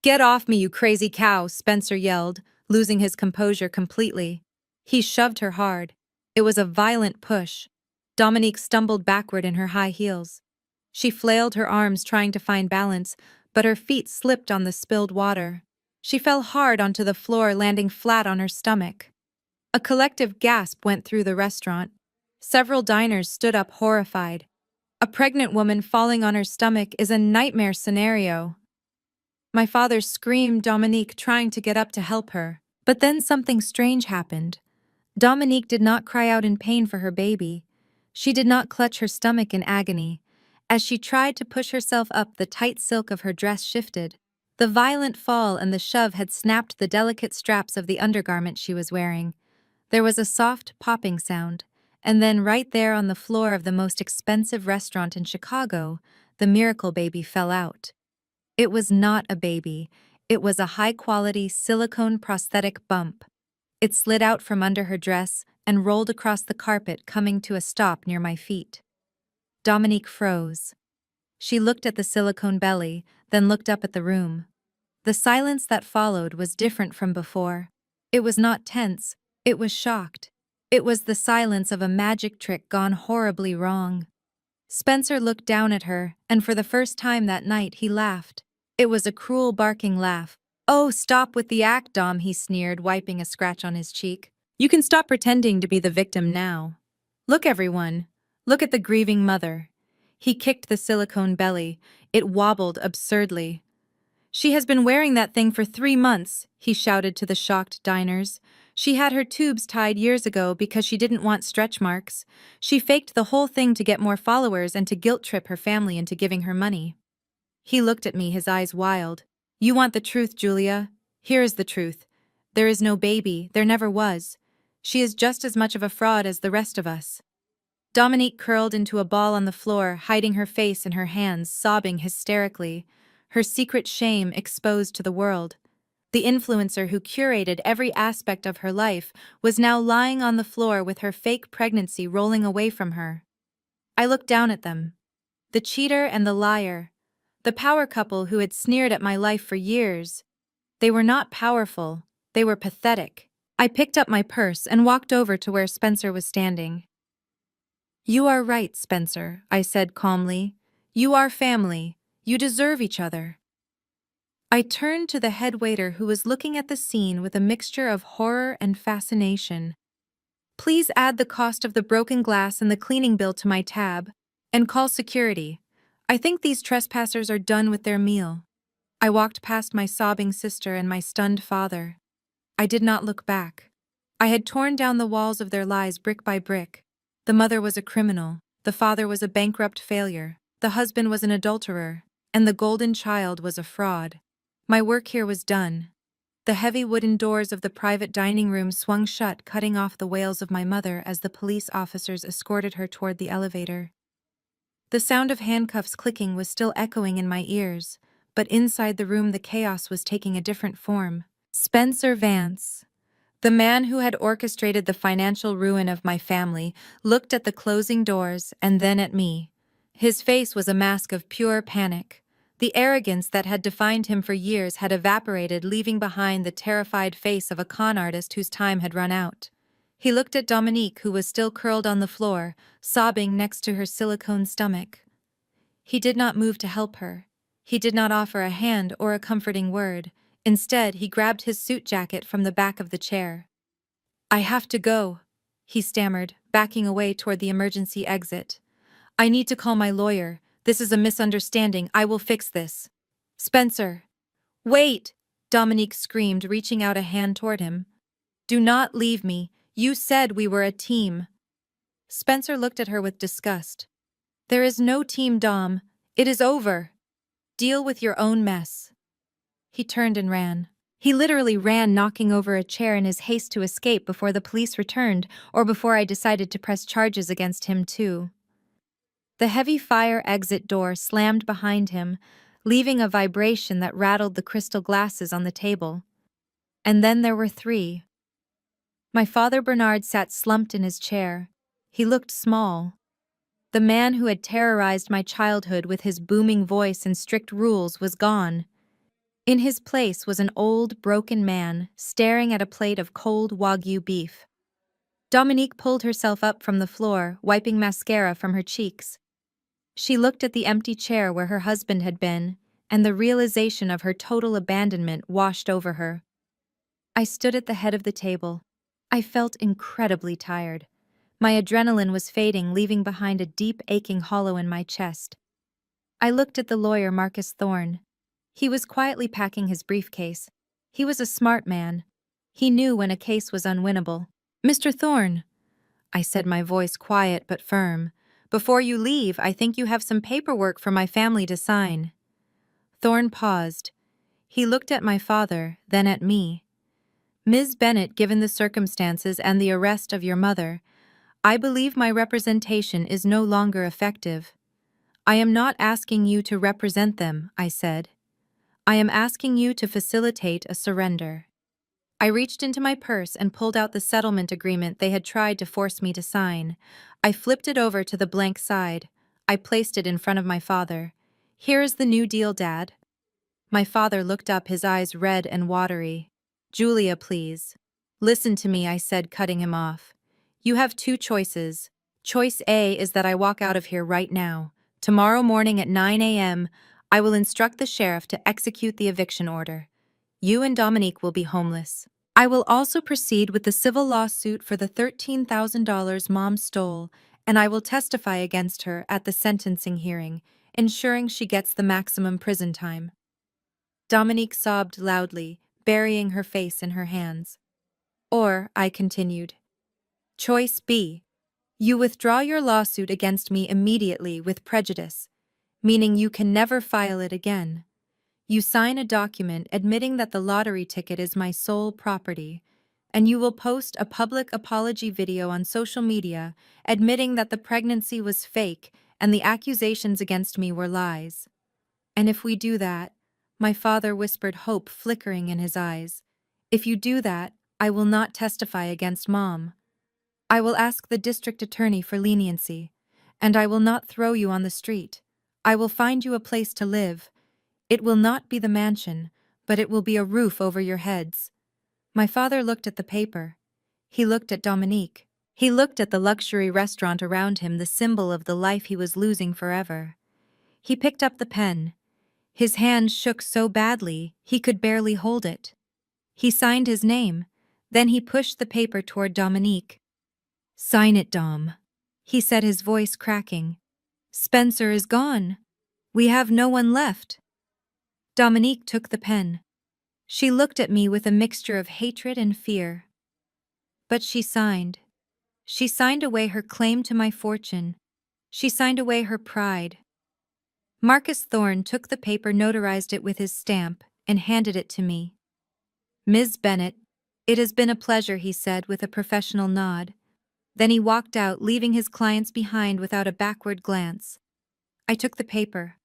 "Get off me, you crazy cow," Spencer yelled, losing his composure completely. He shoved her hard. It was a violent push. Dominique stumbled backward in her high heels. She flailed her arms, trying to find balance, but her feet slipped on the spilled water. She fell hard onto the floor, landing flat on her stomach. A collective gasp went through the restaurant. Several diners stood up, horrified. A pregnant woman falling on her stomach is a nightmare scenario. My father screamed, Dominique trying to get up to help her. But then something strange happened. Dominique did not cry out in pain for her baby. She did not clutch her stomach in agony. As she tried to push herself up, the tight silk of her dress shifted. The violent fall and the shove had snapped the delicate straps of the undergarment she was wearing. There was a soft popping sound, and then right there on the floor of the most expensive restaurant in Chicago, the miracle baby fell out. It was not a baby. It was a high-quality silicone prosthetic bump. It slid out from under her dress and rolled across the carpet, coming to a stop near my feet. Dominique froze. She looked at the silicone belly, then looked up at the room. The silence that followed was different from before. It was not tense, it was shocked. It was the silence of a magic trick gone horribly wrong. Spencer looked down at her, and for the first time that night he laughed. It was a cruel, barking laugh. "Oh, stop with the act, Dom," he sneered, wiping a scratch on his cheek. "You can stop pretending to be the victim now. Look, everyone. Look at the grieving mother." He kicked the silicone belly. It wobbled absurdly. "She has been wearing that thing for 3 months," he shouted to the shocked diners. "She had her tubes tied years ago because she didn't want stretch marks. She faked the whole thing to get more followers and to guilt-trip her family into giving her money." He looked at me, his eyes wild. "You want the truth, Julia? Here is the truth. There is no baby, there never was. She is just as much of a fraud as the rest of us." Dominique curled into a ball on the floor, hiding her face in her hands, sobbing hysterically, her secret shame exposed to the world. The influencer who curated every aspect of her life was now lying on the floor with her fake pregnancy rolling away from her. I looked down at them. The cheater and the liar. The power couple who had sneered at my life for years. They were not powerful, they were pathetic. I picked up my purse and walked over to where Spencer was standing. "You are right, Spencer," I said calmly. "You are family. You deserve each other." I turned to the head waiter, who was looking at the scene with a mixture of horror and fascination. "Please add the cost of the broken glass and the cleaning bill to my tab, and call security. I think these trespassers are done with their meal." I walked past my sobbing sister and my stunned father. I did not look back. I had torn down the walls of their lives brick by brick. The mother was a criminal, the father was a bankrupt failure, the husband was an adulterer, and the golden child was a fraud. My work here was done. The heavy wooden doors of the private dining room swung shut, cutting off the wails of my mother as the police officers escorted her toward the elevator. The sound of handcuffs clicking was still echoing in my ears, but inside the room the chaos was taking a different form. Spencer Vance, the man who had orchestrated the financial ruin of my family, looked at the closing doors and then at me. His face was a mask of pure panic. The arrogance that had defined him for years had evaporated, leaving behind the terrified face of a con artist whose time had run out. He looked at Dominique, who was still curled on the floor, sobbing next to her silicone stomach. He did not move to help her. He did not offer a hand or a comforting word. Instead, he grabbed his suit jacket from the back of the chair. "I have to go," he stammered, backing away toward the emergency exit. "I need to call my lawyer. This is a misunderstanding. I will fix this." "Spencer." "Wait!" Dominique screamed, reaching out a hand toward him. "Do not leave me. You said we were a team." Spencer looked at her with disgust. "There is no team, Dom. It is over. Deal with your own mess." He turned and ran. He literally ran, knocking over a chair in his haste to escape before the police returned or before I decided to press charges against him too. The heavy fire exit door slammed behind him, leaving a vibration that rattled the crystal glasses on the table. And then there were three. My father Bernard sat slumped in his chair. He looked small. The man who had terrorized my childhood with his booming voice and strict rules was gone. In his place was an old, broken man, staring at a plate of cold Wagyu beef. Dominique pulled herself up from the floor, wiping mascara from her cheeks. She looked at the empty chair where her husband had been, and the realization of her total abandonment washed over her. I stood at the head of the table. I felt incredibly tired. My adrenaline was fading, leaving behind a deep, aching hollow in my chest. I looked at the lawyer, Marcus Thorne. He was quietly packing his briefcase. He was a smart man. He knew when a case was unwinnable. "Mr. Thorne," I said, my voice quiet but firm, "before you leave, I think you have some paperwork for my family to sign." Thorne paused. He looked at my father, then at me. "Ms. Bennett, given the circumstances and the arrest of your mother, I believe my representation is no longer effective." "I am not asking you to represent them," I said. "I am asking you to facilitate a surrender." I reached into my purse and pulled out the settlement agreement they had tried to force me to sign. I flipped it over to the blank side. I placed it in front of my father. "Here is the new deal, Dad." My father looked up, his eyes red and watery. "Julia, please." "Listen to me," I said, cutting him off. "You have two choices. Choice A is that I walk out of here right now. Tomorrow morning at 9 a.m., I will instruct the sheriff to execute the eviction order. You and Dominique will be homeless. I will also proceed with the civil lawsuit for the $13,000 Mom stole, and I will testify against her at the sentencing hearing, ensuring she gets the maximum prison time." Dominique sobbed loudly, burying her face in her hands. "Or," I continued, "Choice B. You withdraw your lawsuit against me immediately with prejudice, meaning you can never file it again. You sign a document admitting that the lottery ticket is my sole property, and you will post a public apology video on social media admitting that the pregnancy was fake and the accusations against me were lies. And if we do that," my father whispered, hope flickering in his eyes, "if you do that, I will not testify against Mom. I will ask the district attorney for leniency, and I will not throw you on the street. I will find you a place to live. It will not be the mansion, but it will be a roof over your heads." My father looked at the paper. He looked at Dominique. He looked at the luxury restaurant around him, the symbol of the life he was losing forever. He picked up the pen. His hand shook so badly he could barely hold it. He signed his name. Then he pushed the paper toward Dominique. "Sign it, Dom," he said, his voice cracking. "Spencer is gone. We have no one left." Dominique took the pen. She looked at me with a mixture of hatred and fear. But she signed. She signed away her claim to my fortune. She signed away her pride. Marcus Thorne took the paper, notarized it with his stamp, and handed it to me. "Ms. Bennett, it has been a pleasure," he said with a professional nod. Then he walked out, leaving his clients behind without a backward glance. I took the paper.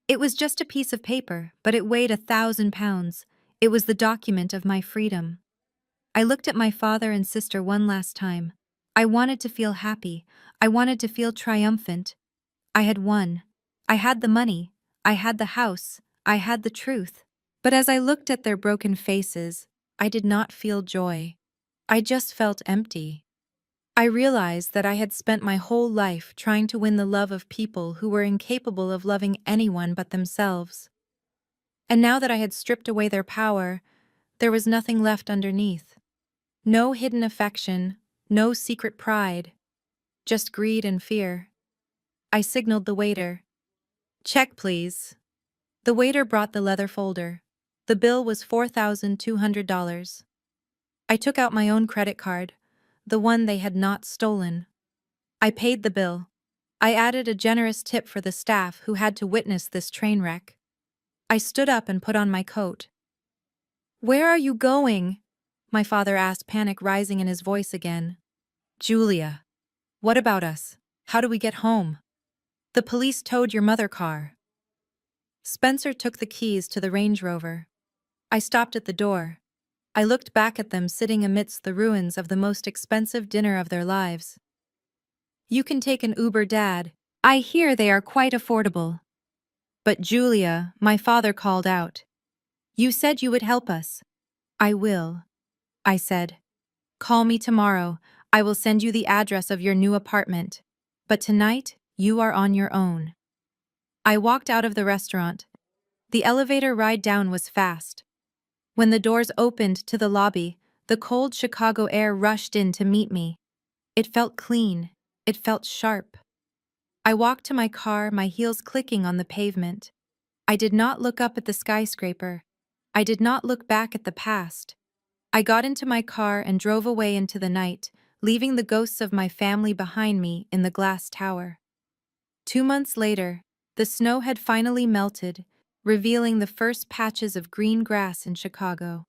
It was just a piece of paper, but it weighed 1,000 pounds. It was the document of my freedom. I looked at my father and sister one last time. I wanted to feel happy. I wanted to feel triumphant. I had won. I had the money. I had the house. I had the truth. But as I looked at their broken faces, I did not feel joy. I just felt empty. I realized that I had spent my whole life trying to win the love of people who were incapable of loving anyone but themselves. And now that I had stripped away their power, there was nothing left underneath. No hidden affection, no secret pride, just greed and fear. I signaled the waiter. "Check, please." The waiter brought the leather folder. The bill was $4,200. I took out my own credit card, the one they had not stolen. I paid the bill. I added a generous tip for the staff who had to witness this train wreck. I stood up and put on my coat. Where are you going? My father asked, panic rising in his voice again. Julia, what about us? How do we get home? The police towed your mother car. Spencer took the keys to the Range Rover. I stopped at the door. I looked back at them sitting amidst the ruins of the most expensive dinner of their lives. You can take an Uber, Dad. I hear they are quite affordable. But Julia, my father called out. You said you would help us. I will, I said. Call me tomorrow. I will send you the address of your new apartment. But tonight, you are on your own. I walked out of the restaurant. The elevator ride down was fast. When the doors opened to the lobby, the cold Chicago air rushed in to meet me. It felt clean. It felt sharp. I walked to my car, my heels clicking on the pavement. I did not look up at the skyscraper. I did not look back at the past. I got into my car and drove away into the night, leaving the ghosts of my family behind me in the glass tower. 2 months later, the snow had finally melted, revealing the first patches of green grass in Chicago.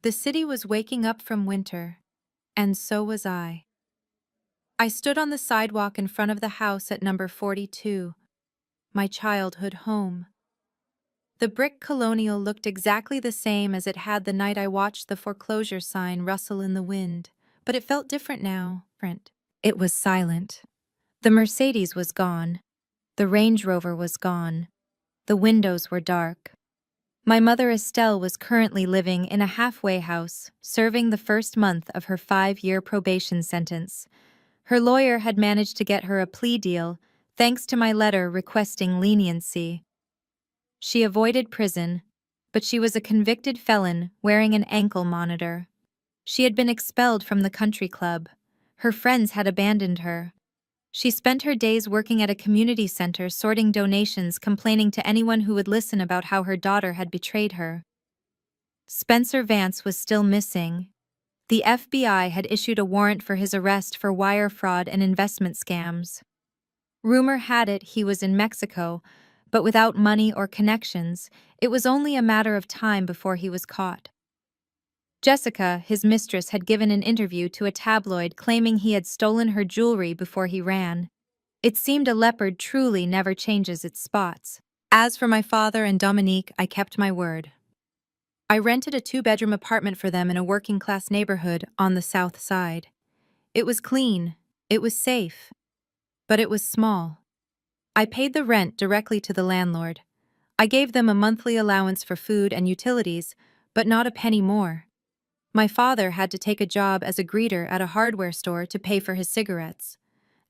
The city was waking up from winter, and so was I. I stood on the sidewalk in front of the house at number 42, my childhood home. The brick colonial looked exactly the same as it had the night I watched the foreclosure sign rustle in the wind, but it felt different now. It was silent. The Mercedes was gone. The Range Rover was gone. The windows were dark. My mother Estelle was currently living in a halfway house, serving the first month of her 5-year probation sentence. Her lawyer had managed to get her a plea deal, thanks to my letter requesting leniency. She avoided prison, but she was a convicted felon wearing an ankle monitor. She had been expelled from the country club. Her friends had abandoned her. She spent her days working at a community center sorting donations, complaining to anyone who would listen about how her daughter had betrayed her. Spencer Vance was still missing. The FBI had issued a warrant for his arrest for wire fraud and investment scams. Rumor had it he was in Mexico, but without money or connections, it was only a matter of time before he was caught. Jessica, his mistress, had given an interview to a tabloid claiming he had stolen her jewelry before he ran. It seemed a leopard truly never changes its spots. As for my father and Dominique, I kept my word. I rented a 2-bedroom apartment for them in a working-class neighborhood on the south side. It was clean, it was safe, but it was small. I paid the rent directly to the landlord. I gave them a monthly allowance for food and utilities, but not a penny more. My father had to take a job as a greeter at a hardware store to pay for his cigarettes.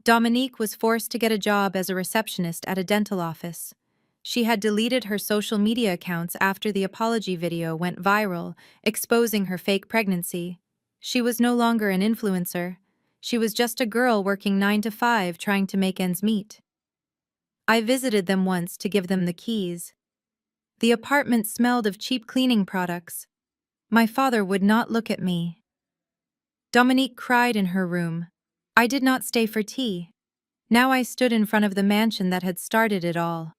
Dominique was forced to get a job as a receptionist at a dental office. She had deleted her social media accounts after the apology video went viral, exposing her fake pregnancy. She was no longer an influencer. She was just a girl working 9 to 5 trying to make ends meet. I visited them once to give them the keys. The apartment smelled of cheap cleaning products. My father would not look at me. Dominique cried in her room. I did not stay for tea. Now I stood in front of the mansion that had started it all.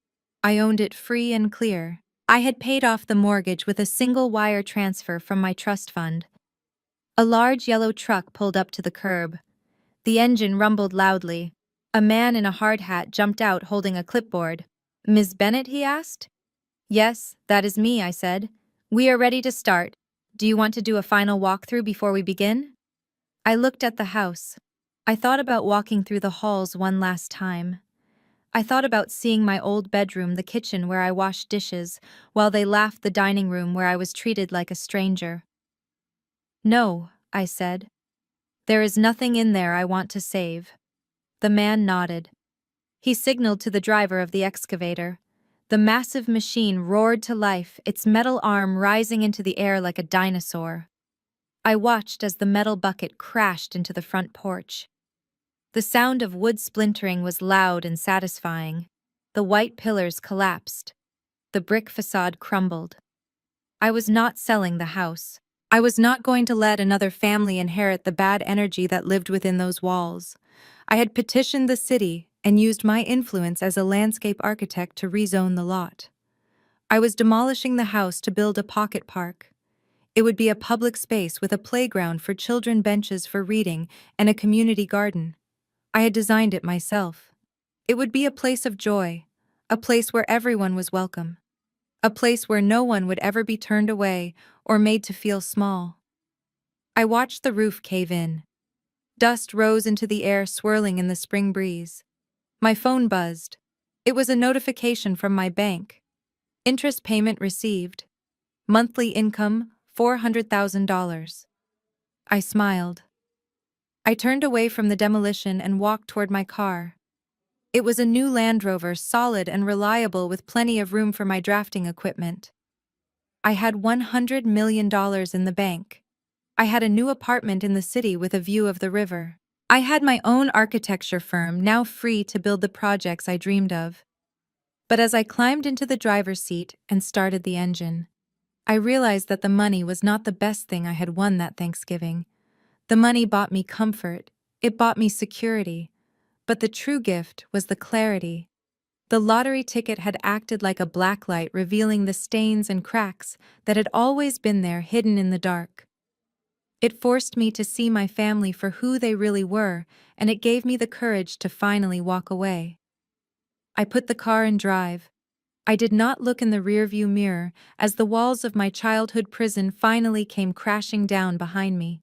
I owned it free and clear. I had paid off the mortgage with a single wire transfer from my trust fund. A large yellow truck pulled up to the curb. The engine rumbled loudly. A man in a hard hat jumped out holding a clipboard. Ms. Bennett, he asked. Yes, that is me, I said. We are ready to start. Do you want to do a final walkthrough before we begin? I looked at the house. I thought about walking through the halls one last time. I thought about seeing my old bedroom, the kitchen where I washed dishes, while they laughed, the dining room where I was treated like a stranger. No, I said. There is nothing in there I want to save. The man nodded. He signaled to the driver of the excavator. The massive machine roared to life, its metal arm rising into the air like a dinosaur. I watched as the metal bucket crashed into the front porch. The sound of wood splintering was loud and satisfying. The white pillars collapsed. The brick facade crumbled. I was not selling the house. I was not going to let another family inherit the bad energy that lived within those walls. I had petitioned the city and used my influence as a landscape architect to rezone the lot. I was demolishing the house to build a pocket park. It would be a public space with a playground for children, benches for reading, and a community garden. I had designed it myself. It would be a place of joy, a place where everyone was welcome, a place where no one would ever be turned away or made to feel small. I watched the roof cave in. Dust rose into the air, swirling in the spring breeze. My phone buzzed. It was a notification from my bank. Interest payment received. Monthly income, $400,000. I smiled. I turned away from the demolition and walked toward my car. It was a new Land Rover, solid and reliable with plenty of room for my drafting equipment. I had $100 million in the bank. I had a new apartment in the city with a view of the river. I had my own architecture firm, now free to build the projects I dreamed of. But as I climbed into the driver's seat and started the engine, I realized that the money was not the best thing I had won that Thanksgiving. The money bought me comfort, it bought me security, but the true gift was the clarity. The lottery ticket had acted like a blacklight, revealing the stains and cracks that had always been there, hidden in the dark. It forced me to see my family for who they really were, and it gave me the courage to finally walk away. I put the car in drive. I did not look in the rearview mirror as the walls of my childhood prison finally came crashing down behind me.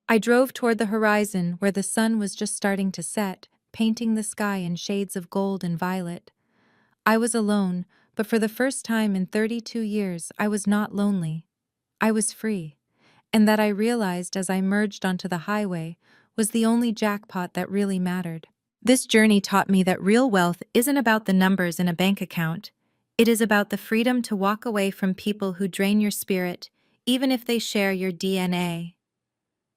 I drove toward the horizon where the sun was just starting to set, painting the sky in shades of gold and violet. I was alone, but for the first time in 32 years, I was not lonely. I was free. And that, I realized as I merged onto the highway, was the only jackpot that really mattered. This journey taught me that real wealth isn't about the numbers in a bank account. It is about the freedom to walk away from people who drain your spirit, even if they share your DNA.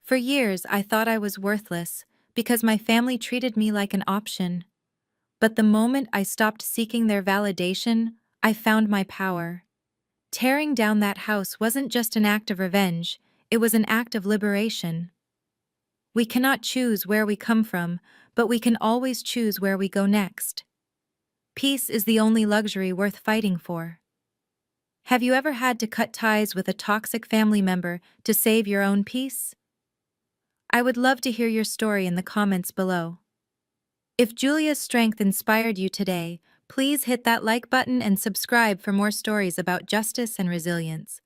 For years, I thought I was worthless because my family treated me like an option. But the moment I stopped seeking their validation, I found my power. Tearing down that house wasn't just an act of revenge, it was an act of liberation. We cannot choose where we come from, but we can always choose where we go next. Peace is the only luxury worth fighting for. Have you ever had to cut ties with a toxic family member to save your own peace? I would love to hear your story in the comments below. If Julia's strength inspired you today, please hit that like button and subscribe for more stories about justice and resilience.